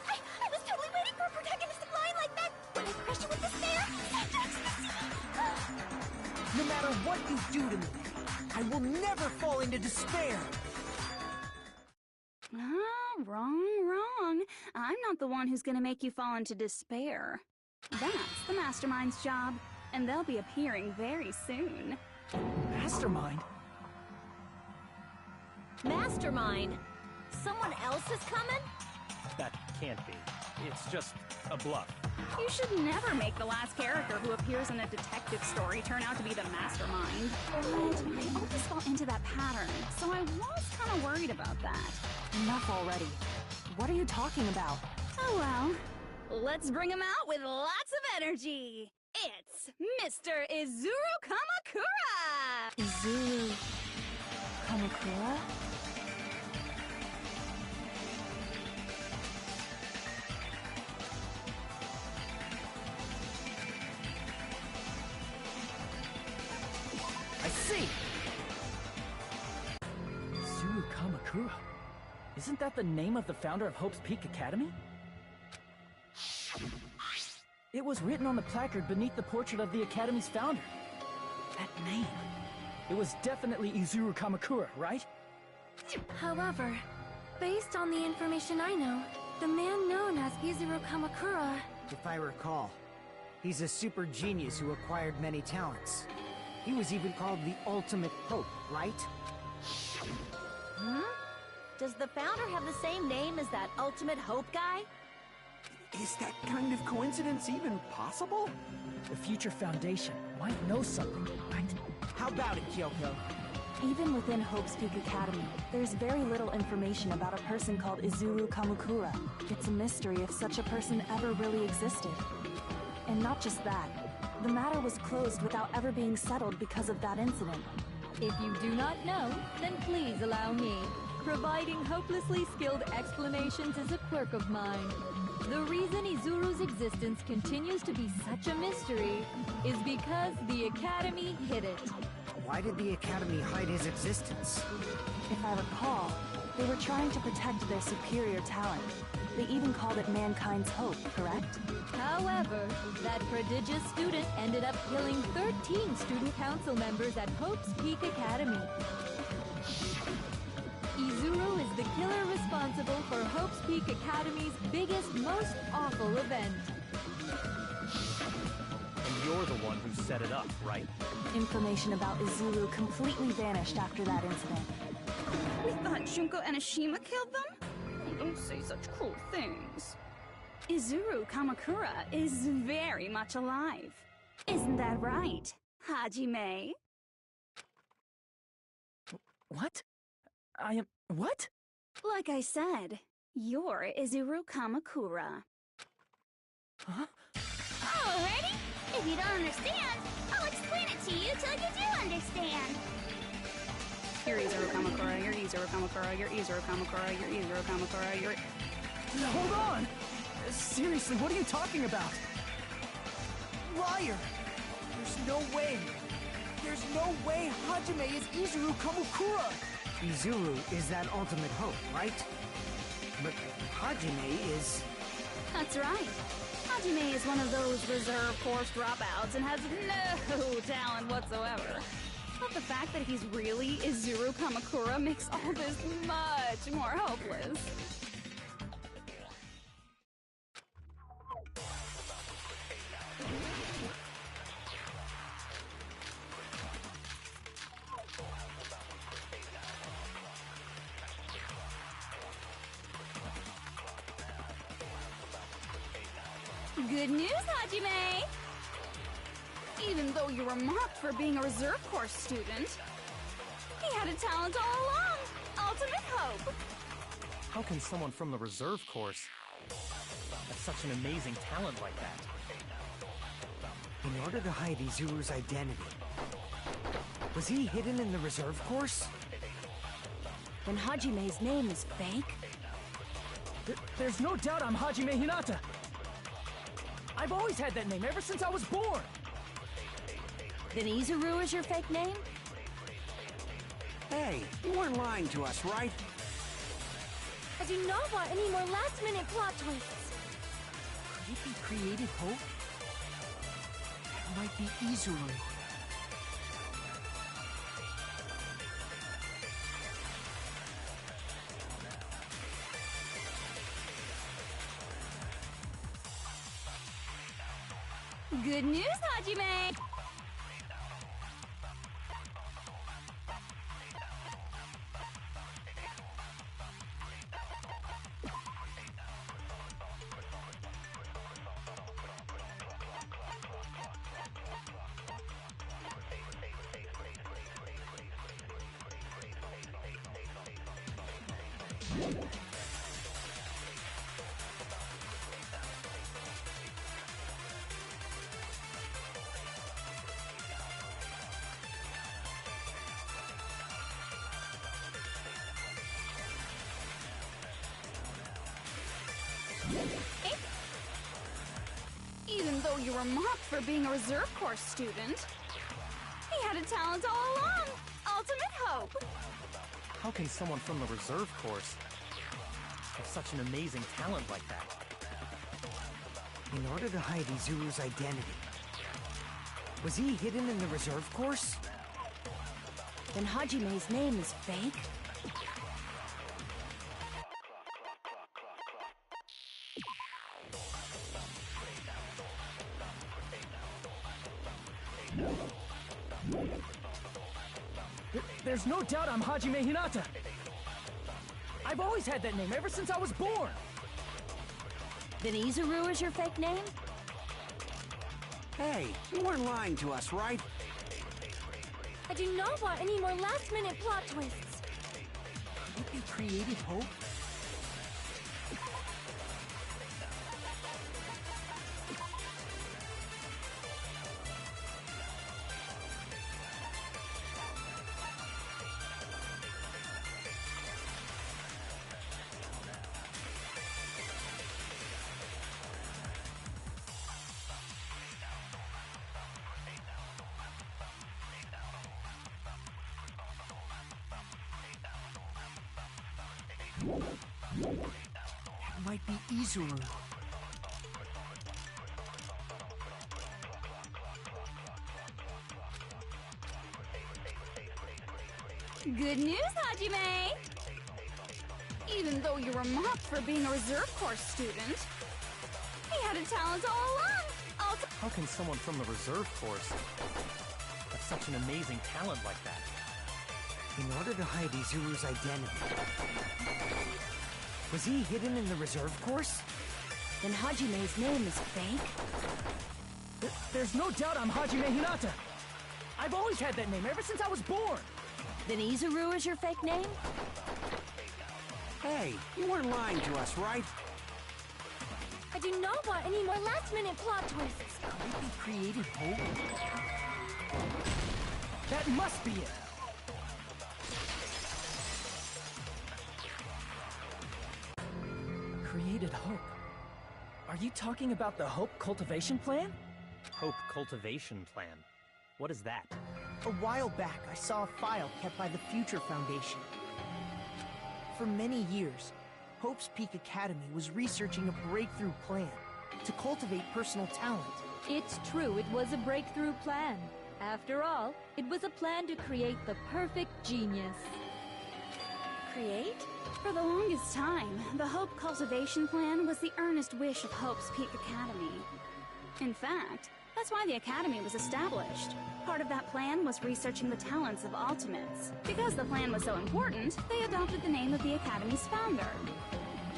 [SPEAKER 14] I was totally waiting for a protagonistic line like that. When I crush you with despair,
[SPEAKER 7] No matter what you do to me, I will never fall into despair.
[SPEAKER 9] Ah, wrong. I'm not the one who's gonna make you fall into despair. That's the Mastermind's job, and they'll be appearing very soon.
[SPEAKER 6] Mastermind?
[SPEAKER 3] Mastermind? Someone else is coming?
[SPEAKER 11] That can't be. It's just a bluff.
[SPEAKER 9] You should never make the last character who appears in a detective story turn out to be the Mastermind. But I always fall into that pattern, so I was kind of worried about that.
[SPEAKER 12] Enough already. What are you talking about?
[SPEAKER 9] Oh well. Let's bring him out with lots of energy. It's Mr. Izuru Kamakura!
[SPEAKER 12] Izuru... Kamakura?
[SPEAKER 6] I see! Izuru Kamakura. Isn't that the name of the founder of Hope's Peak Academy? It was written on the placard beneath the portrait of the Academy's founder. That name. It was definitely Izuru Kamakura, right?
[SPEAKER 8] However, based on the information I know, the man known as Izuru Kamakura...
[SPEAKER 7] If I recall, he's a super genius who acquired many talents. He was even called the Ultimate Hope, right?
[SPEAKER 3] Hmm? Does the founder have the same name as that Ultimate Hope guy?
[SPEAKER 2] Is that kind of coincidence even possible?
[SPEAKER 6] The Future Foundation might know something, right?
[SPEAKER 7] How about it, Kyoko?
[SPEAKER 12] Even within Hope's Peak Academy, there's very little information about a person called Izuru Kamakura. It's a mystery if such a person ever really existed. And not just that, The matter was closed without ever being settled because of that incident.
[SPEAKER 3] If you do not know, then please allow me. Providing hopelessly skilled explanations is a quirk of mine. The reason Izuru's existence continues to be such a mystery is because the Academy hid it.
[SPEAKER 7] Why did the Academy hide his existence?
[SPEAKER 12] If I recall, they were trying to protect their superior talent. They even called it mankind's hope, correct?
[SPEAKER 3] However, that prodigious student ended up killing 13 student council members at Hope's Peak Academy. Izuru is the killer responsible for Hope's Peak Academy's biggest, most awful event.
[SPEAKER 11] And you're the one who set it up, right?
[SPEAKER 12] Information about Izuru completely vanished after that incident.
[SPEAKER 9] We thought Junko Enoshima killed them? Don't say such cruel things. Izuru Kamakura is very much alive. Isn't that right, Hajime?
[SPEAKER 6] What? I am... what?
[SPEAKER 9] Like I said, you're Izuru Kamakura.
[SPEAKER 6] Huh?
[SPEAKER 14] Alrighty. If you don't understand, I'll explain it to you till you do understand.
[SPEAKER 9] You're Izuru Kamakura, you're Izuru Kamakura, you're Izuru Kamakura, you're Izuru Kamakura, you're...
[SPEAKER 6] Hold on! Seriously, what are you talking about? Liar! There's no way! There's no way Hajime is Izuru Kamakura!
[SPEAKER 7] Izuru is that ultimate hope, right? But Hajime is...
[SPEAKER 9] That's right. Hajime is one of those reserve course dropouts and has no talent whatsoever. But the fact that he's really Izuru Kamakura makes all this much more hopeless. Good news, Hajime! Even though you were mocked for being a reserve course student, he had a talent all along! Ultimate hope!
[SPEAKER 11] How can someone from the reserve course have such an amazing talent like that?
[SPEAKER 7] In order to hide Izuru's identity, was he hidden in the reserve course?
[SPEAKER 12] Then Hajime's name is fake?
[SPEAKER 6] There's no doubt I'm Hajime Hinata! I've always had that name ever since I was born!
[SPEAKER 10] Then Izuru is your fake name?
[SPEAKER 2] Hey, you weren't lying to us, right?
[SPEAKER 8] I do not want any more last-minute plot twists.
[SPEAKER 6] Could it be Created Hope? That might be Izuru.
[SPEAKER 9] Good news, Hajime! Even though you were mocked for being a reserve course student, he had a talent all along! Ultimate hope!
[SPEAKER 11] How can someone from the reserve course have such an amazing talent like that?
[SPEAKER 7] In order to hide Izuru's identity, was he hidden in the reserve course?
[SPEAKER 12] Then Hajime's name is fake?
[SPEAKER 6] There's no doubt I'm Hajime Hinata! I've always had that name ever since I was born!
[SPEAKER 10] Then Izuru is your fake name?
[SPEAKER 2] Hey, you weren't lying to us, right?
[SPEAKER 8] I do not want any more last-minute plot twists.
[SPEAKER 6] Could it be Created Hope?
[SPEAKER 7] That might be Izuru.
[SPEAKER 9] Good news, Hajime! Even though you were mocked for being a reserve course student, he had a talent all along!
[SPEAKER 11] How can someone from the reserve course have such an amazing talent like that?
[SPEAKER 7] In order to hide Izuru's identity. Was he hidden in the reserve course?
[SPEAKER 3] Then Hajime's name is fake?
[SPEAKER 6] There's no doubt I'm Hajime Hinata! I've always had that name ever since I was born!
[SPEAKER 3] Then Izuru is your fake name?
[SPEAKER 2] Hey, you weren't lying to us, right?
[SPEAKER 8] I do not want any more last-minute plot twists.
[SPEAKER 6] Could it be created hope? That must be it! Created hope. Are you talking about the Hope Cultivation Plan?
[SPEAKER 11] Hope Cultivation Plan. What is that?
[SPEAKER 7] A while back, I saw a file kept by the Future Foundation. For many years, Hope's Peak Academy was researching a breakthrough plan to cultivate personal talent.
[SPEAKER 3] It's true, it was a breakthrough plan. After all, it was a plan to create the perfect genius.
[SPEAKER 9] Create? For the longest time, the Hope Cultivation Plan was the earnest wish of Hope's Peak Academy. In fact, that's why the Academy was established. Part of that plan was researching the talents of Ultimates. Because the plan was so important, they adopted the name of the Academy's founder.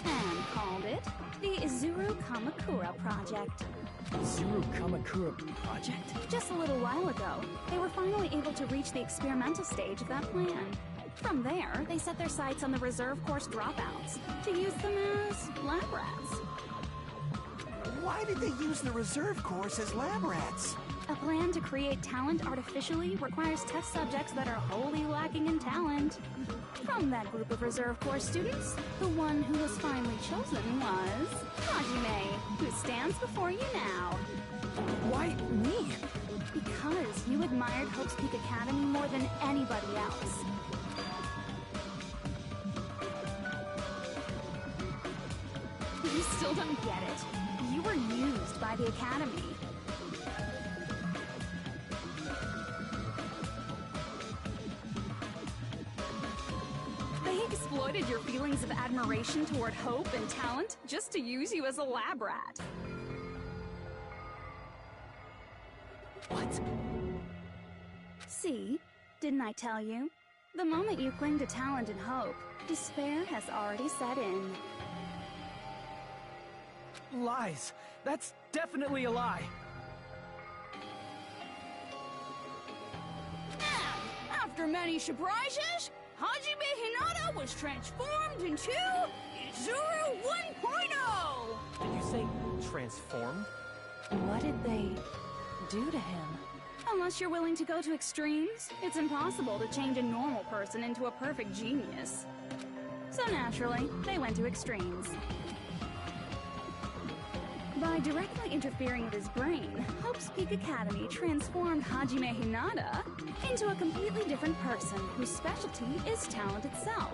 [SPEAKER 9] And called it the Izuru Kamakura Project.
[SPEAKER 6] Izuru Kamakura Project?
[SPEAKER 9] Just a little while ago, they were finally able to reach the experimental stage of that plan. From there, they set their sights on the reserve course dropouts to use them as lab rats.
[SPEAKER 2] Why did they use the reserve course as lab rats?
[SPEAKER 9] A plan to create talent artificially requires test subjects that are wholly lacking in talent. From that group of reserve course students, the one who was finally chosen was Hajime, who stands before you now.
[SPEAKER 6] Why me?
[SPEAKER 9] Because you admired Hope's Peak Academy more than anybody else. You still don't get it. You were used by the Academy. They exploited your feelings of admiration toward Hope and talent just to use you as a lab rat.
[SPEAKER 6] What?
[SPEAKER 9] See? Didn't I tell you? The moment you cling to talent and hope, despair has already set in.
[SPEAKER 6] Lies. That's definitely a lie.
[SPEAKER 13] And after many surprises, Hajime Hinata was transformed into Izuru 1.0!
[SPEAKER 11] Did you say transformed?
[SPEAKER 12] What did they do to him?
[SPEAKER 9] Unless you're willing to go to extremes, it's impossible to change a normal person into a perfect genius. So naturally, they went to extremes. By directly interfering with his brain, Hope's Peak Academy transformed Hajime Hinata into a completely different person whose specialty is talent itself,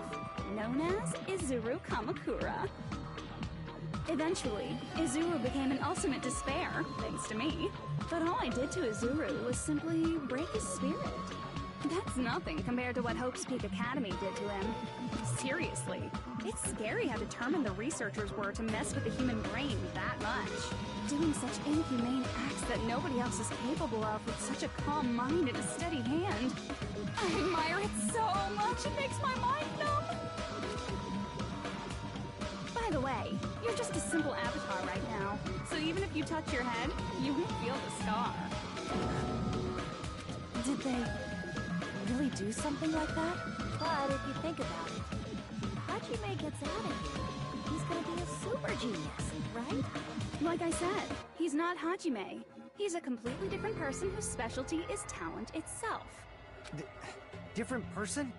[SPEAKER 9] known as Izuru Kamakura. Eventually, Izuru became an ultimate despair, thanks to me. But all I did to Izuru was simply break his spirit. That's nothing compared to what Hope's Peak Academy did to him. Seriously, it's scary how determined the researchers were to mess with the human brain that much. Doing such inhumane acts that nobody else is capable of with such a calm mind and a steady hand. I admire it so much, it makes my mind numb. By the way, you're just a simple avatar right now, so even if you touch your head, you won't feel the scar.
[SPEAKER 12] Did they really do something like that?
[SPEAKER 3] But if you think about it, if Hajime gets out of here, he's gonna be a super genius, right?
[SPEAKER 9] Like I said, he's not Hajime. He's a completely different person whose specialty is talent itself.
[SPEAKER 7] Different person?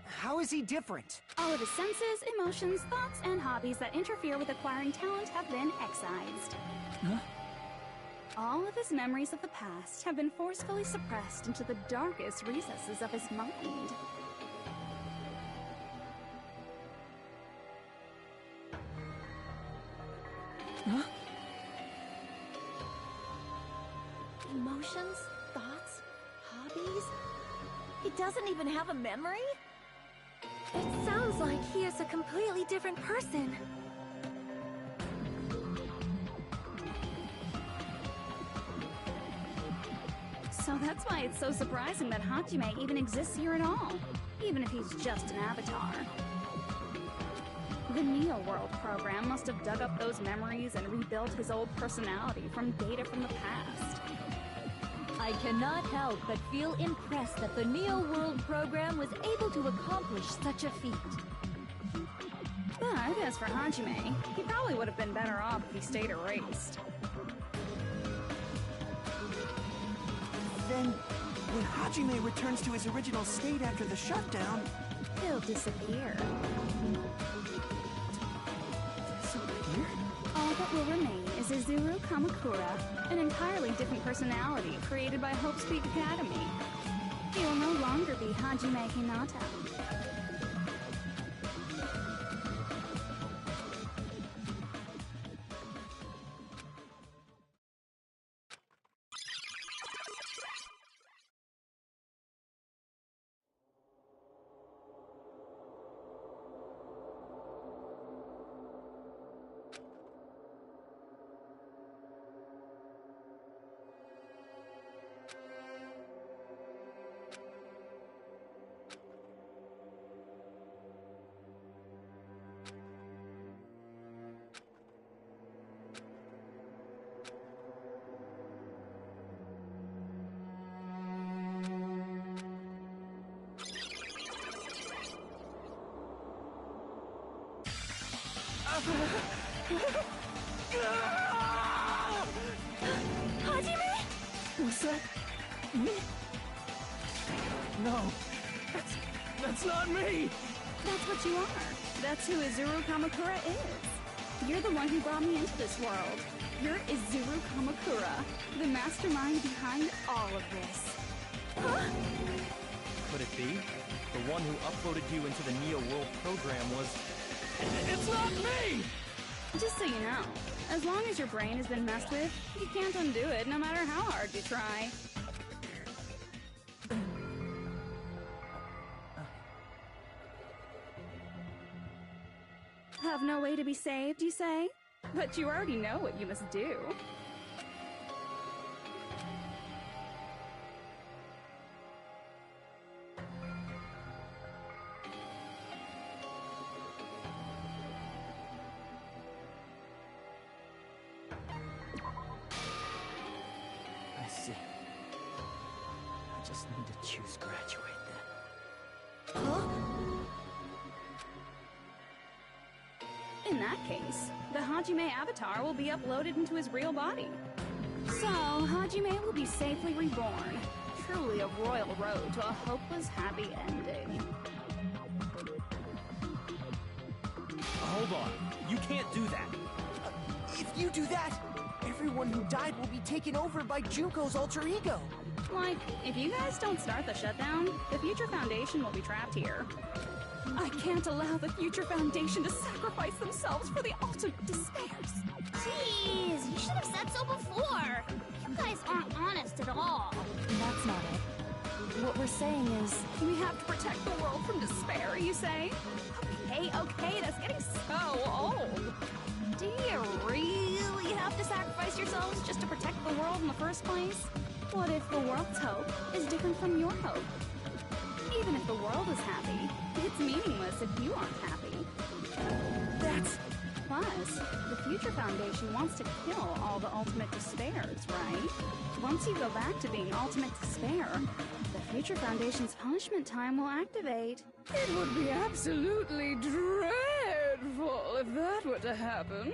[SPEAKER 7] How is he different?
[SPEAKER 9] All of his senses, emotions, thoughts, and hobbies that interfere with acquiring talent have been excised.
[SPEAKER 6] Huh?
[SPEAKER 9] All of his memories of the past have been forcefully suppressed into the darkest recesses of his mind.
[SPEAKER 3] Emotions? Thoughts? Hobbies? He doesn't even have a memory?
[SPEAKER 8] It sounds like he is a completely different person.
[SPEAKER 9] So that's why it's so surprising that Hajime even exists here at all, even if he's just an avatar. The Neo World program must have dug up those memories and rebuilt his old personality from data from the past.
[SPEAKER 10] I cannot help but feel impressed that the Neo World program was able to accomplish such a feat.
[SPEAKER 9] But as for Hajime, he probably would have been better off if he stayed erased.
[SPEAKER 2] Then, when Hajime returns to his original state after the shutdown...
[SPEAKER 9] He'll disappear.
[SPEAKER 2] Disappear?
[SPEAKER 9] All that will remain is Izuru Kamakura, an entirely different personality created by Hope's Peak Academy. He will no longer be Hajime Hinata.
[SPEAKER 3] Hajime?
[SPEAKER 6] Was that me? No, that's not me!
[SPEAKER 9] That's what you are. That's who Izuru Kamakura is. You're the one who brought me into this world. You're Izuru Kamakura, the mastermind behind all of this.
[SPEAKER 3] Huh?
[SPEAKER 11] Could it be? The one who uploaded you into the Neo World program was...
[SPEAKER 6] It's not me!
[SPEAKER 9] Just so you know, as long as your brain has been messed with, you can't undo it no matter how hard you try. Have no way to be saved, you say? But you already know what you must do.
[SPEAKER 6] I see. I just need to choose graduate then.
[SPEAKER 3] Huh?
[SPEAKER 9] In that case, the Hajime avatar will be uploaded into his real body. So, Hajime will be safely reborn. Truly a royal road to a hopeless, happy ending.
[SPEAKER 11] Hold on. You can't do that.
[SPEAKER 2] If you do that, everyone who died will be taken over by Junko's alter ego.
[SPEAKER 9] Like, if you guys don't start the shutdown, the Future Foundation will be trapped here. I can't allow the Future Foundation to sacrifice themselves for the ultimate despairs.
[SPEAKER 14] Jeez, you should have said so before. You guys aren't honest at all.
[SPEAKER 12] That's not it. What we're saying is...
[SPEAKER 9] We have to protect the world from despair, you say? Okay, that's getting so old. Do you really have to sacrifice yourselves just to protect the world in the first place? What if the world's hope is different from your hope? Even if the world is happy, it's meaningless if you aren't happy.
[SPEAKER 2] That's...
[SPEAKER 9] Plus, the Future Foundation wants to kill all the ultimate despairs, right? Once you go back to being ultimate despair, the Future Foundation's punishment time will activate. It would be absolutely dreadful if that were to happen.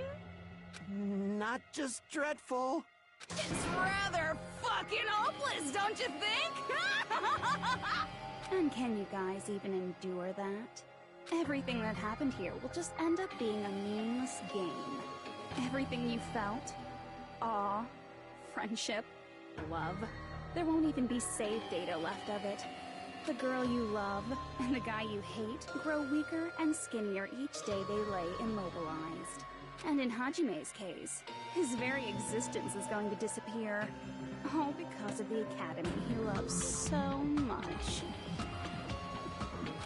[SPEAKER 2] Not just dreadful.
[SPEAKER 9] It's rather fucking hopeless, don't you think? And can you guys even endure that? Everything that happened here will just end up being a meaningless game. Everything you felt, awe, friendship, love, there won't even be save data left of it. The girl you love and the guy you hate grow weaker and skinnier each day they lay immobilized. And in Hajime's case, his very existence is going to disappear. All because of the academy he loves so much.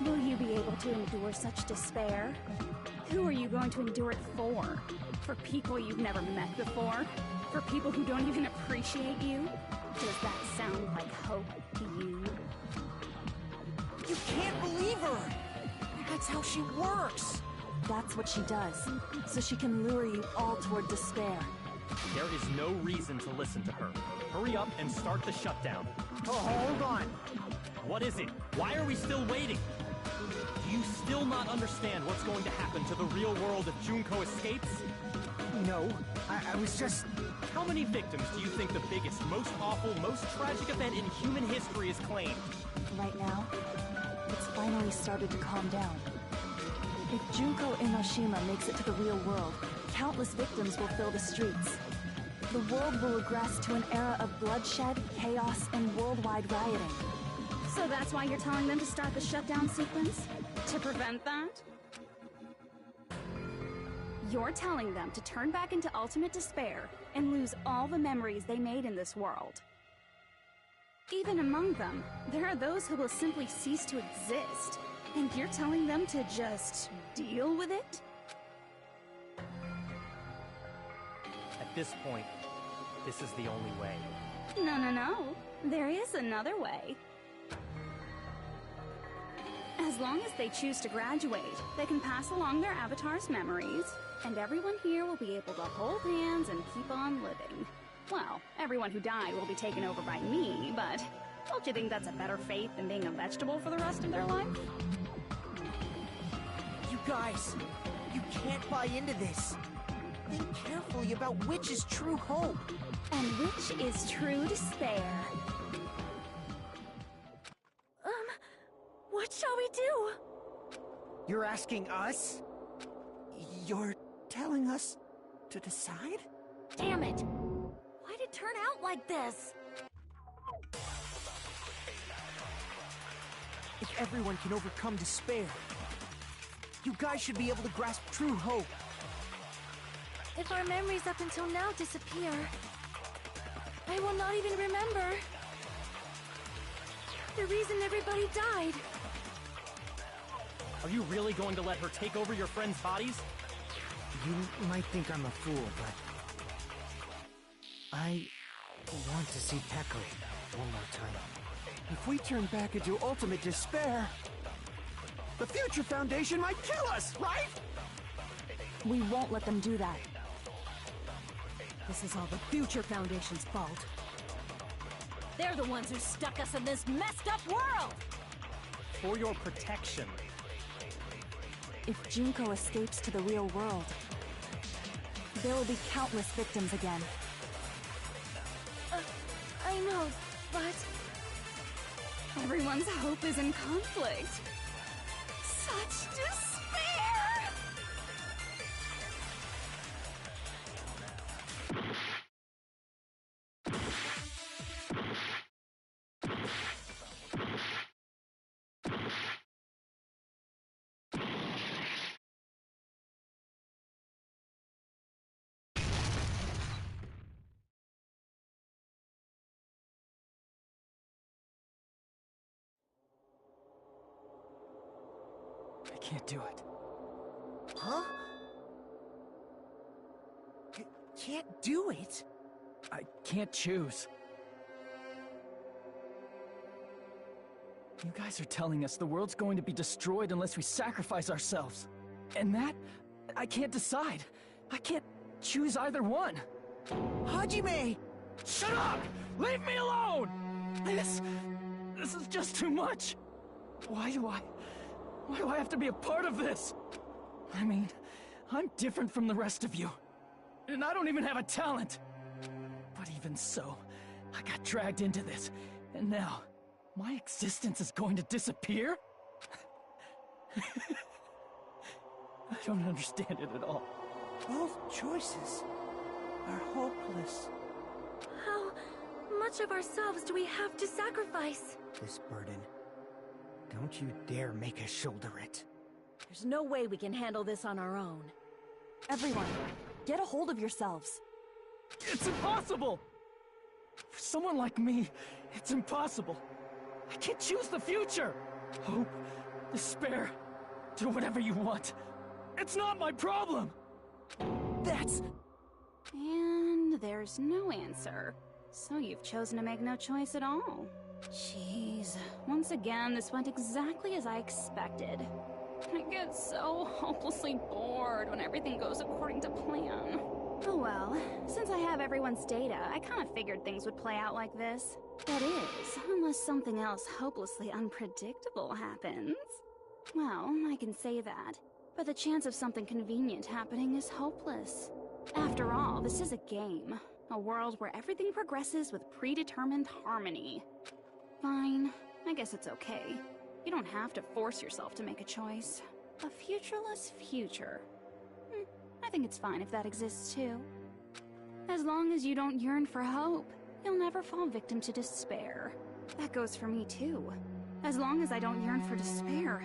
[SPEAKER 9] Will you be able to endure such despair? Who are you going to endure it for? For people you've never met before? For people who don't even appreciate you? Does that sound like hope to you?
[SPEAKER 2] You can't believe her! That's how she works!
[SPEAKER 12] That's what she does, so she can lure you all toward despair.
[SPEAKER 11] There is no reason to listen to her. Hurry up and start the shutdown.
[SPEAKER 7] Oh, hold on.
[SPEAKER 11] What is it? Why are we still waiting? Do you still not understand what's going to happen to the real world if Junko escapes?
[SPEAKER 7] No, I was just...
[SPEAKER 11] How many victims do you think the biggest, most awful, most tragic event in human history has claimed?
[SPEAKER 12] Right now, it's finally started to calm down. If Junko Inoshima makes it to the real world, countless victims will fill the streets. The world will regress to an era of bloodshed, chaos, and worldwide rioting.
[SPEAKER 9] So that's why you're telling them to start the shutdown sequence? To prevent that? You're telling them to turn back into ultimate despair and lose all the memories they made in this world. Even among them, there are those who will simply cease to exist. And you're telling them to just deal with it?
[SPEAKER 11] At this point, this is the only way.
[SPEAKER 9] No. There is another way. As long as they choose to graduate, they can pass along their avatar's memories, and everyone here will be able to hold hands and keep on living. Well, everyone who died will be taken over by me, but don't you think that's a better fate than being a vegetable for the rest of their life?
[SPEAKER 2] You guys, you can't buy into this. Think carefully about which is true hope.
[SPEAKER 9] And which is true despair.
[SPEAKER 3] What shall we do?
[SPEAKER 2] You're asking us? You're telling us to decide?
[SPEAKER 3] Damn it! Why'd it turn out like this?
[SPEAKER 2] If everyone can overcome despair, you guys should be able to grasp true hope.
[SPEAKER 3] If our memories up until now disappear, I will not even remember the reason everybody died.
[SPEAKER 11] Are you really going to let her take over your friends' bodies?
[SPEAKER 7] You might think I'm a fool, but... I want to see Peko one more time.
[SPEAKER 2] If we turn back into ultimate despair, the Future Foundation might kill us, right?
[SPEAKER 12] We won't let them do that.
[SPEAKER 3] This is all the Future Foundation's fault. They're the ones who stuck us in this messed up world!
[SPEAKER 11] For your protection.
[SPEAKER 12] If Junko escapes to the real world, there will be countless victims again.
[SPEAKER 3] I know, but...
[SPEAKER 9] Everyone's hope is in conflict. Such despair!
[SPEAKER 6] I can't do it.
[SPEAKER 2] Huh? Can't do it?
[SPEAKER 6] I can't choose. You guys are telling us the world's going to be destroyed unless we sacrifice ourselves. And that, I can't decide. I can't choose either one.
[SPEAKER 2] Hajime!
[SPEAKER 6] Shut up! Leave me alone! This is just too much. Why do I have to be a part of this? I mean, I'm different from the rest of you. And I don't even have a talent. But even so, I got dragged into this. And now, my existence is going to disappear? I don't understand it at all.
[SPEAKER 2] Both choices are hopeless.
[SPEAKER 3] How much of ourselves do we have to sacrifice?
[SPEAKER 7] This burden. Don't you dare make us shoulder it.
[SPEAKER 3] There's no way we can handle this on our own.
[SPEAKER 12] Everyone, get a hold of yourselves.
[SPEAKER 6] It's impossible! For someone like me, it's impossible. I can't choose the future. Hope, despair, do whatever you want. It's not my problem. That's...
[SPEAKER 9] And there's no answer. So you've chosen to make no choice at all. Jeez. Once again, this went exactly as I expected. I get so hopelessly bored when everything goes according to plan. Oh well, since I have everyone's data, I kind of figured things would play out like this. That is, unless something else hopelessly unpredictable happens. Well, I can say that, but the chance of something convenient happening is hopeless. After all, this is a game. A world where everything progresses with predetermined harmony. Fine, I guess it's okay. You don't have to force yourself to make a choice. A futureless future. I think it's fine if that exists too. As long as you don't yearn for hope, you'll never fall victim to despair. That goes for me too. As long as I don't yearn for despair,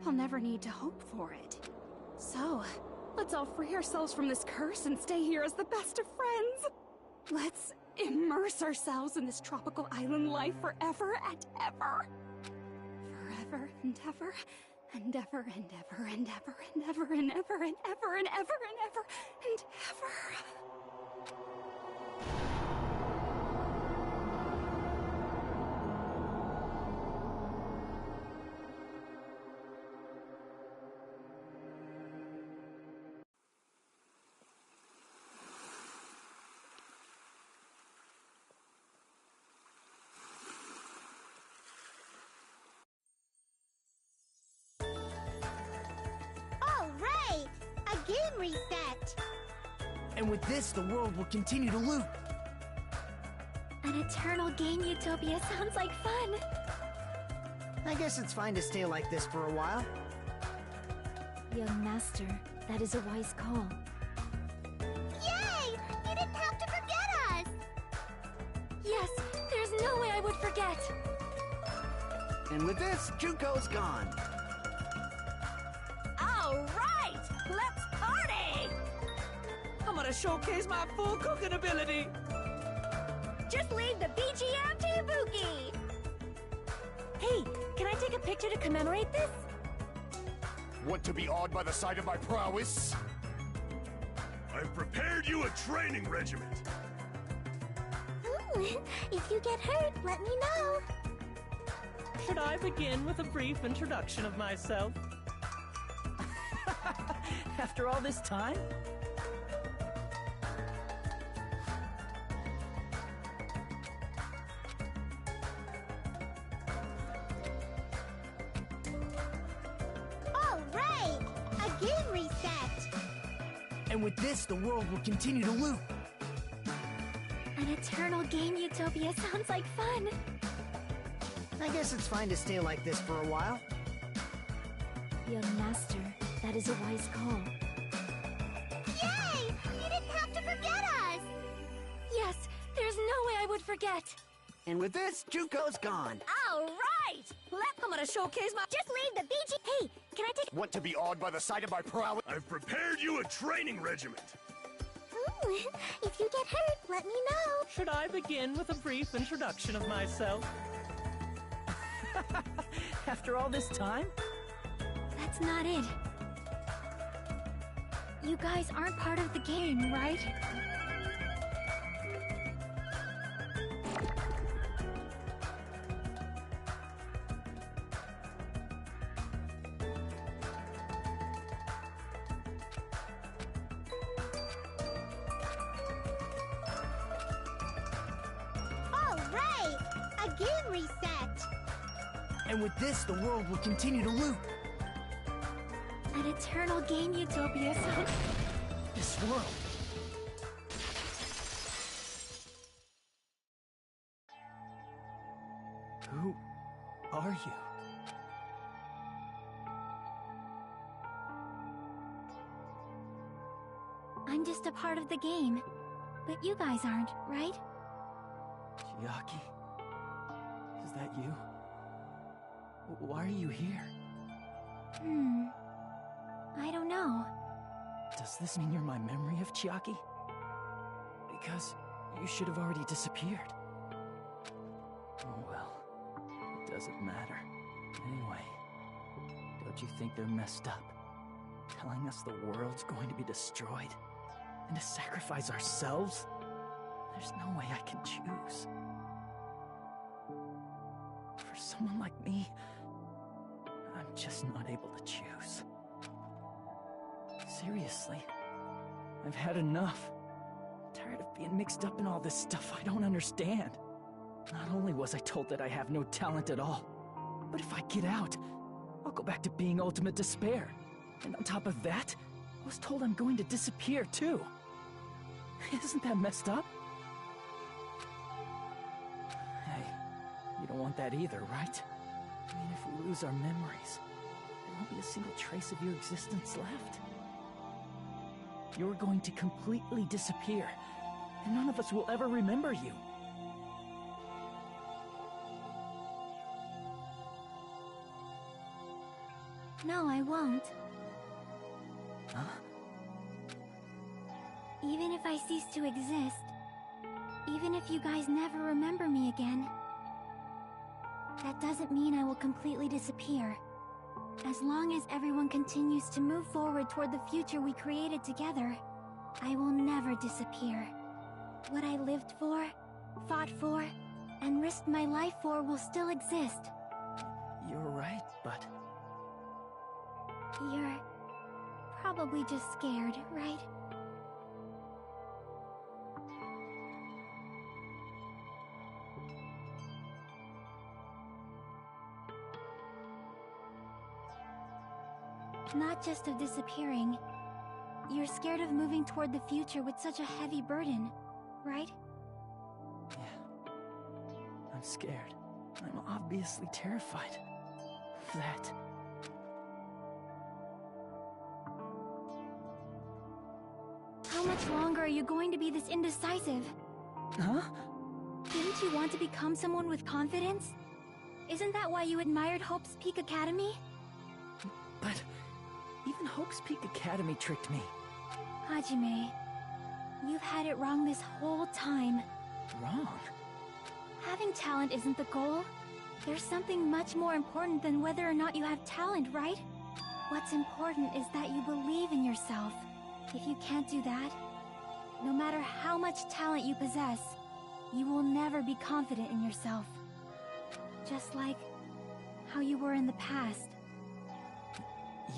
[SPEAKER 9] I'll never need to hope for it. So, let's all free ourselves from this curse and stay here as the best of friends. Let's immerse ourselves in this tropical island life forever and ever. Forever and ever, and ever and ever and ever and ever and ever and ever and ever and ever and ever.
[SPEAKER 14] Alright! A game reset!
[SPEAKER 2] And with this, the world will continue to loop.
[SPEAKER 8] An eternal game utopia sounds like fun.
[SPEAKER 7] I guess it's fine to stay like this for a while.
[SPEAKER 8] Young master, that is a wise call.
[SPEAKER 14] Yay! You didn't have to forget us!
[SPEAKER 8] Yes, there's no way I would forget.
[SPEAKER 2] And with this, Junko's gone.
[SPEAKER 5] All right, let's party!
[SPEAKER 6] I'm gonna showcase my full cooking ability.
[SPEAKER 14] Just leave the BGM to Ibuki!
[SPEAKER 3] Hey, can I take a picture to commemorate this?
[SPEAKER 4] Want to be awed by the sight of my prowess? I've prepared you a training regiment.
[SPEAKER 14] If you get hurt, let me know.
[SPEAKER 11] Should I begin with a brief introduction of myself?
[SPEAKER 6] After all this time?
[SPEAKER 14] Alright! A game reset!
[SPEAKER 2] And with this, the world will continue to loop.
[SPEAKER 8] An eternal game utopia sounds like fun.
[SPEAKER 7] I guess it's fine to stay like this for a while.
[SPEAKER 8] Young master, that is a wise call.
[SPEAKER 14] Yay! You didn't have to forget us!
[SPEAKER 8] Yes, there's no way I would forget.
[SPEAKER 2] And with this, Junko's gone.
[SPEAKER 5] All right, I'm gonna showcase my...
[SPEAKER 14] Just leave the BG...
[SPEAKER 8] Hey, can I take...
[SPEAKER 4] Want to be awed by the sight of my prowess? I've prepared you a training regiment.
[SPEAKER 14] If you get hurt, let me know.
[SPEAKER 11] Should I begin with a brief introduction of myself?
[SPEAKER 6] After all this time?
[SPEAKER 8] That's not it. You guys aren't part of the game, right?
[SPEAKER 14] Alright! A game reset!
[SPEAKER 2] And with this, the world will continue to loop.
[SPEAKER 8] An eternal game utopia sounds...
[SPEAKER 6] This world. Who are you?
[SPEAKER 8] I'm just a part of the game. But you guys aren't, right?
[SPEAKER 6] Chiaki? Is that you? Why are you here?
[SPEAKER 8] I don't know.
[SPEAKER 6] Does this mean you're my memory of Chiaki? Because you should have already disappeared. doesn't matter. Anyway, don't you think they're messed up? Telling us the world's going to be destroyed? And to sacrifice ourselves? There's no way I can choose. For someone like me, I'm just not able to choose. Seriously, I've had enough. I'm tired of being mixed up in all this stuff I don't understand. Not only was I told that I have no talent at all, but if I get out, I'll go back to being ultimate despair. And on top of that, I was told I'm going to disappear too. Isn't that messed up? Hey, you don't want that either, right? I mean, if we lose our memories, there won't be a single trace of your existence left. You're going to completely disappear, and none of us will ever remember you.
[SPEAKER 8] No, I won't.
[SPEAKER 6] Huh?
[SPEAKER 8] Even if I cease to exist, even if you guys never remember me again, that doesn't mean I will completely disappear. As long as everyone continues to move forward toward the future we created together, I will never disappear. What I lived for, fought for, and risked my life for will still exist.
[SPEAKER 6] You're right, but...
[SPEAKER 8] You're probably just scared, right? Not just of disappearing. You're scared of moving toward the future with such a heavy burden, right?
[SPEAKER 6] Yeah. I'm scared. I'm obviously terrified. Of that.
[SPEAKER 8] How much longer are you going to be this indecisive?
[SPEAKER 6] Huh?
[SPEAKER 8] Didn't you want to become someone with confidence? Isn't that why you admired Hope's Peak Academy?
[SPEAKER 6] But... even Hope's Peak Academy tricked me.
[SPEAKER 8] Hajime, you've had it wrong this whole time.
[SPEAKER 6] Wrong?
[SPEAKER 8] Having talent isn't the goal. There's something much more important than whether or not you have talent, right? What's important is that you believe in yourself. If you can't do that, no matter how much talent you possess, you will never be confident in yourself. Just like how you were in the past.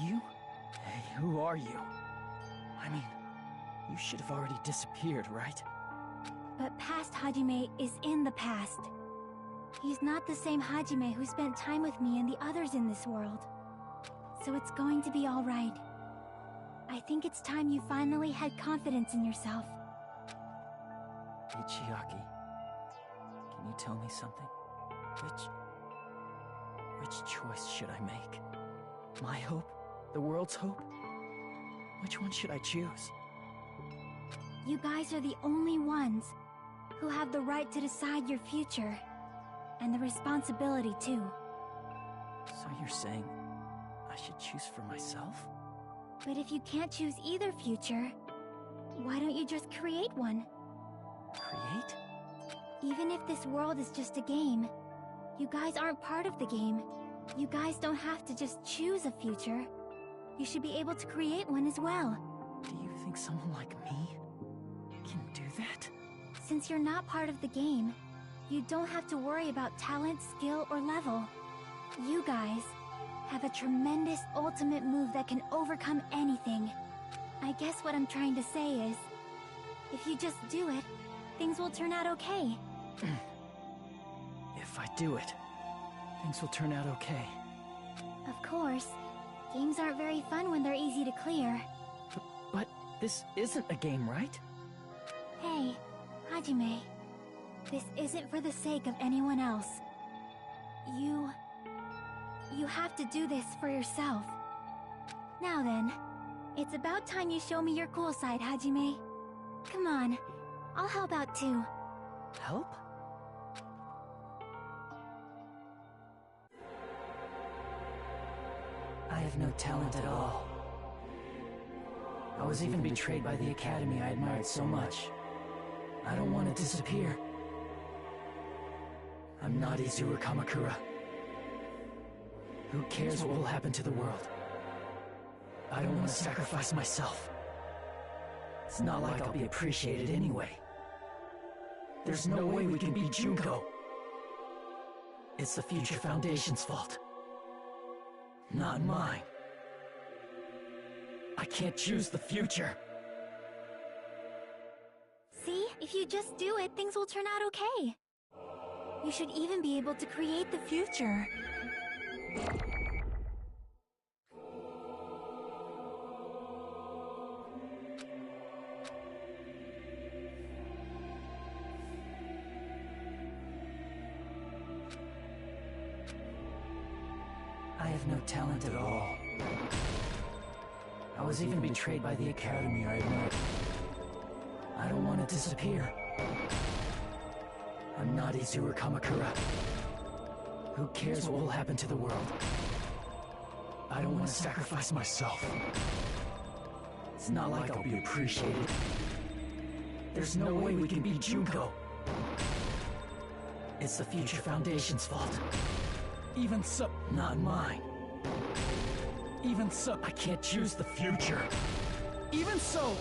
[SPEAKER 6] You? Hey, who are you? I mean, you should have already disappeared, right?
[SPEAKER 8] But past Hajime is in the past. He's not the same Hajime who spent time with me and the others in this world. So it's going to be alright. I think it's time you finally had confidence in yourself.
[SPEAKER 6] Hey, Chiaki. Can you tell me something? Which choice should I make? My hope? The world's hope? Which one should I choose?
[SPEAKER 8] You guys are the only ones who have the right to decide your future. And the responsibility, too.
[SPEAKER 6] So you're saying I should choose for myself?
[SPEAKER 8] But if you can't choose either future, why don't you just create one?
[SPEAKER 6] Create?
[SPEAKER 8] Even if this world is just a game, you guys aren't part of the game. You guys don't have to just choose a future. You should be able to create one as well.
[SPEAKER 6] Do you think someone like me can do that?
[SPEAKER 8] Since you're not part of the game, you don't have to worry about talent, skill, or level. You guys have a tremendous ultimate move that can overcome anything. I guess what I'm trying to say is, if you just do it, things will turn out okay.
[SPEAKER 6] If I do it, things will turn out okay.
[SPEAKER 8] Of course. Games aren't very fun when they're easy to clear.
[SPEAKER 6] But this isn't a game, right?
[SPEAKER 8] Hey, Hajime. This isn't for the sake of anyone else. You have to do this for yourself. Now then, it's about time you show me your cool side, Hajime. Come on, I'll help out too.
[SPEAKER 6] Help? I have no talent at all. I was even betrayed by the academy I admired so much. I don't want to disappear. I'm not Izuru Kamakura. Who cares what will happen to the world? I don't want to sacrifice myself. It's not like I'll be appreciated anyway. There's no way we can beat Junko. It's the Future Foundation's fault. Not mine. I can't choose the future.
[SPEAKER 8] See? If you just do it, things will turn out okay. You should even be able to create the future.
[SPEAKER 6] I have no talent at all. I was even betrayed by the Academy, I admit. I don't want to disappear. I'm not Izuru Kamakura. Who cares what will happen to the world? I don't want to sacrifice myself. It's not like I'll be appreciated. There's no way we can beat Junko. It's the Future Foundation's fault. Even so, not mine. Even so, I can't choose the future. Even so,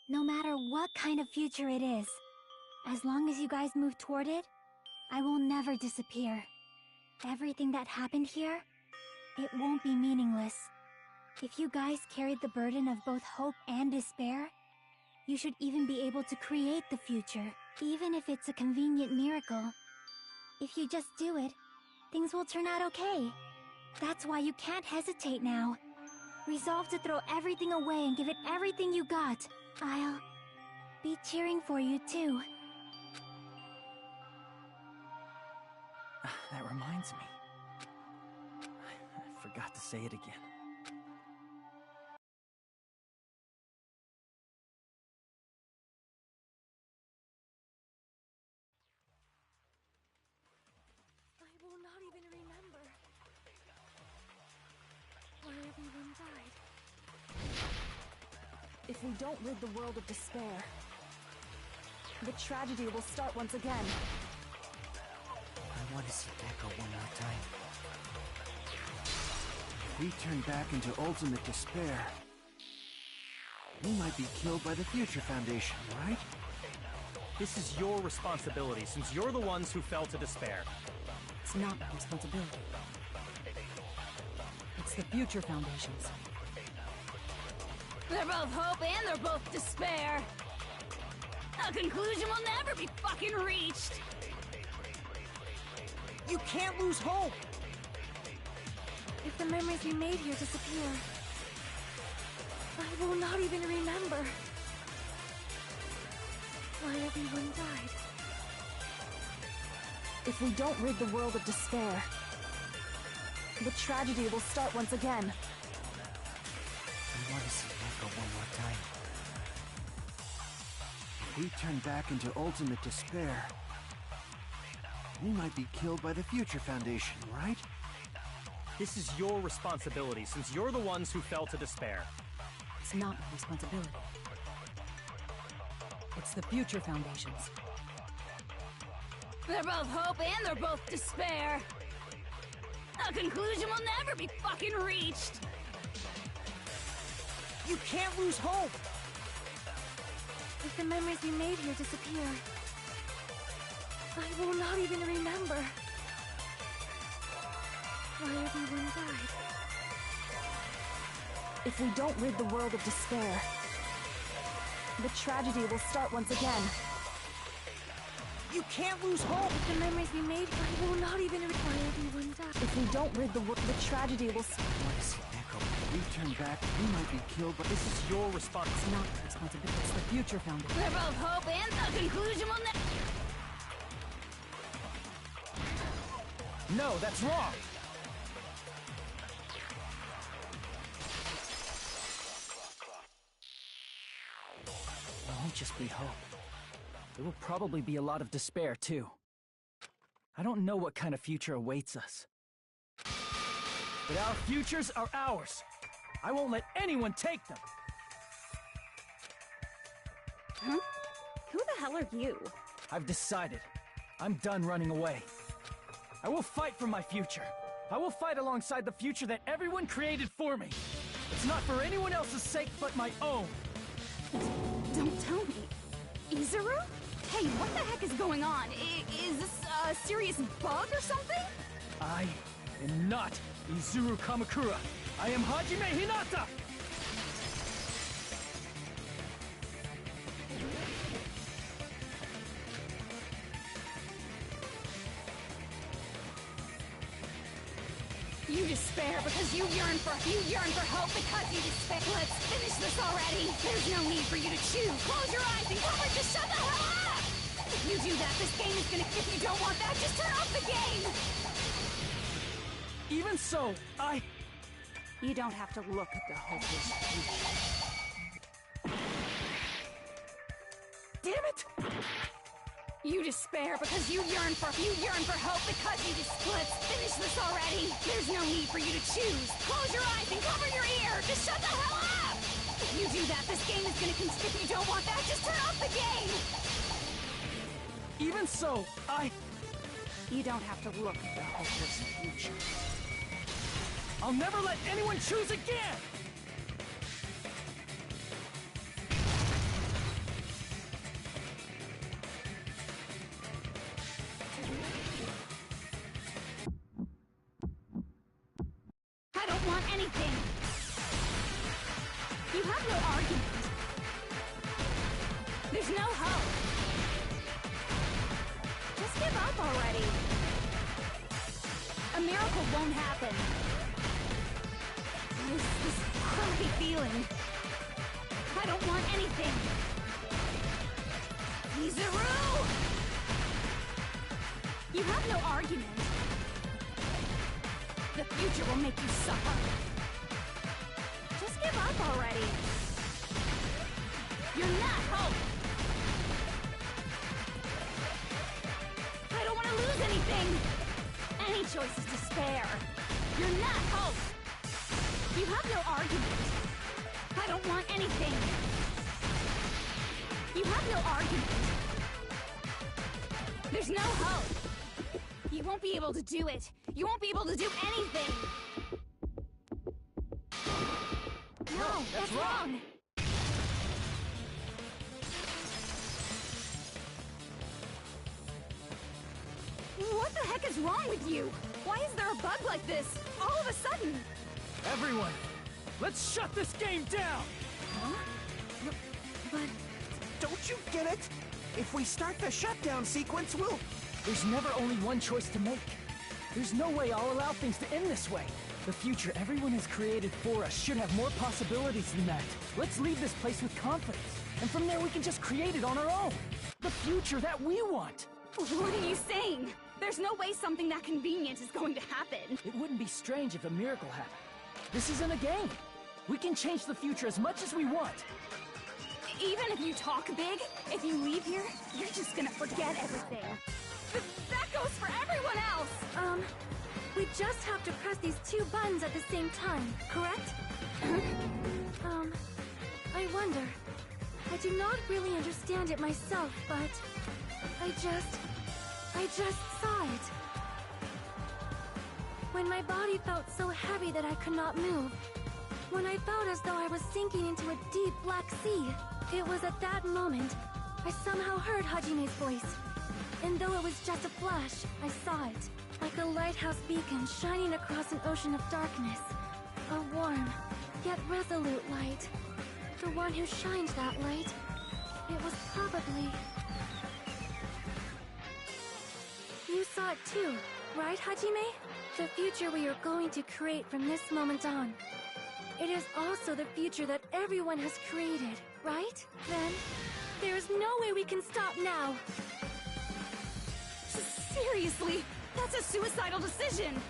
[SPEAKER 8] No matter what kind of future it is, as long as you guys move toward it, I will never disappear. Everything that happened here, it won't be meaningless. If you guys carried the burden of both hope and despair, you should even be able to create the future, even if it's a convenient miracle. If you just do it, things will turn out okay. That's why you can't hesitate now. Resolve to throw everything away and give it everything you got. I'll be cheering for you too.
[SPEAKER 6] That reminds me. I forgot to say it again.
[SPEAKER 8] I will not even remember why everyone died.
[SPEAKER 12] If we don't rid the world of despair, the tragedy will start once again.
[SPEAKER 2] I want to see Echo one more time. If we turn back into ultimate despair, we might be killed by the Future Foundation, right?
[SPEAKER 11] This is your responsibility, since you're the ones who fell to despair.
[SPEAKER 12] It's not my responsibility. It's the Future Foundation's.
[SPEAKER 13] They're both hope and they're both despair. A conclusion will never be fucking reached.
[SPEAKER 7] You can't lose hope!
[SPEAKER 8] If the memories we made here disappear, I will not even remember why everyone died.
[SPEAKER 12] If we don't rid the world of despair, the tragedy will start once again.
[SPEAKER 2] I want to see Echo one more time. If we turn back into ultimate despair, we might be killed by the Future Foundation, right?
[SPEAKER 11] This is your responsibility, since you're the ones who fell to despair.
[SPEAKER 12] It's not my responsibility. It's the Future Foundation's.
[SPEAKER 13] They're both hope and they're both despair. A conclusion will never be fucking reached.
[SPEAKER 7] You can't lose hope!
[SPEAKER 8] If the memories we made here disappear, I will not even remember why everyone died.
[SPEAKER 12] If we don't rid the world of despair, the tragedy will start once again.
[SPEAKER 7] You can't lose hope!
[SPEAKER 8] If the memories we made, I will not even remember why everyone died.
[SPEAKER 12] If we don't rid the world, the tragedy will start.
[SPEAKER 2] I want to see Echo. If we turn back, we might be killed by...
[SPEAKER 11] This is your responsibility.
[SPEAKER 12] It's not my responsibility. It's the Future Foundation.
[SPEAKER 13] They're both hope and a conclusion will never...
[SPEAKER 11] No, that's wrong!
[SPEAKER 6] It won't just be hope. There will probably be a lot of despair, too. I don't know what kind of future awaits us. But our futures are ours! I won't let anyone take them!
[SPEAKER 9] Huh? Who the hell are you?
[SPEAKER 6] I've decided. I'm done running away. I will fight for my future. I will fight alongside the future that everyone created for me. It's not for anyone else's sake but my own.
[SPEAKER 9] Don't tell me. Izuru? Hey, what the heck is going on? Is this a serious bug or something?
[SPEAKER 6] I am not Izuru Kamakura. I am Hajime Hinata!
[SPEAKER 9] You despair because you yearn for hope because you despair. Let's finish this already. There's no need for you to choose. Close your eyes and cover. Just shut the hell up! If you do that, this game is gonna. If you don't want that, just turn off the game.
[SPEAKER 6] Even so,
[SPEAKER 9] You don't have to look at the hopeless future.
[SPEAKER 6] Damn it!
[SPEAKER 9] You despair because you yearn for hope because you Let's finish this already. There's no need for you to choose. Close your eyes and cover your ear. Just shut the hell up! If you do that, this game is gonna If you don't want that, just turn off the game.
[SPEAKER 6] Even so,
[SPEAKER 9] You don't have to look at the hopeless future.
[SPEAKER 6] I'll never let anyone choose again!
[SPEAKER 9] I don't want anything. You have no argument. There's no hope. Just give up already. A miracle won't happen. This crappy feeling. I don't want anything. Izuru! You have no argument. The future will make you suffer. Just give up already. You're not hope. I don't want to lose anything. Any choice is despair. You're not hope. You have no argument. I don't want anything. You have no argument. There's no hope. You won't be able to do it. You won't be able to do anything. No, that's wrong. What the heck is wrong with you? Why is there a bug like this? All of a sudden.
[SPEAKER 6] Everyone, let's shut this game down!
[SPEAKER 9] Huh? But...
[SPEAKER 2] Don't you get it? If we start the shutdown sequence,
[SPEAKER 6] There's never only one choice to make. There's no way I'll allow things to end this way. The future everyone has created for us should have more possibilities than that. Let's leave this place with confidence. And from there we can just create it on our own. The future that we want.
[SPEAKER 9] What are you saying? There's no way something that convenient is going to happen.
[SPEAKER 6] It wouldn't be strange if a miracle happened. This isn't a game. We can change the future as much as we want.
[SPEAKER 9] Even if you talk big, if you leave here, you're just gonna forget everything. That goes for everyone else!
[SPEAKER 8] We just have to press these two buttons at the same time, correct? I wonder. I do not really understand it myself, but... I just saw it. When my body felt so heavy that I could not move. When I felt as though I was sinking into a deep black sea. It was at that moment, I somehow heard Hajime's voice. And though it was just a flash, I saw it. Like a lighthouse beacon shining across an ocean of darkness. A warm, yet resolute light. The one who shined that light, it was probably... You saw it too, right, Hajime? The future we are going to create from this moment on. It is also the future that everyone has created, right? Then, there is no way we can stop now.
[SPEAKER 9] Seriously, that's a suicidal decision.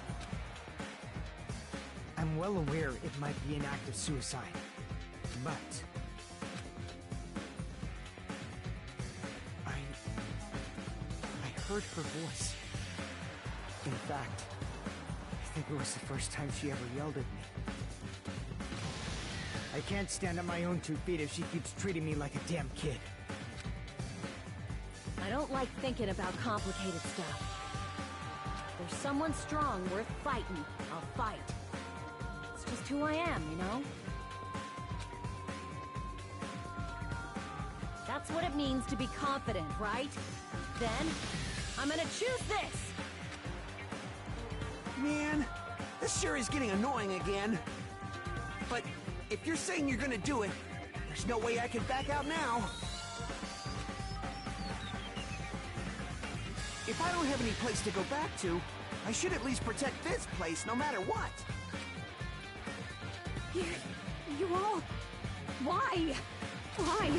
[SPEAKER 7] I'm well aware it might be an act of suicide, but... I heard her voice. In fact, I think it was the first time she ever yelled at me. I can't stand on my own 2 feet if she keeps treating me like a damn kid.
[SPEAKER 3] I don't like thinking about complicated stuff. If there's someone strong worth fighting, I'll fight. It's just who I am, you know? That's what it means to be confident, right? Then, I'm gonna choose this!
[SPEAKER 2] Man, this sure is getting annoying again. But if you're saying you're gonna do it, there's no way I can back out now. If I don't have any place to go back to, I should at least protect this place no matter what.
[SPEAKER 13] You all... Why? Why?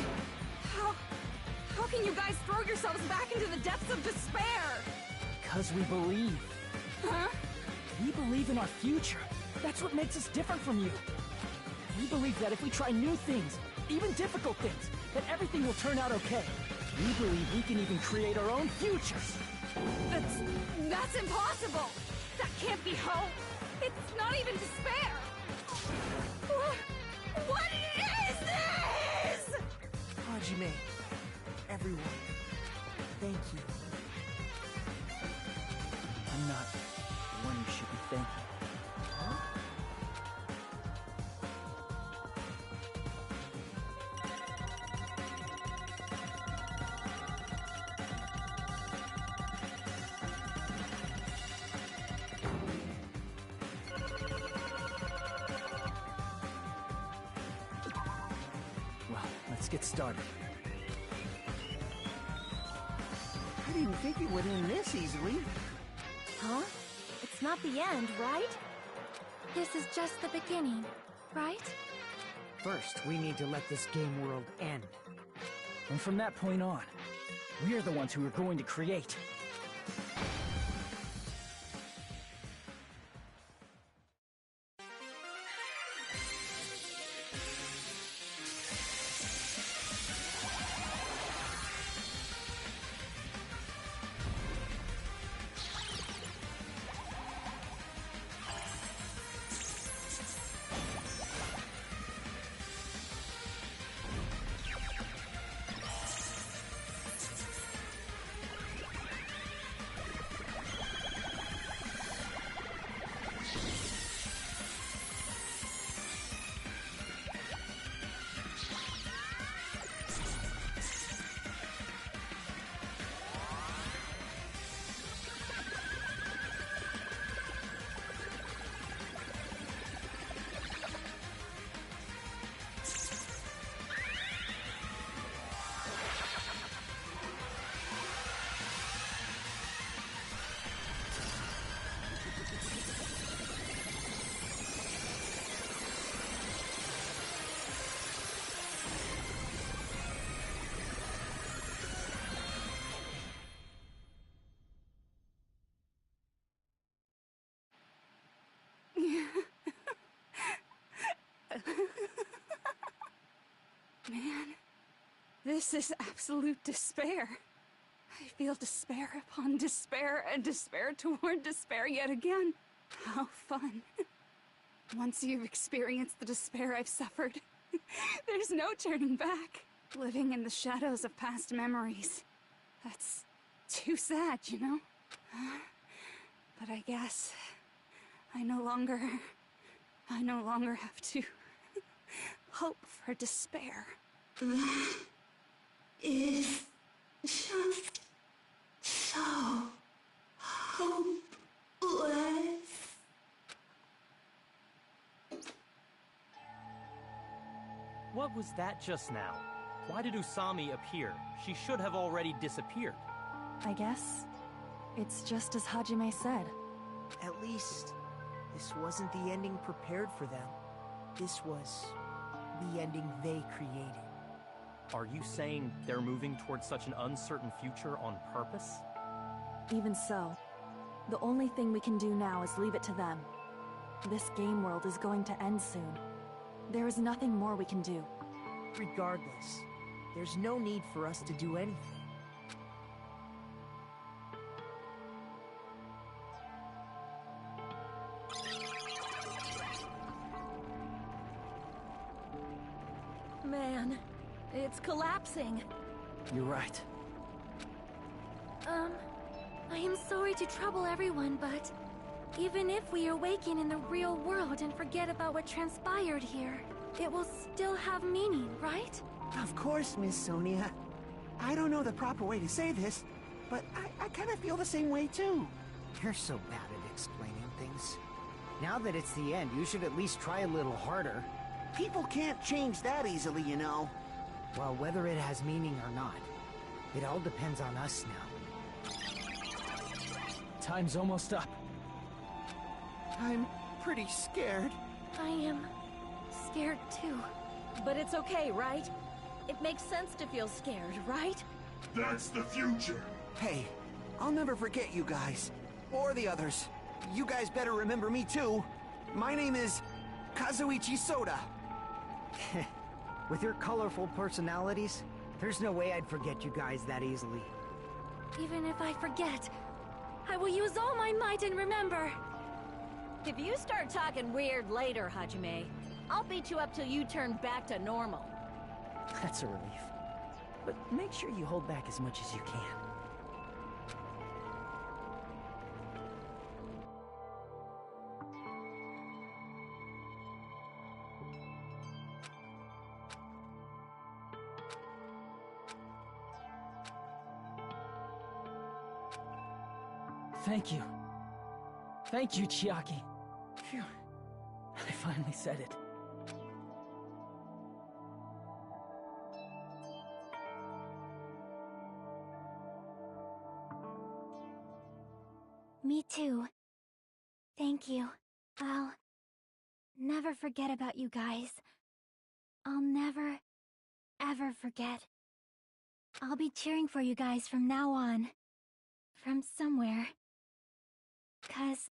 [SPEAKER 13] How can you guys throw yourselves back into the depths of despair?
[SPEAKER 6] Because we believe.
[SPEAKER 13] Huh?
[SPEAKER 6] We believe in our future. That's what makes us different from you. We believe that if we try new things, even difficult things, that everything will turn out okay. We believe we can even create our own futures.
[SPEAKER 13] That's impossible! That can't be hope! It's not even despair! What is this?!
[SPEAKER 2] Hajime, everyone, thank you.
[SPEAKER 6] I'm not the one you should be thanking.
[SPEAKER 2] Huh?
[SPEAKER 6] Well, let's get started.
[SPEAKER 2] I didn't think it would end this easily.
[SPEAKER 3] Huh? It's not the end, right?
[SPEAKER 8] This is just the beginning, right?
[SPEAKER 7] First, we need to let this game world end.
[SPEAKER 6] And from that point on, we're the ones who are going to create.
[SPEAKER 13] Man, this is absolute despair. I feel despair upon despair and despair toward despair yet again. How fun. Once you've experienced the despair I've suffered, there's no turning back. Living in the shadows of past memories. That's too sad, you know? But I guess I no longer have to hope for despair.
[SPEAKER 15] That is just so hopeless.
[SPEAKER 11] What was that just now? Why did Usami appear? She should have already disappeared.
[SPEAKER 12] I guess it's just as Hajime said.
[SPEAKER 7] At least, this wasn't the ending prepared for them. This was the ending they created.
[SPEAKER 11] Are you saying they're moving towards such an uncertain future on purpose?
[SPEAKER 12] Even so, the only thing we can do now is leave it to them. This game world is going to end soon. There is nothing more we can do.
[SPEAKER 7] Regardless, there's no need for us to do anything.
[SPEAKER 3] Man, it's collapsing.
[SPEAKER 6] You're right.
[SPEAKER 8] I am sorry to trouble everyone, but even if we awaken in the real world and forget about what transpired here, it will still have meaning, right?
[SPEAKER 2] Of course, Miss Sonia. I don't know the proper way to say this, but I kind of feel the same way too.
[SPEAKER 7] You're so bad at explaining things. Now that it's the end, you should at least try a little harder.
[SPEAKER 2] People can't change that easily, you know.
[SPEAKER 7] Well, whether it has meaning or not, it all depends on us now.
[SPEAKER 6] Time's almost up.
[SPEAKER 2] I'm pretty scared.
[SPEAKER 8] I am scared too.
[SPEAKER 3] But it's okay, right? It makes sense to feel scared, right?
[SPEAKER 4] That's the future.
[SPEAKER 2] Hey, I'll never forget you guys. Or the others. You guys better remember me too. My name is Kazuichi Soda.
[SPEAKER 7] With your colorful personalities, there's no way I'd forget you guys that easily.
[SPEAKER 8] Even if I forget, I will use all my might and remember.
[SPEAKER 3] If you start talking weird later, Hajime, I'll beat you up till you turn back to normal.
[SPEAKER 6] That's a relief. But make sure you hold back as much as you can. Thank you. Thank you, Chiaki. Phew. I finally said it.
[SPEAKER 8] Me too. Thank you. I'll never forget about you guys. I'll never, ever forget. I'll be cheering for you guys from now on. From somewhere. 'Cause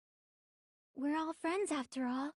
[SPEAKER 8] we're all friends after all.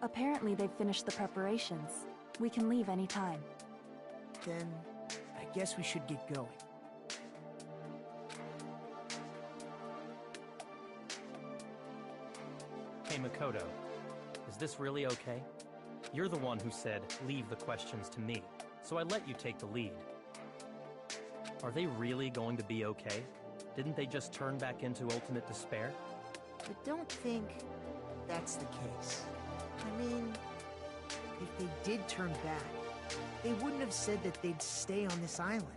[SPEAKER 12] Apparently they've finished the preparations. We can leave any time.
[SPEAKER 7] Then, I guess we should get going.
[SPEAKER 11] Hey, Makoto. Is this really okay? You're the one who said, leave the questions to me, so I let you take the lead. Are they really going to be okay? Didn't they just turn back into ultimate despair?
[SPEAKER 7] I don't think that's the case. I mean, if they did turn back, they wouldn't have said that they'd stay on this island.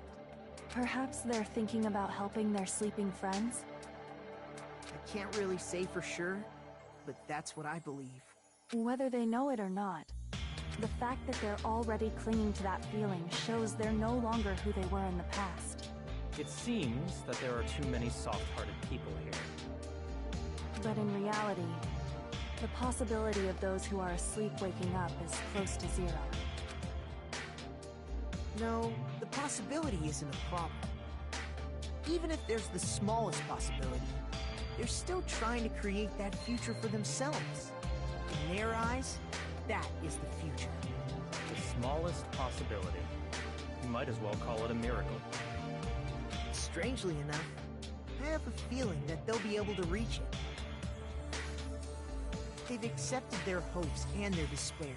[SPEAKER 12] Perhaps they're thinking about helping their sleeping friends?
[SPEAKER 7] I can't really say for sure, but that's what I believe.
[SPEAKER 12] Whether they know it or not, the fact that they're already clinging to that feeling shows they're no longer who they were in the past.
[SPEAKER 11] It seems that there are too many soft-hearted people here.
[SPEAKER 12] But in reality, the possibility of those who are asleep waking up is close to zero.
[SPEAKER 7] No, the possibility isn't a problem. Even if there's the smallest possibility, they're still trying to create that future for themselves. In their eyes, that is the future.
[SPEAKER 11] The smallest possibility. You might as well call it a miracle.
[SPEAKER 7] Strangely enough, I have a feeling that they'll be able to reach it. They've accepted their hopes and their despair,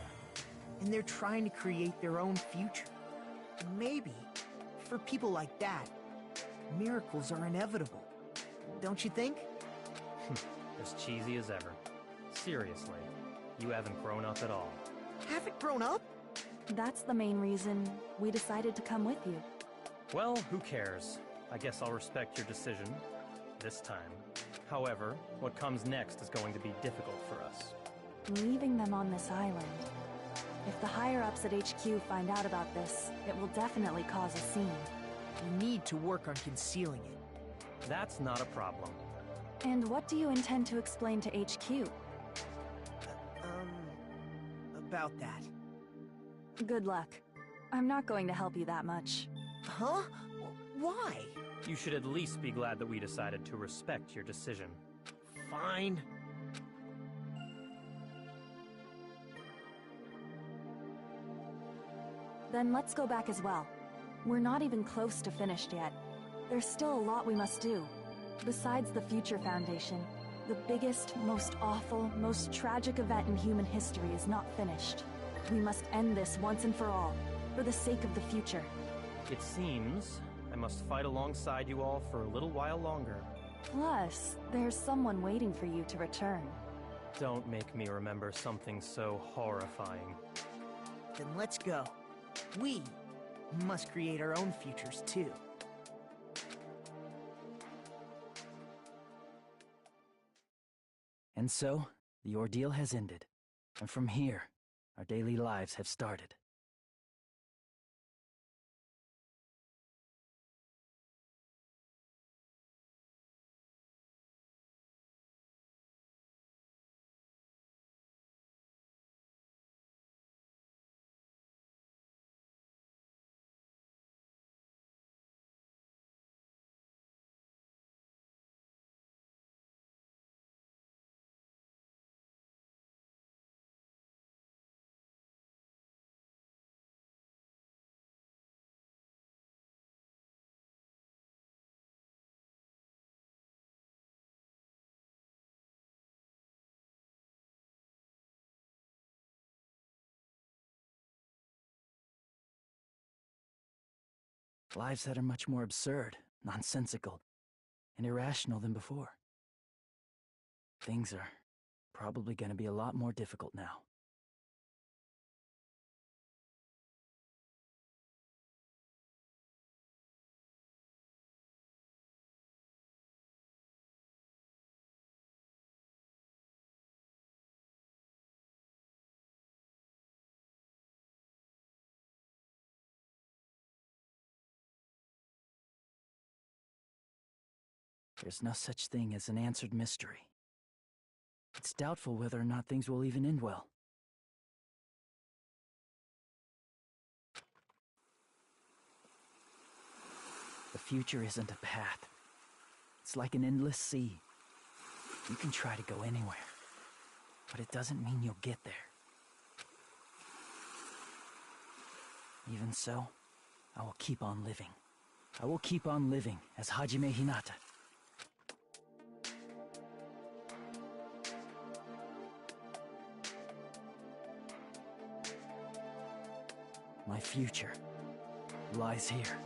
[SPEAKER 7] and they're trying to create their own future. Maybe, for people like that, miracles are inevitable. Don't you think?
[SPEAKER 11] As cheesy as ever. Seriously, you haven't grown up at all.
[SPEAKER 7] Haven't grown up?
[SPEAKER 12] That's the main reason we decided to come with you.
[SPEAKER 11] Well, who cares? I guess I'll respect your decision. This time. However, what comes next is going to be difficult for us.
[SPEAKER 12] Leaving them on this island. If the higher-ups at HQ find out about this, it will definitely cause a scene.
[SPEAKER 16] We need to work on concealing it.
[SPEAKER 11] That's not a problem.
[SPEAKER 12] And what do you intend to explain to HQ?
[SPEAKER 16] About that.
[SPEAKER 12] Good luck. I'm not going to help you that much.
[SPEAKER 16] Huh? Why?
[SPEAKER 11] You should at least be glad that we decided to respect your decision.
[SPEAKER 16] Fine.
[SPEAKER 12] Then let's go back as well. We're not even close to finished yet. There's still a lot we must do. Besides the Future Foundation, the biggest, most awful, most tragic event in human history is not finished. We must end this once and for all, for the sake of the future.
[SPEAKER 11] It seems I must fight alongside you all for a little while longer.
[SPEAKER 12] Plus, there's someone waiting for you to return.
[SPEAKER 11] Don't make me remember something so horrifying.
[SPEAKER 16] Then let's go. We must create our own futures too.
[SPEAKER 6] And so, the ordeal has ended. And from here, our daily lives have started. Lives that are much more absurd, nonsensical, and irrational than before. Things are probably going to be a lot more difficult now. There's no such thing as an answered mystery. It's doubtful whether or not things will even end well. The future isn't a path. It's like an endless sea. You can try to go anywhere, but it doesn't mean you'll get there. Even so, I will keep on living. I will keep on living as Hajime Hinata. My future lies here.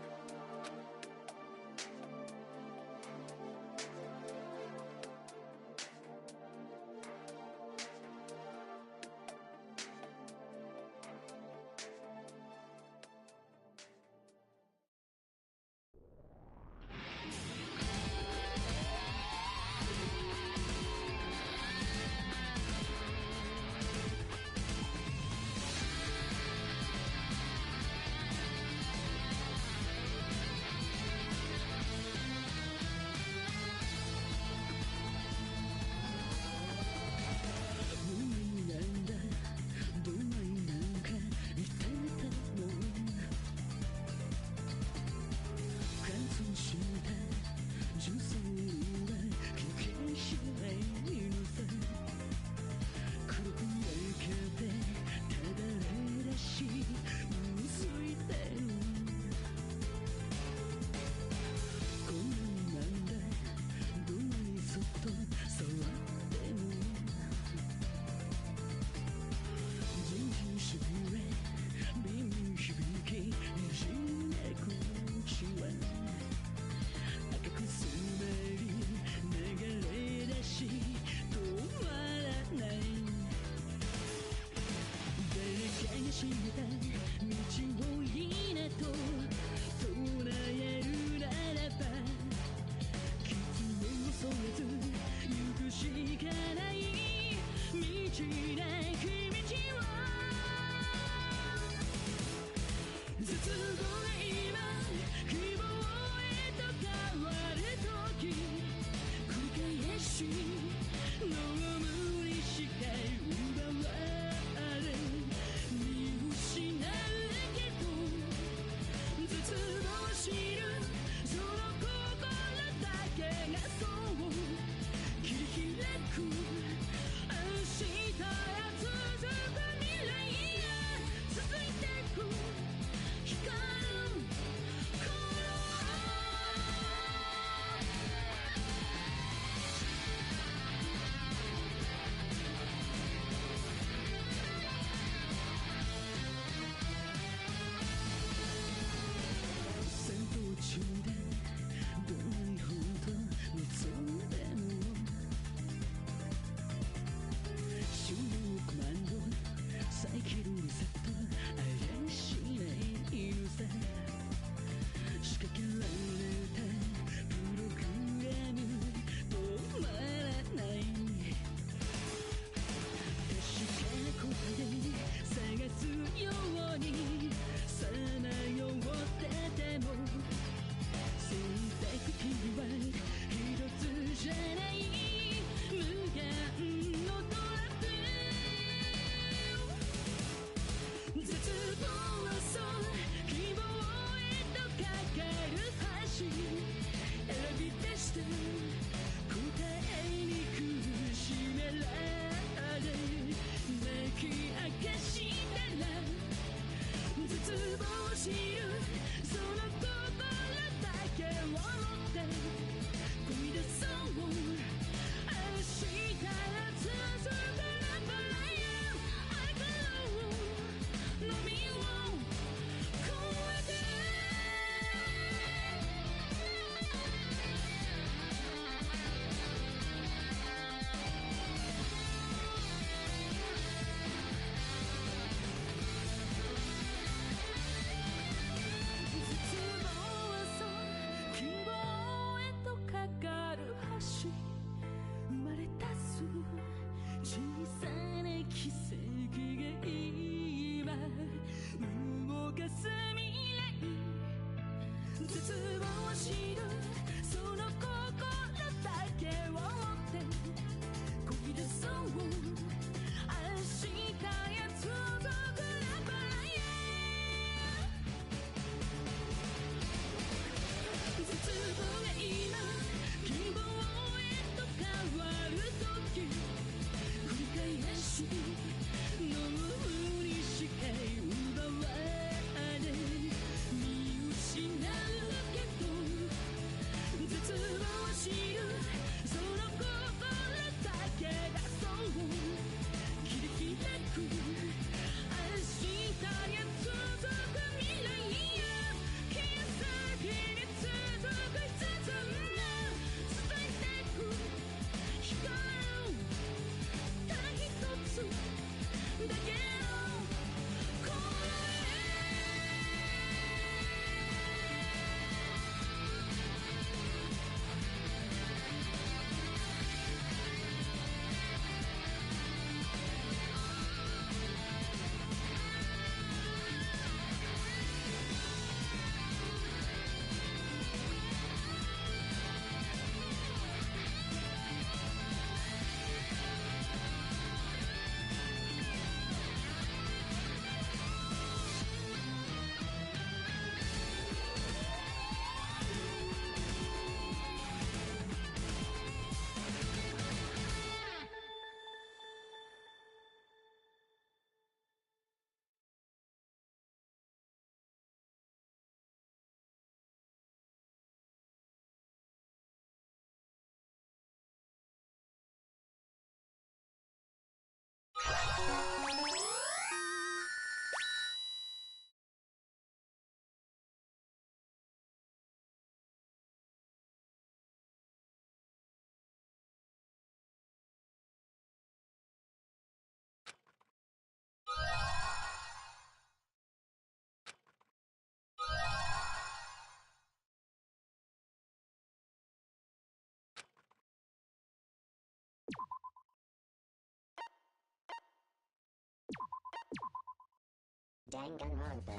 [SPEAKER 14] Danganronpa.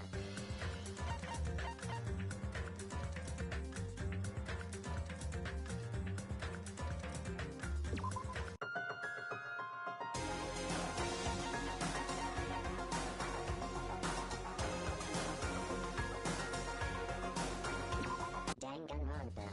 [SPEAKER 14] Danganronpa.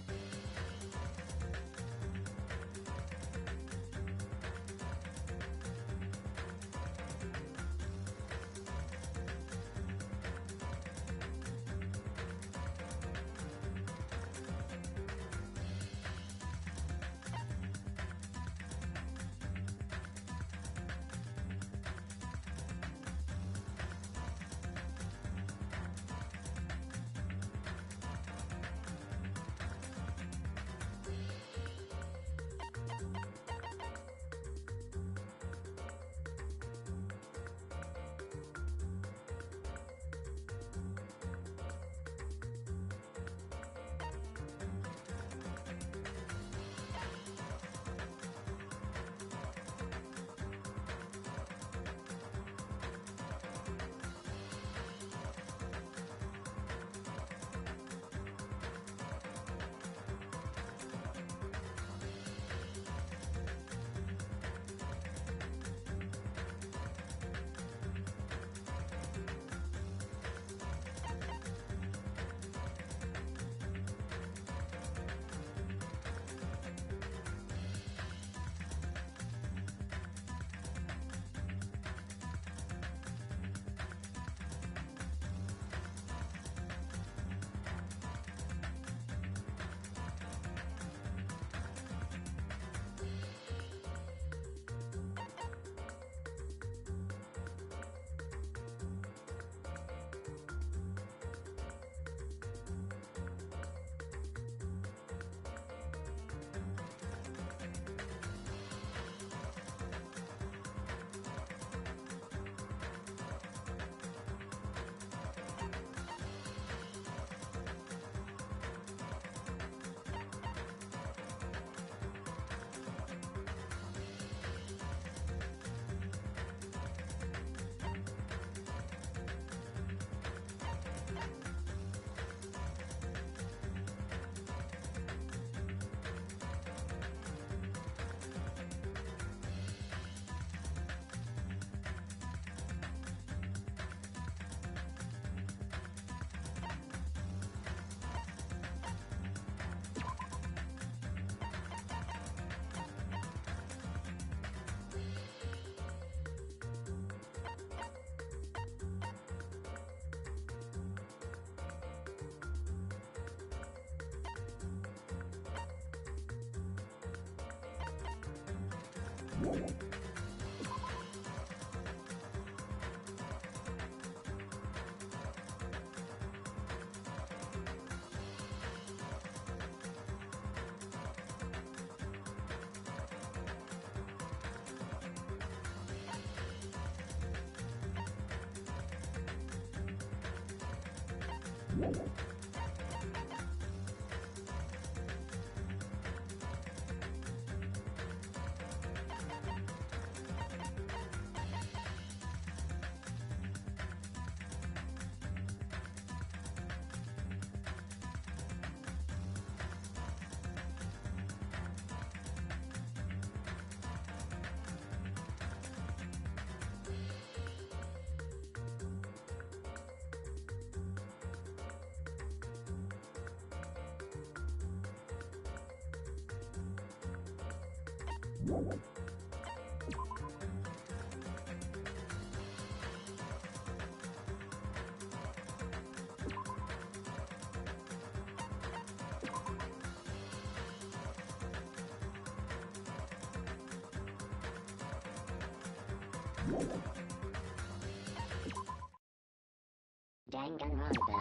[SPEAKER 14] Danganronpa.